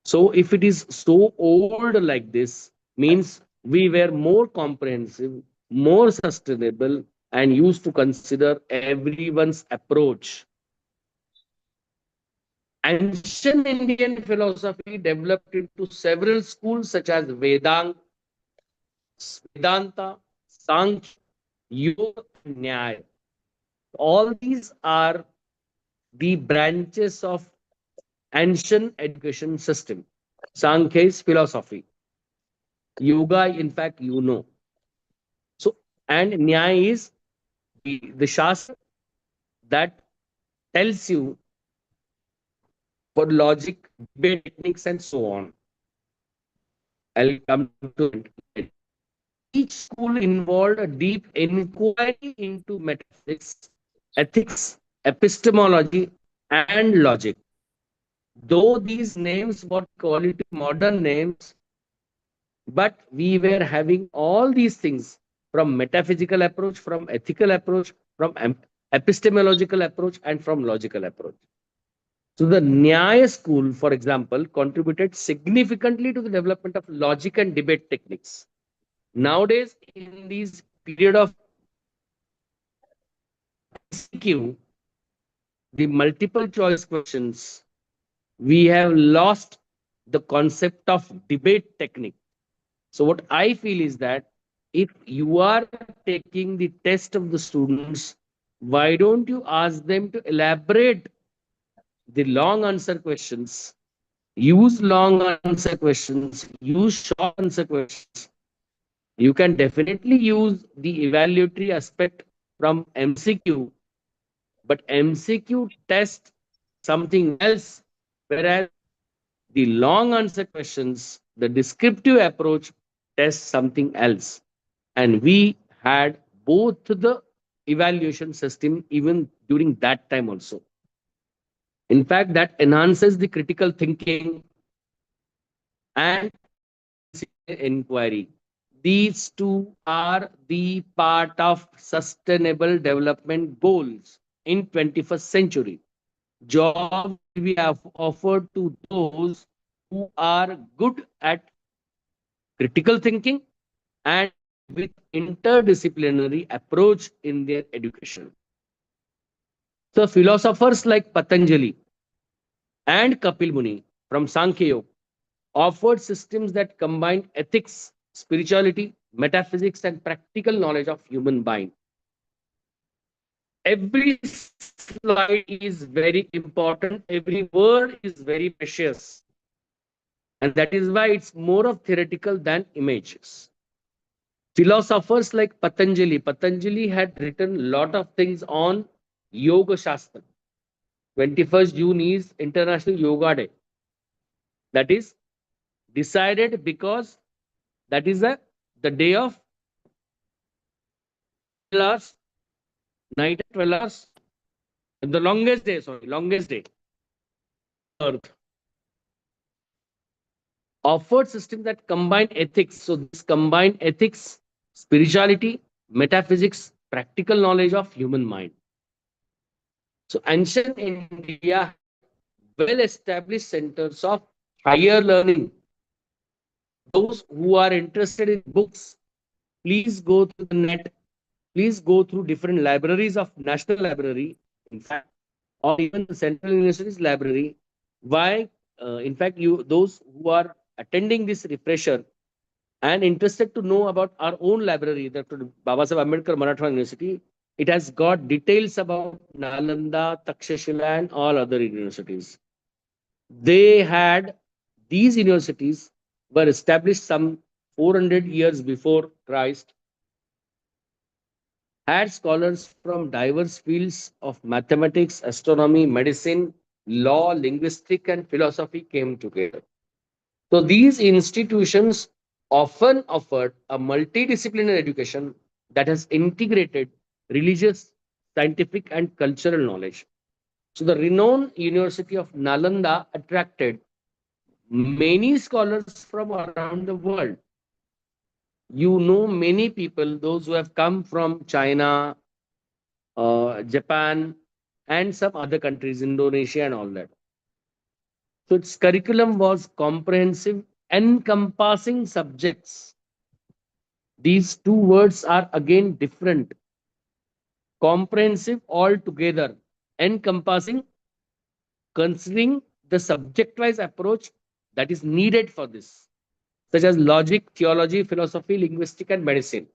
So if it is so old like this, means we were more comprehensive, more sustainable, and used to consider everyone's approach. Ancient Indian philosophy developed into several schools such as Vedanta, Sankhya, Yoga, and Nyaya. All these are the branches of ancient education system. Sankhya is philosophy. Yoga, in fact, you know. So, and Nyaya is the Shastra that tells you for logic, debate techniques, and so on. I'll come to it. Each school involved a deep inquiry into metaphysics, ethics, epistemology, and logic. Though these names were quality modern names, but we were having all these things from metaphysical approach, from ethical approach, from epistemological approach, and from logical approach. So the Nyaya school, for example, contributed significantly to the development of logic and debate techniques. Nowadays, in this period of MCQ, the multiple choice questions, we have lost the concept of debate technique. So what I feel is that if you are taking the test of the students, why don't you ask them to elaborate the long answer questions, use long answer questions, use short answer questions. You can definitely use the evaluatory aspect from MCQ, but MCQ test something else, whereas the long answer questions, the descriptive approach tests something else. And we had both the evaluation system even during that time also. In fact, that enhances the critical thinking and inquiry. These two are the part of sustainable development goals in 21st century. Jobs will be offered to those who are good at critical thinking and with interdisciplinary approach in their education. So philosophers like Patanjali and Kapil Muni from Sankhya Yoga offered systems that combine ethics, spirituality, metaphysics, and practical knowledge of human mind. Every slide is very important. Every word is very precious. And that is why it's more of theoretical than images. Philosophers like Patanjali had written a lot of things on Yoga Shastra. 21st June is International Yoga Day. That is decided because that is the day of 12 hours, night at 12 hours, the longest day, Earth. Offered systems that combine ethics. So this combined ethics, spirituality, metaphysics, practical knowledge of human mind. So ancient India, well-established centers of higher learning. Those who are interested in books, please go to the net. Please go through different libraries of National Library, in fact, or even the Central University's library. Why? In fact, those who are attending this refresher and interested to know about our own library, Dr. Babasaheb Ambedkar Marathwada University, it has got details about Nalanda, Takshashila, and all other universities. These universities were established some 400 years before Christ, had scholars from diverse fields of mathematics, astronomy, medicine, law, linguistics, and philosophy came together. So these institutions often offered a multidisciplinary education that has integrated religious, scientific, and cultural knowledge. So the renowned University of Nalanda attracted many scholars from around the world. You know many people, those who have come from China, Japan, and some other countries, Indonesia, and all that. So its curriculum was comprehensive, encompassing subjects. These two words are again different. Comprehensive altogether, encompassing, considering the subject-wise approach that is needed for this, such as logic, theology, philosophy, linguistics, and medicine.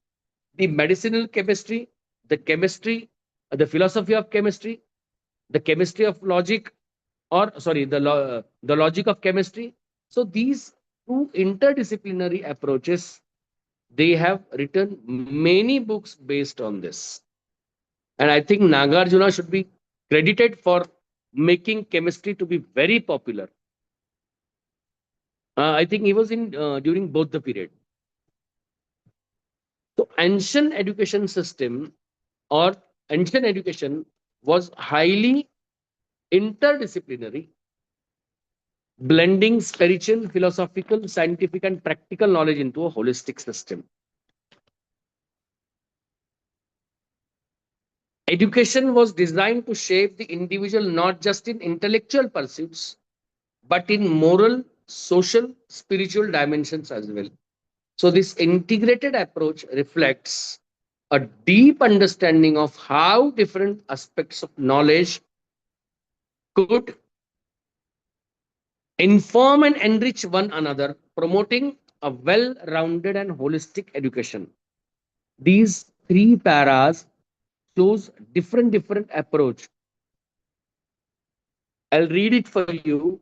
The medicinal chemistry, the chemistry, the philosophy of chemistry, the chemistry of logic, or sorry, the logic of chemistry. So these two interdisciplinary approaches, they have written many books based on this. And I think Nagarjuna should be credited for making chemistry to be very popular. I think he was in during both the period. So ancient education system or ancient education was highly interdisciplinary blending spiritual, philosophical, scientific, and practical knowledge into a holistic system. Education was designed to shape the individual not just in intellectual pursuits, but in moral, social, spiritual dimensions as well. So, this integrated approach reflects a deep understanding of how different aspects of knowledge could inform and enrich one another, promoting a well rounded and holistic education. These three paras shows different approach. I'll read it for you.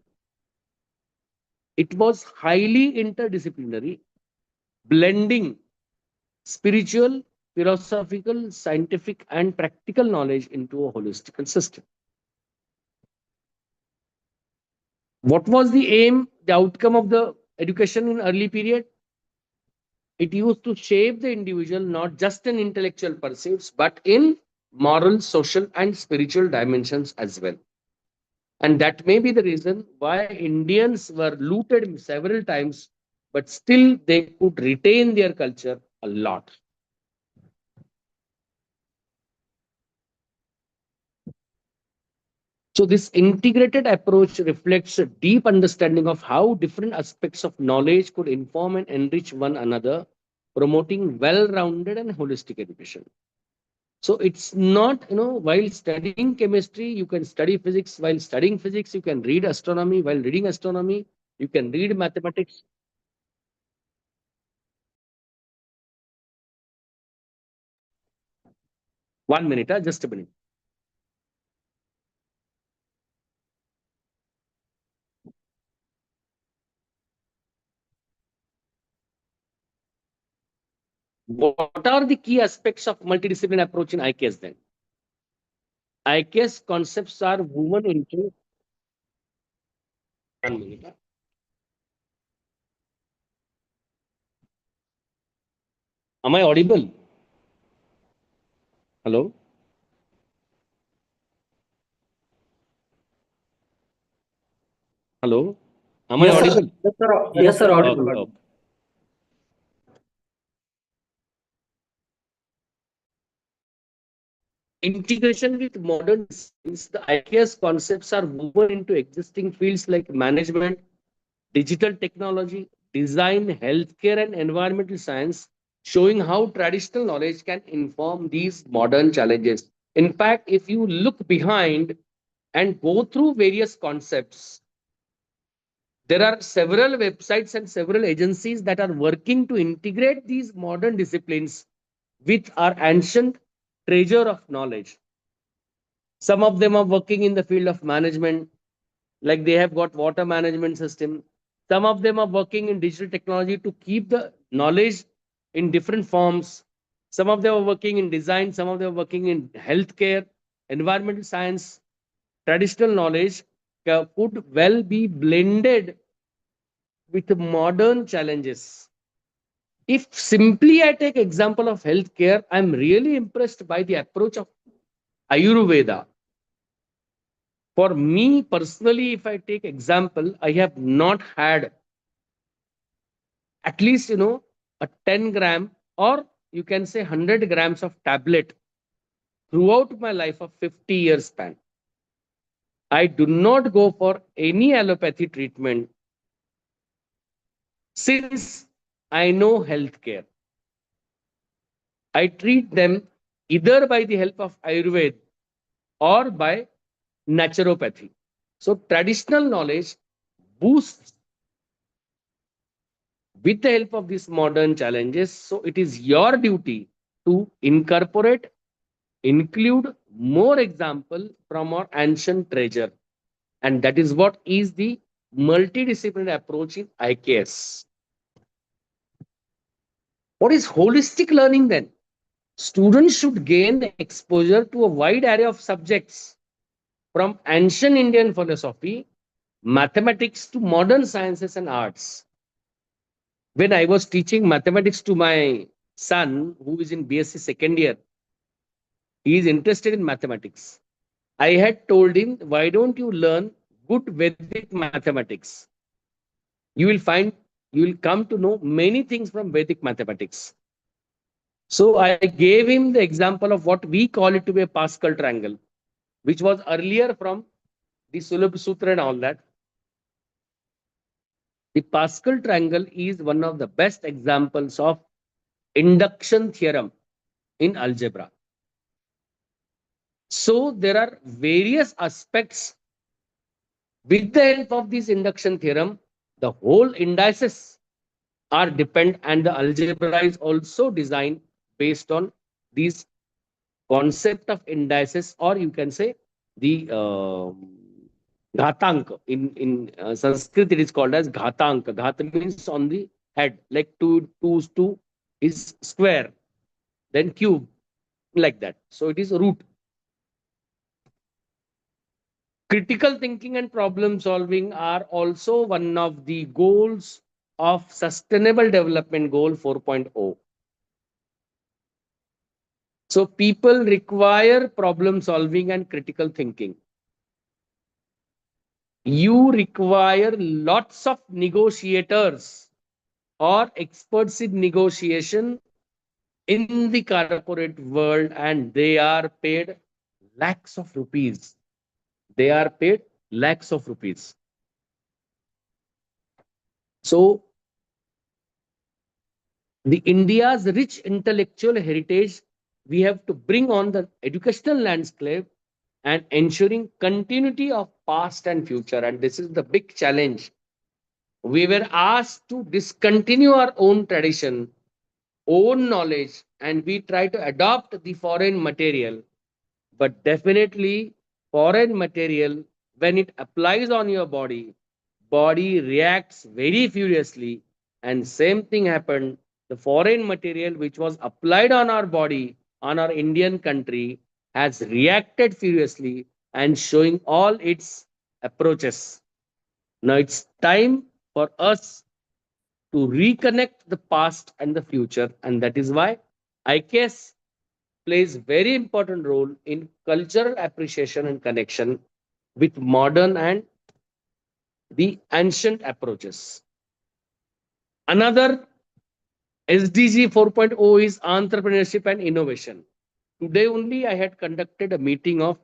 It was highly interdisciplinary, blending spiritual, philosophical, scientific, and practical knowledge into a holistic system. What was the aim, the outcome of the education in early period? It used to shape the individual not just in intellectual pursuits, but in moral, social, and spiritual dimensions as well. And that may be the reason why Indians were looted several times, but still they could retain their culture a lot. So this integrated approach reflects a deep understanding of how different aspects of knowledge could inform and enrich one another, promoting well-rounded and holistic education. So it's not, while studying chemistry, you can study physics. While studying physics, you can read astronomy. While reading astronomy, you can read mathematics. One minute, just a minute. What are the key aspects of multidisciplinary approach in IKS then? IKS concepts are woven into 1 minute. Am I audible? Hello? Hello? Am I Yes, sir. audible? Yes, sir. Yes, sir. Audible. Okay, okay. Integration with modern science, the IKS concepts are woven into existing fields like management, digital technology, design, healthcare, and environmental science, showing how traditional knowledge can inform these modern challenges. In fact, if you look behind and go through various concepts, there are several websites and several agencies that are working to integrate these modern disciplines with our ancient treasure of knowledge. Some of them are working in the field of management, like they have got water management system. Some of them are working in digital technology to keep the knowledge in different forms. Some of them are working in design. Some of them are working in healthcare, environmental science. Traditional knowledge could well be blended with modern challenges. If simply I take example of healthcare, I'm really impressed by the approach of Ayurveda. For me personally, if I take example, I have not had at least, a 10 gram or you can say 100 grams of tablet throughout my life of 50 years span. I do not go for any allopathy treatment since I know healthcare. I treat them either by the help of Ayurveda or by naturopathy. So traditional knowledge boosts with the help of these modern challenges. So it is your duty to incorporate, include more example from our ancient treasure. And that is what is the multidisciplinary approach in IKS. What is holistic learning then? Students should gain exposure to a wide array of subjects from ancient Indian philosophy, mathematics to modern sciences and arts. When I was teaching mathematics to my son, who is in BSc second year, he is interested in mathematics. I had told him, why don't you learn good Vedic mathematics, you will come to know many things from Vedic mathematics. So I gave him the example of what we call it to be a Pascal triangle, which was earlier from the Sulabh Sutra and all that. The Pascal triangle is one of the best examples of induction theorem in algebra. So there are various aspects. With the help of this induction theorem, the whole indices are depend, and the algebra is also designed based on these concept of indices, or you can say the ghatank. In Sanskrit, it is called as ghatank. Ghat means on the head, like 2 is square, then cube, like that. So it is root. Critical thinking and problem solving are also one of the goals of Sustainable Development Goal 4.0. So people require problem solving and critical thinking. You require lots of negotiators or experts in negotiation in the corporate world, and they are paid lakhs of rupees. They are paid lakhs of rupees. So the India's rich intellectual heritage, we have to bring on the educational landscape and ensuring continuity of past and future. And this is the big challenge. We were asked to discontinue our own tradition, own knowledge, and we try to adopt the foreign material. But definitely, foreign material, when it applies on your body reacts very furiously. And same thing happened. The foreign material which was applied on our body, on our Indian country, has reacted furiously and showing all its approaches. Now it's time for us to reconnect the past and the future, and that is why IKS plays very important role in cultural appreciation and connection with modern and the ancient approaches. Another SDG 4.0 is entrepreneurship and innovation. Today only I had conducted a meeting of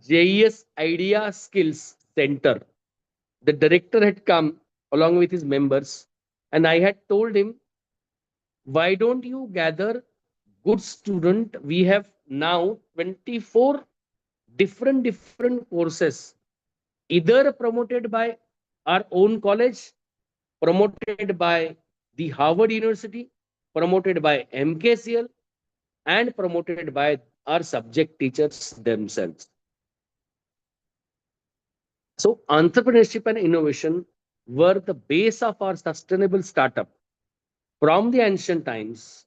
JES Idea Skills Center. The director had come along with his members, and I had told him, why don't you gather good student? We have now 24 different courses, either promoted by our own college, promoted by the Harvard University, promoted by MKCL, and promoted by our subject teachers themselves. So entrepreneurship and innovation were the base of our sustainable startup from the ancient times,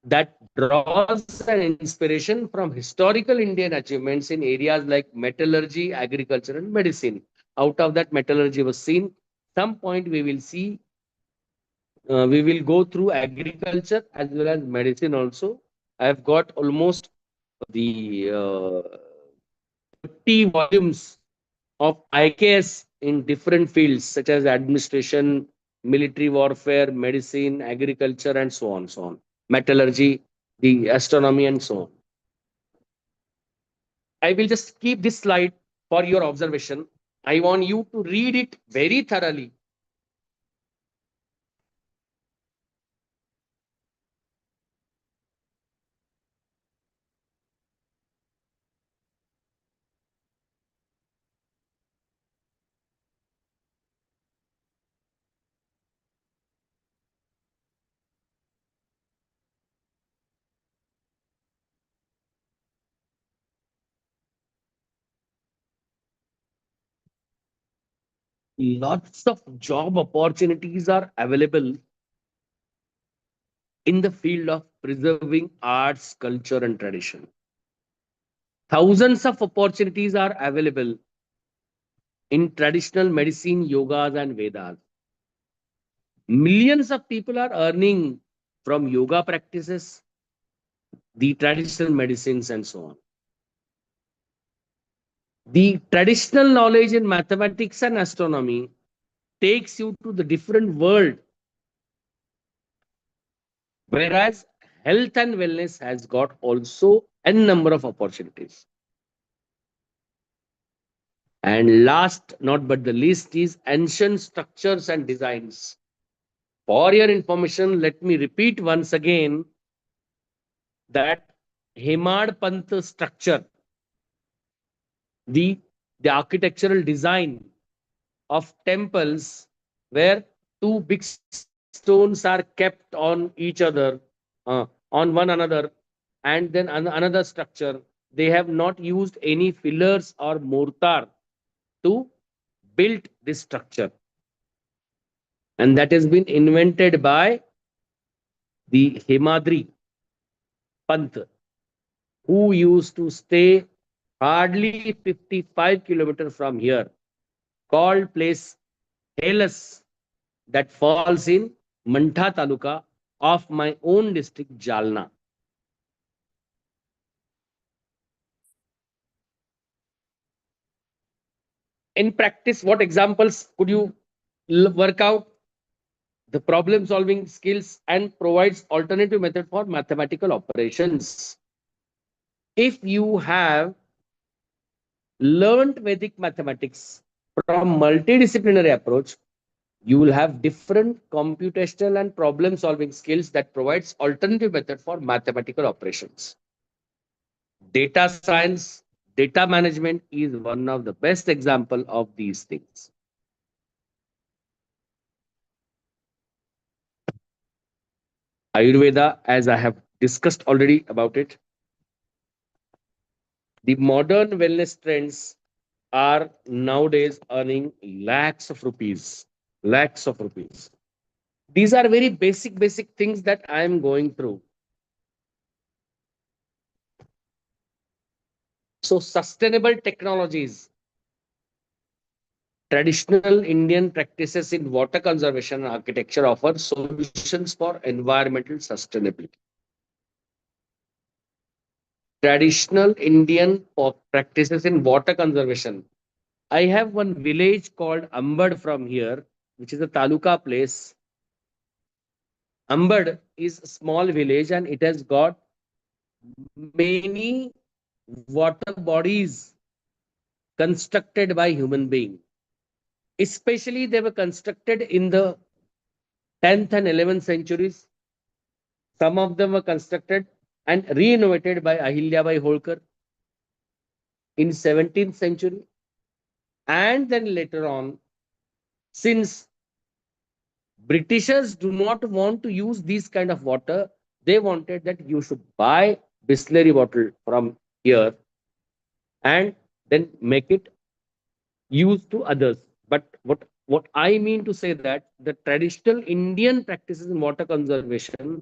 that draws an inspiration from historical Indian achievements in areas like metallurgy, agriculture, and medicine. Out of that, metallurgy was seen. Some point we will see, we will go through agriculture as well as medicine also. I have got almost the 30 volumes of IKS in different fields such as administration, military warfare, medicine, agriculture, and so on, metallurgy, the astronomy, and so on. I will just keep this slide for your observation. I want you to read it very thoroughly. Lots of job opportunities are available in the field of preserving arts, culture, and tradition. Thousands of opportunities are available in traditional medicine, yogas, and Vedas. Millions of people are earning from yoga practices, the traditional medicines, and so on. The traditional knowledge in mathematics and astronomy takes you to the different world, whereas health and wellness has got also n number of opportunities. And last not but the least is ancient structures and designs. For your information, let me repeat once again that Hemad Pant structure, the architectural design of temples where two big stones are kept on each other, on one another, and then another structure. They have not used any fillers or mortar to build this structure. And that has been invented by the Hemadri Pant, who used to stay hardly 55 kilometers from here, called place Helas, that falls in Mantha Taluka of my own district, Jalna. In practice, what examples could you work out? The problem solving skills and provides alternative method for mathematical operations. If you have learned Vedic mathematics from multidisciplinary approach, you will have different computational and problem solving skills that provides alternative method for mathematical operations. Data science, data management is one of the best example of these things. Ayurveda, as I have discussed already about it, the modern wellness trends are nowadays earning lakhs of rupees. Lakhs of rupees. These are very basic things that I am going through. So sustainable technologies, traditional Indian practices in water conservation and architecture offer solutions for environmental sustainability. Traditional Indian practices in water conservation. I have one village called Ambad from here, which is a taluka place. Ambad is a small village and it has got many water bodies constructed by human being. Especially they were constructed in the 10th and 11th centuries. Some of them were constructed and renovated by Ahilyabai Holkar in 17th century. And then later on, since Britishers do not want to use these kind of water, they wanted that you should buy Bisleri bottle from here and then make it used to others. But what I mean to say that the traditional Indian practices in water conservation,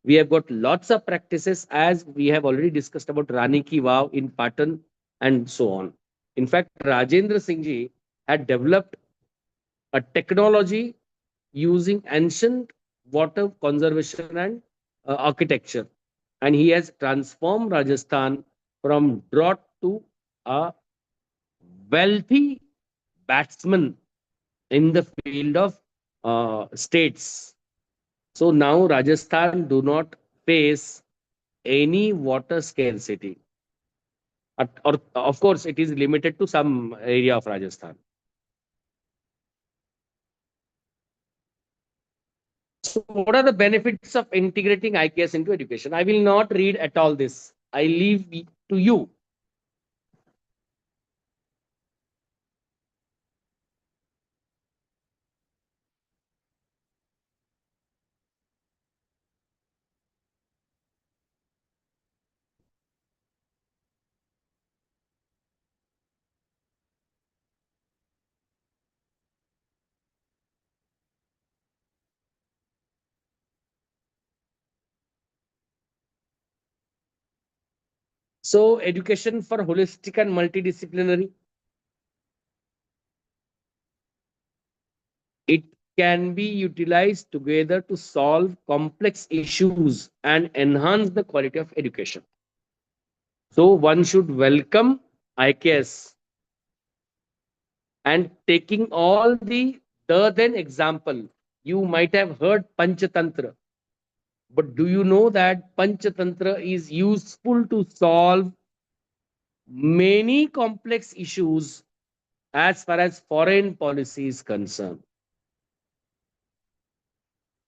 we have got lots of practices, as we have already discussed about Rani Ki Vav in Patan and so on. In fact, Rajendra Singh ji had developed a technology using ancient water conservation and architecture. And he has transformed Rajasthan from drought to a wealthy batsman in the field of states. So now Rajasthan do not face any water scarcity. Or of course, it is limited to some area of Rajasthan. So what are the benefits of integrating IKS into education? I will not read at all this. I leave to you. So education for holistic and multidisciplinary. It can be utilized together to solve complex issues and enhance the quality of education. So one should welcome IKS And taking all the then example, you might have heard Panchatantra. But do you know that Panchatantra is useful to solve many complex issues as far as foreign policy is concerned?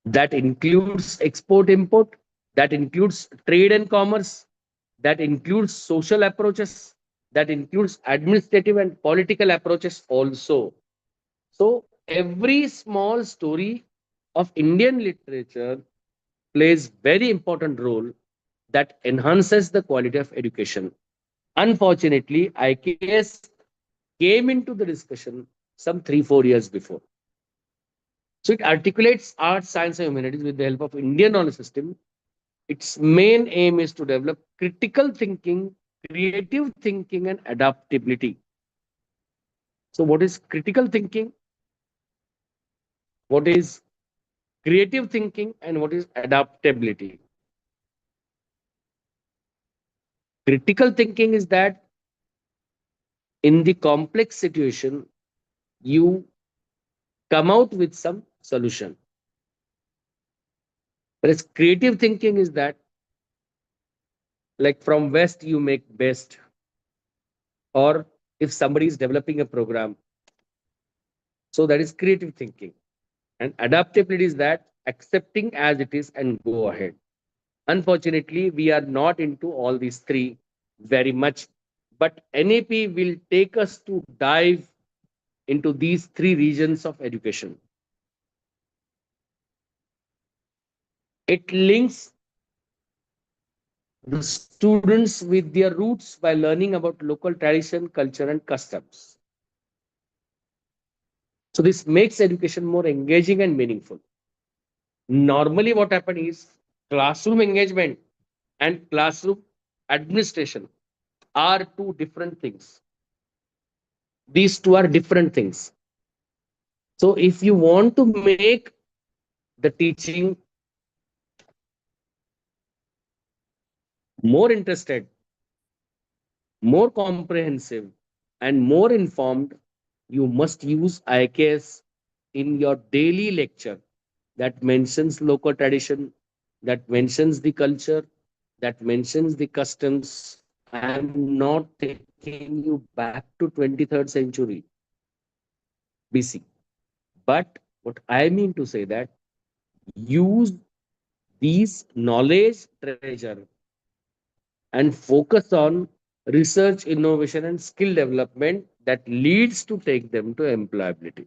That includes export import, that includes trade and commerce, that includes social approaches, that includes administrative and political approaches also. So every small story of Indian literature plays very important role that enhances the quality of education. Unfortunately, IKS came into the discussion some 3-4 years before. So it articulates arts, science, and humanities with the help of Indian knowledge system. Its main aim is to develop critical thinking, creative thinking, and adaptability. So what is critical thinking? What is creative thinking? And what is adaptability? Critical thinking is that in the complex situation, you come out with some solution. Whereas creative thinking is that, like from West, you make best. Or if somebody is developing a program, so that is creative thinking. And adaptability is that accepting as it is and go ahead. Unfortunately, we are not into all these three very much. But NAP will take us to dive into these three regions of education. It links the students with their roots by learning about local tradition, culture, and customs. So this makes education more engaging and meaningful. Normally, what happens is classroom engagement and classroom administration are two different things. These two are different things. So if you want to make the teaching more interested, more comprehensive, and more informed, you must use IKS in your daily lecture that mentions local tradition, that mentions the culture, that mentions the customs. I am not taking you back to 23rd century BC. But what I mean to say that use these knowledge treasure and focus on research, innovation, and skill development that leads to take them to employability.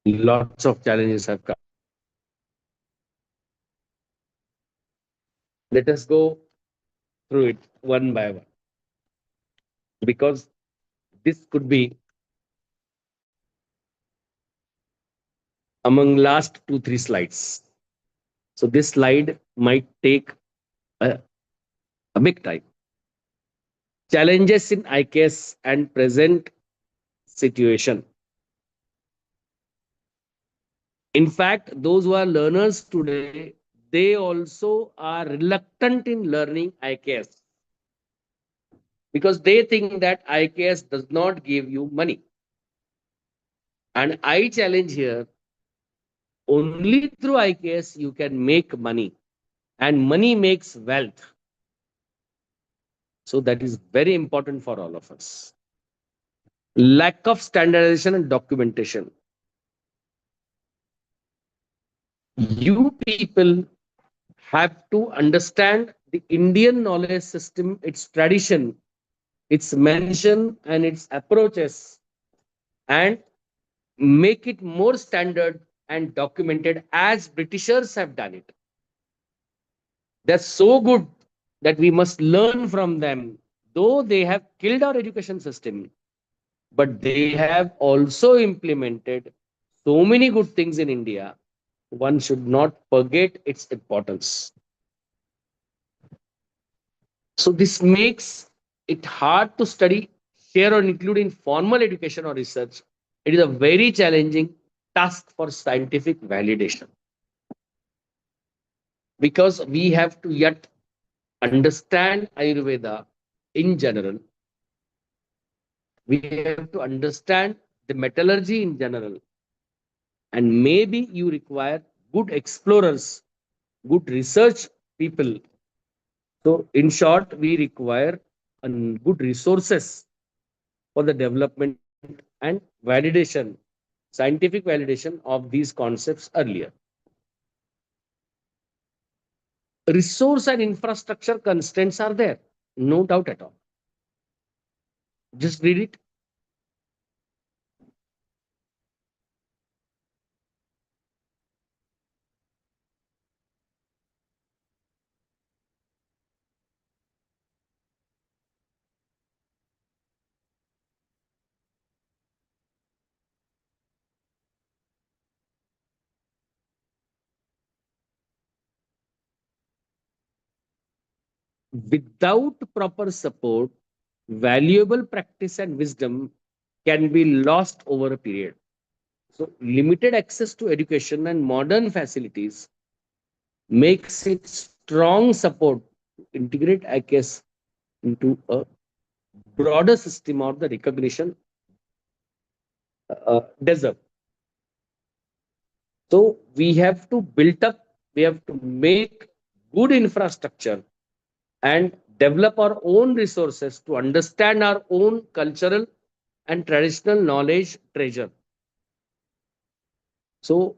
Lots of challenges have come. Let us go through it one by one, because this could be among last 2-3 slides. So this slide might take a big time. Challenges in IKS and present situation. In fact, those who are learners today, they also are reluctant in learning IKS because they think that IKS does not give you money. And I challenge here, only through IKS you can make money, and money makes wealth. So that is very important for all of us. Lack of standardization and documentation. You people have to understand the Indian knowledge system, its tradition, its mention, and its approaches, and make it more standard and documented as Britishers have done it. They're so good that we must learn from them, though they have killed our education system, but they have also implemented so many good things in India. One should not forget its importance. So this makes it hard to study, share, or include in formal education or research. It is a very challenging task for scientific validation, because we have to yet understand Ayurveda in general. We have to understand the metallurgy in general. And maybe you require good explorers, good research people. So, in short, we require good resources for the development and validation, scientific validation of these concepts earlier. Resource and infrastructure constraints are there, no doubt at all. Just read it. Without proper support, valuable practice and wisdom can be lost over a period. So, limited access to education and modern facilities makes it strong support to integrate IKS into a broader system of the recognition deserve. So, we have to build up, we have to make good infrastructure and develop our own resources to understand our own cultural and traditional knowledge treasure. So,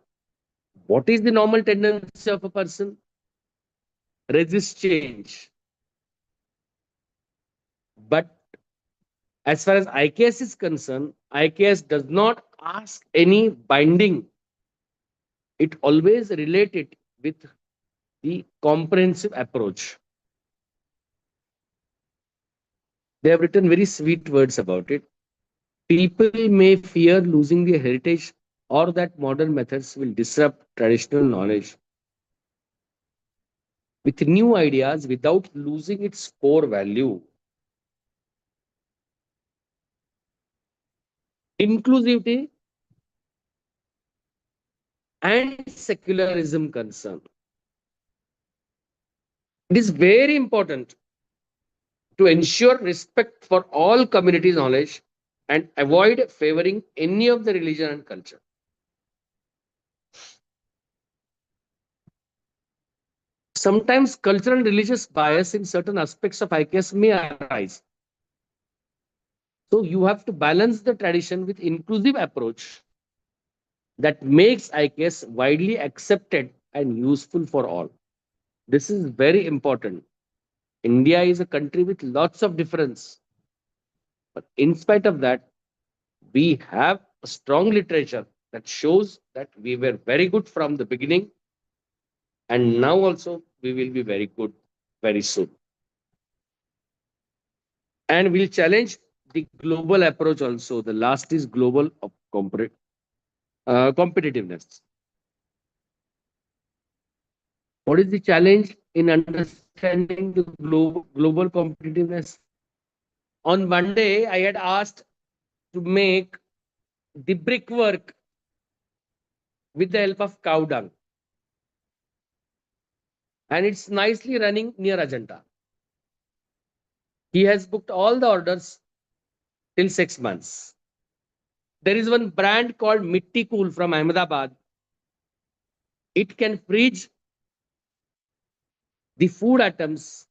what is the normal tendency of a person? Resist change. But as far as IKS is concerned, IKS does not ask any binding. It always related with the comprehensive approach. They have written very sweet words about it. People may fear losing their heritage or that modern methods will disrupt traditional knowledge. With new ideas without losing its core value. Inclusivity and secularism concern. It is very important to ensure respect for all communities' knowledge and avoid favoring any of the religion and culture. Sometimes cultural and religious bias in certain aspects of IKS may arise. So you have to balance the tradition with inclusive approach that makes IKS widely accepted and useful for all. This is very important. India is a country with lots of difference. But in spite of that, we have a strong literature that shows that we were very good from the beginning. And now also we will be very good very soon. And we'll challenge the global approach also. The last is global competitiveness. What is the challenge in understanding the global competitiveness? On Monday, I had asked to make the brickwork with the help of cow dung. And it's nicely running near Ajanta. He has booked all the orders till 6 months. There is one brand called Mitti Cool from Ahmedabad. It can freeze the food atoms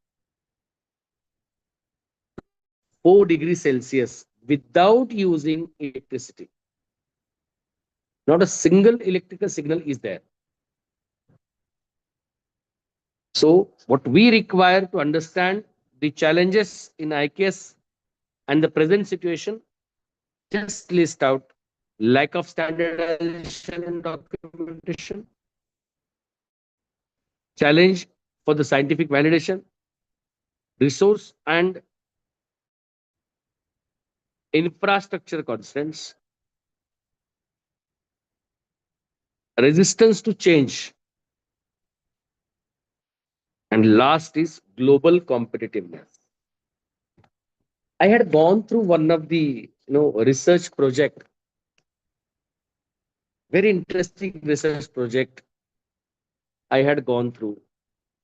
4 degrees Celsius without using electricity. Not a single electrical signal is there. So what we require to understand the challenges in IKS and the present situation, just list out lack of standardization and documentation, challenge for the scientific validation, resource and infrastructure constraints, resistance to change, and last is global competitiveness. I had gone through one of the research project, very interesting research project I had gone through.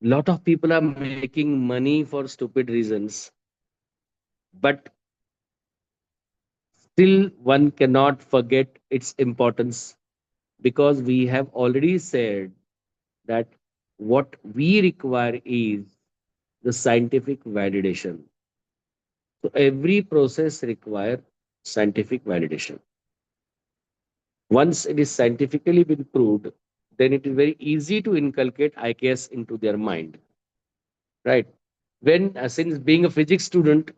Lot of people are making money for stupid reasons. but still one cannot forget its importance, because we have already said that what we require is the scientific validation. So every process requires scientific validation. Once it is scientifically been proved, then it is very easy to inculcate IKS into their mind, right? When, since being a physics student,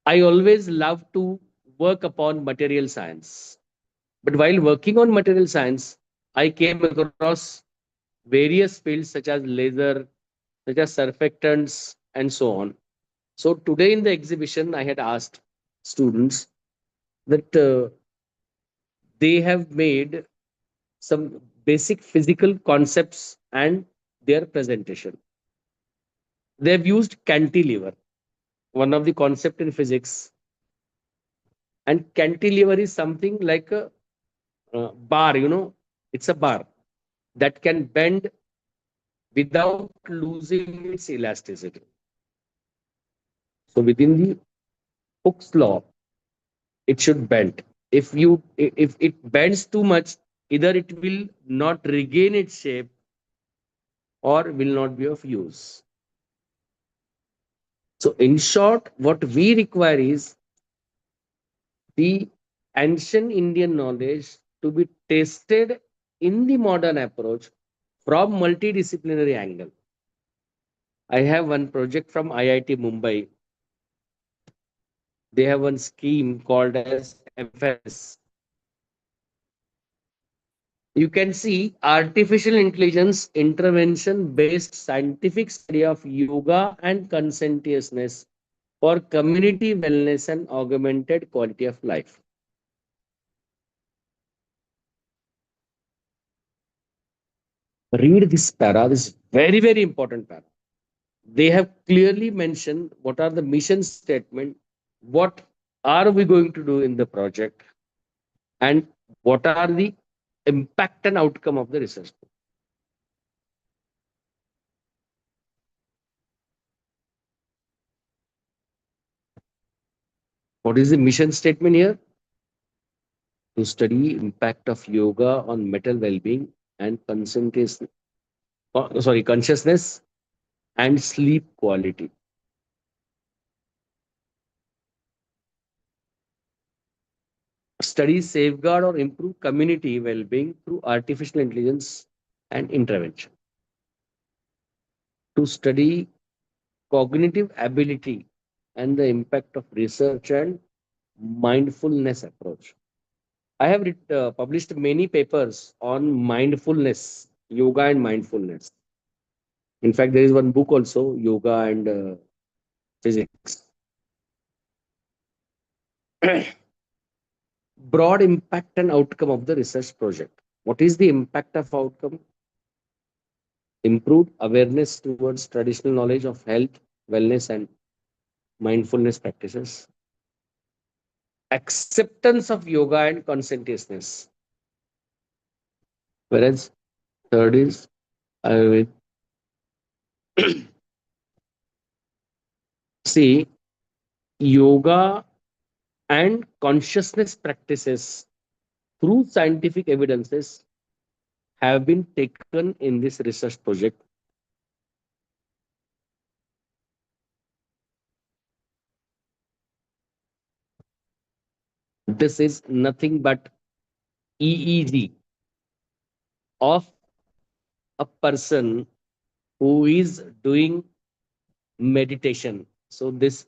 I always love to work upon material science. But while working on material science, I came across various fields such as laser, such as surfactants, and so on. So today in the exhibition, I had asked students that they have made some basic physical concepts and their presentation. They have used cantilever, one of the concept in physics. And cantilever is something like a bar, it's a bar that can bend without losing its elasticity. So within the Hooke's law, it should bend. If it bends too much, either it will not regain its shape or will not be of use. So in short, what we require is the ancient Indian knowledge to be tested in the modern approach from multidisciplinary angle. I have one project from IIT Mumbai. They have one scheme called as FS. You can see artificial intelligence intervention based scientific study of yoga and conscientiousness for community wellness and augmented quality of life. Read this para, this is very, very important para. They have clearly mentioned what are the mission statement, what are we going to do in the project, and what are the impact and outcome of the research. What is the mission statement here? To study impact of yoga on mental well-being and consciousness and sleep quality. Study safeguard or improve community well-being through artificial intelligence and intervention. To study cognitive ability and the impact of research and mindfulness approach. I have published many papers on mindfulness, yoga and mindfulness. In fact, there is one book also, Yoga and Physics. Broad impact and outcome of the research project. What is the impact of outcome? Improved awareness towards traditional knowledge of health, wellness, and mindfulness practices. Acceptance of yoga and conscientiousness. Whereas third is Ayurveda. See, yoga and consciousness practices through scientific evidences have been taken in this research project. This is nothing but EEG of a person who is doing meditation. So this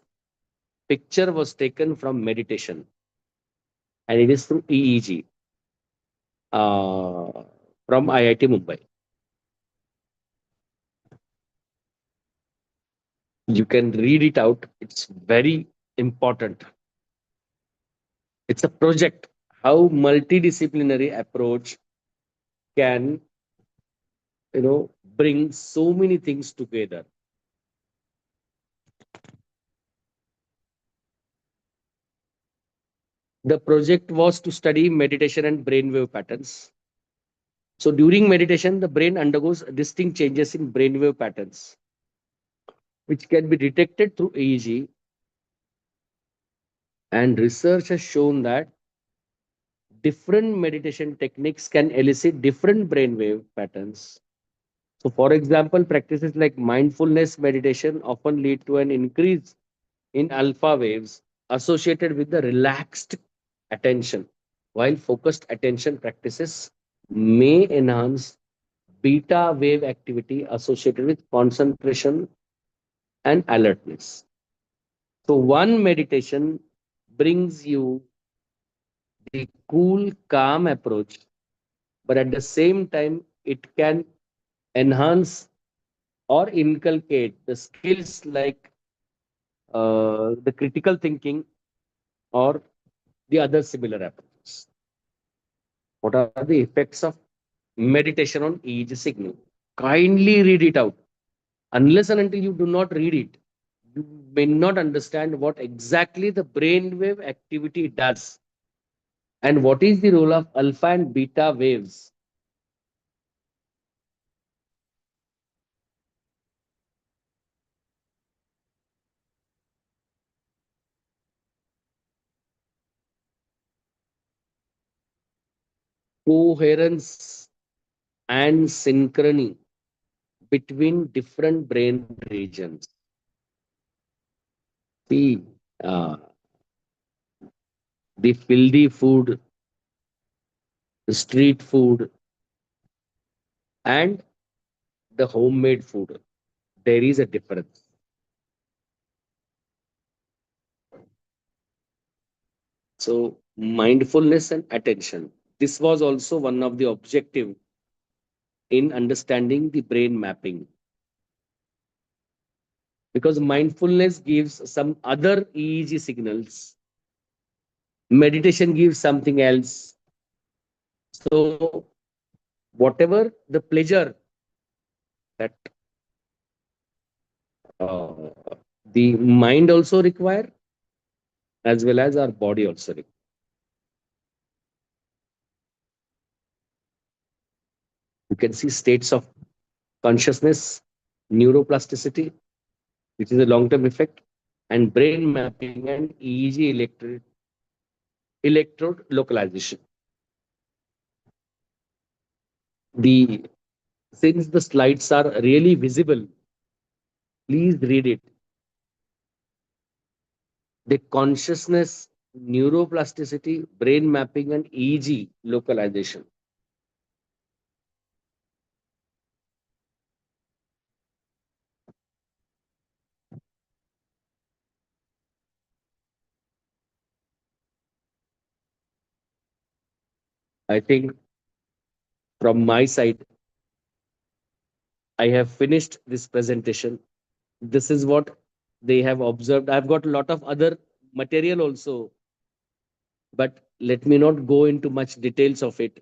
picture was taken from meditation and it is through EEG from IIT Mumbai. You can read it out. It's very important. It's a project, how multidisciplinary approach can, bring so many things together. The project was to study meditation and brainwave patterns. So during meditation, the brain undergoes distinct changes in brainwave patterns, which can be detected through EEG And research has shown that different meditation techniques can elicit different brainwave patterns. So, for example, practices like mindfulness meditation often lead to an increase in alpha waves associated with the relaxed attention, while focused attention practices may enhance beta wave activity associated with concentration and alertness. So, one meditation brings you the cool, calm approach, but at the same time, it can enhance or inculcate the skills like the critical thinking or the other similar approaches. What are the effects of meditation on each signal? Kindly read it out. Unless and until you do not read it, you may not understand what exactly the brainwave activity does and what is the role of alpha and beta waves. Coherence and synchrony between different brain regions. See, uh, the filthy food, the street food, and the homemade food. There is a difference. So, mindfulness and attention. This was also one of the objective in understanding the brain mapping because mindfulness gives some other EEG signals, meditation gives something else. So, whatever the pleasure that uh, the mind also require, as well as our body also require. You can see states of consciousness, neuroplasticity, which is a long-term effect, and brain mapping and EEG electrode localization. The since the slides are really visible, please read it. The consciousness, neuroplasticity, brain mapping, and EEG localization. I think from my side, I have finished this presentation. This is what they have observed. I've got a lot of other material also, but let me not go into much details of it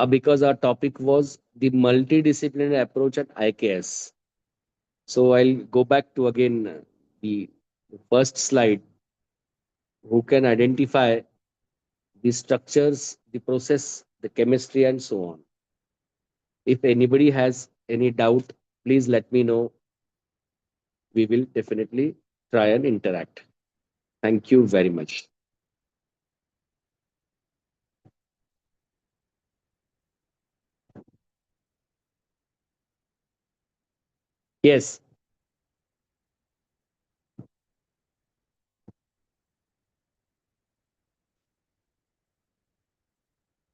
because our topic was the multidisciplinary approach at IKS. So I'll go back to again the first slide. Who can identify the structures, the process, the chemistry, and so on. If anybody has any doubt, please let me know. We will definitely try and interact. Thank you very much. Yes.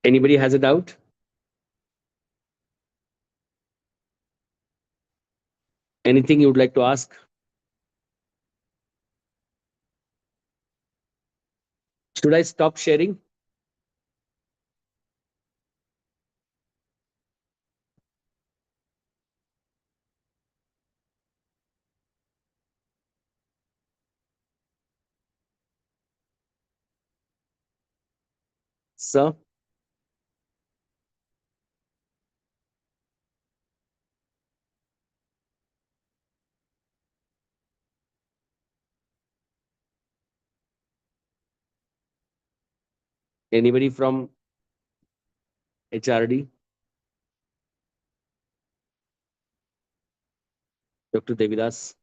Anybody has a doubt? Anything you would like to ask? Should I stop sharing? Sir? Anybody from HRD? Dr. Devidas?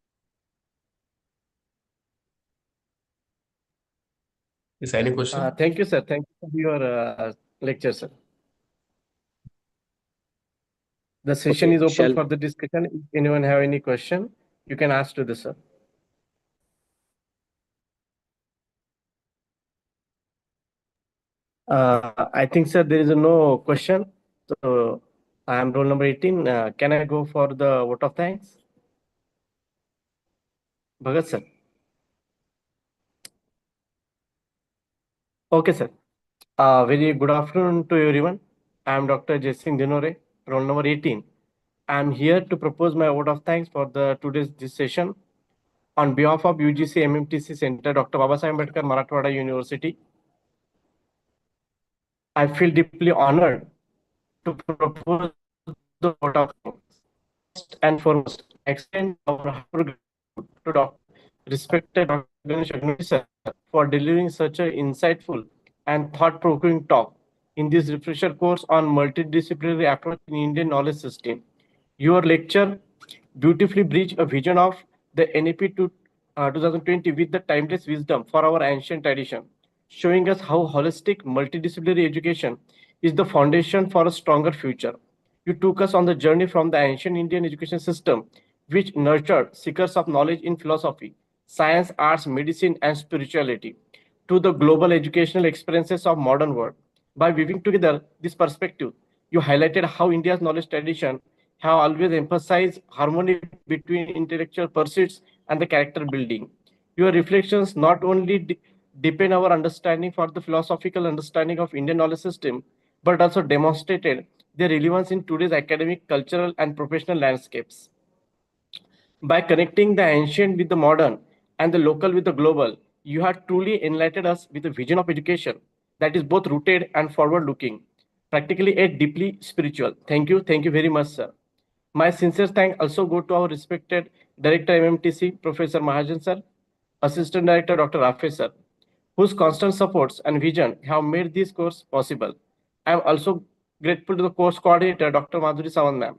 Is any question? Thank you, sir. Thank you for your lecture, sir. The session Okay, is open shall for the discussion. If anyone have any question, you can ask to the sir. I think, sir, there is no question. So I am roll number 18. Can I go for the vote of thanks? Bhagat, sir. Okay, sir. Very good afternoon to everyone. I am Dr. Jaising Dinore, roll number 18. I am here to propose my vote of thanks for the today's this session. On behalf of UGC MMTC Center, Dr. Babasaheb Ambedkar, Marathwada University, I feel deeply honored to propose the vote of thanks. First and foremost, I extend our heartfelt gratitude to Dr. Respected Dr. Ganesh sir for delivering such an insightful and thought-provoking talk in this refresher course on multidisciplinary approach in Indian knowledge system. Your lecture beautifully bridged a vision of the NEP to 2020 with the timeless wisdom for our ancient tradition, showing us how holistic multidisciplinary education is the foundation for a stronger future. You took us on the journey from the ancient Indian education system, which nurtured seekers of knowledge in philosophy, science, arts, medicine, and spirituality, to the global educational experiences of modern world. By weaving together this perspective, you highlighted how India's knowledge tradition have always emphasized harmony between intellectual pursuits and the character building. Your reflections not only deepen our understanding for the philosophical understanding of Indian knowledge system, but also demonstrated their relevance in today's academic, cultural, and professional landscapes. By connecting the ancient with the modern and the local with the global, you have truly enlightened us with a vision of education that is both rooted and forward looking, practically yet deeply spiritual. Thank you very much, sir. My sincere thanks also go to our respected Director MMTC, Professor Mahajan sir, Assistant Director Dr. Rafe sir, whose constant supports and vision have made this course possible. I am also grateful to the course coordinator, Dr. Madhuri Sawant ma'am,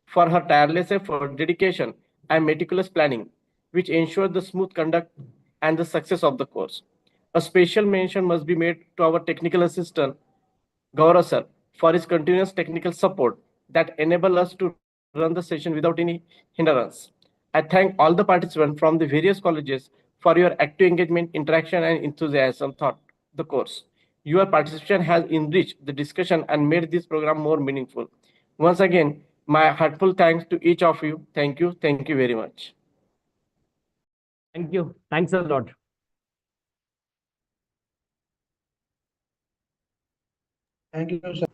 for her tireless effort, dedication, and meticulous planning, which ensure the smooth conduct and the success of the course. A special mention must be made to our technical assistant, Gaurav sir, for his continuous technical support that enable us to run the session without any hindrance. I thank all the participants from the various colleges for your active engagement, interaction, and enthusiasm throughout the course. Your participation has enriched the discussion and made this program more meaningful. Once again, my heartfelt thanks to each of you. Thank you very much. thank you. Thanks a lot. Thank you, sir.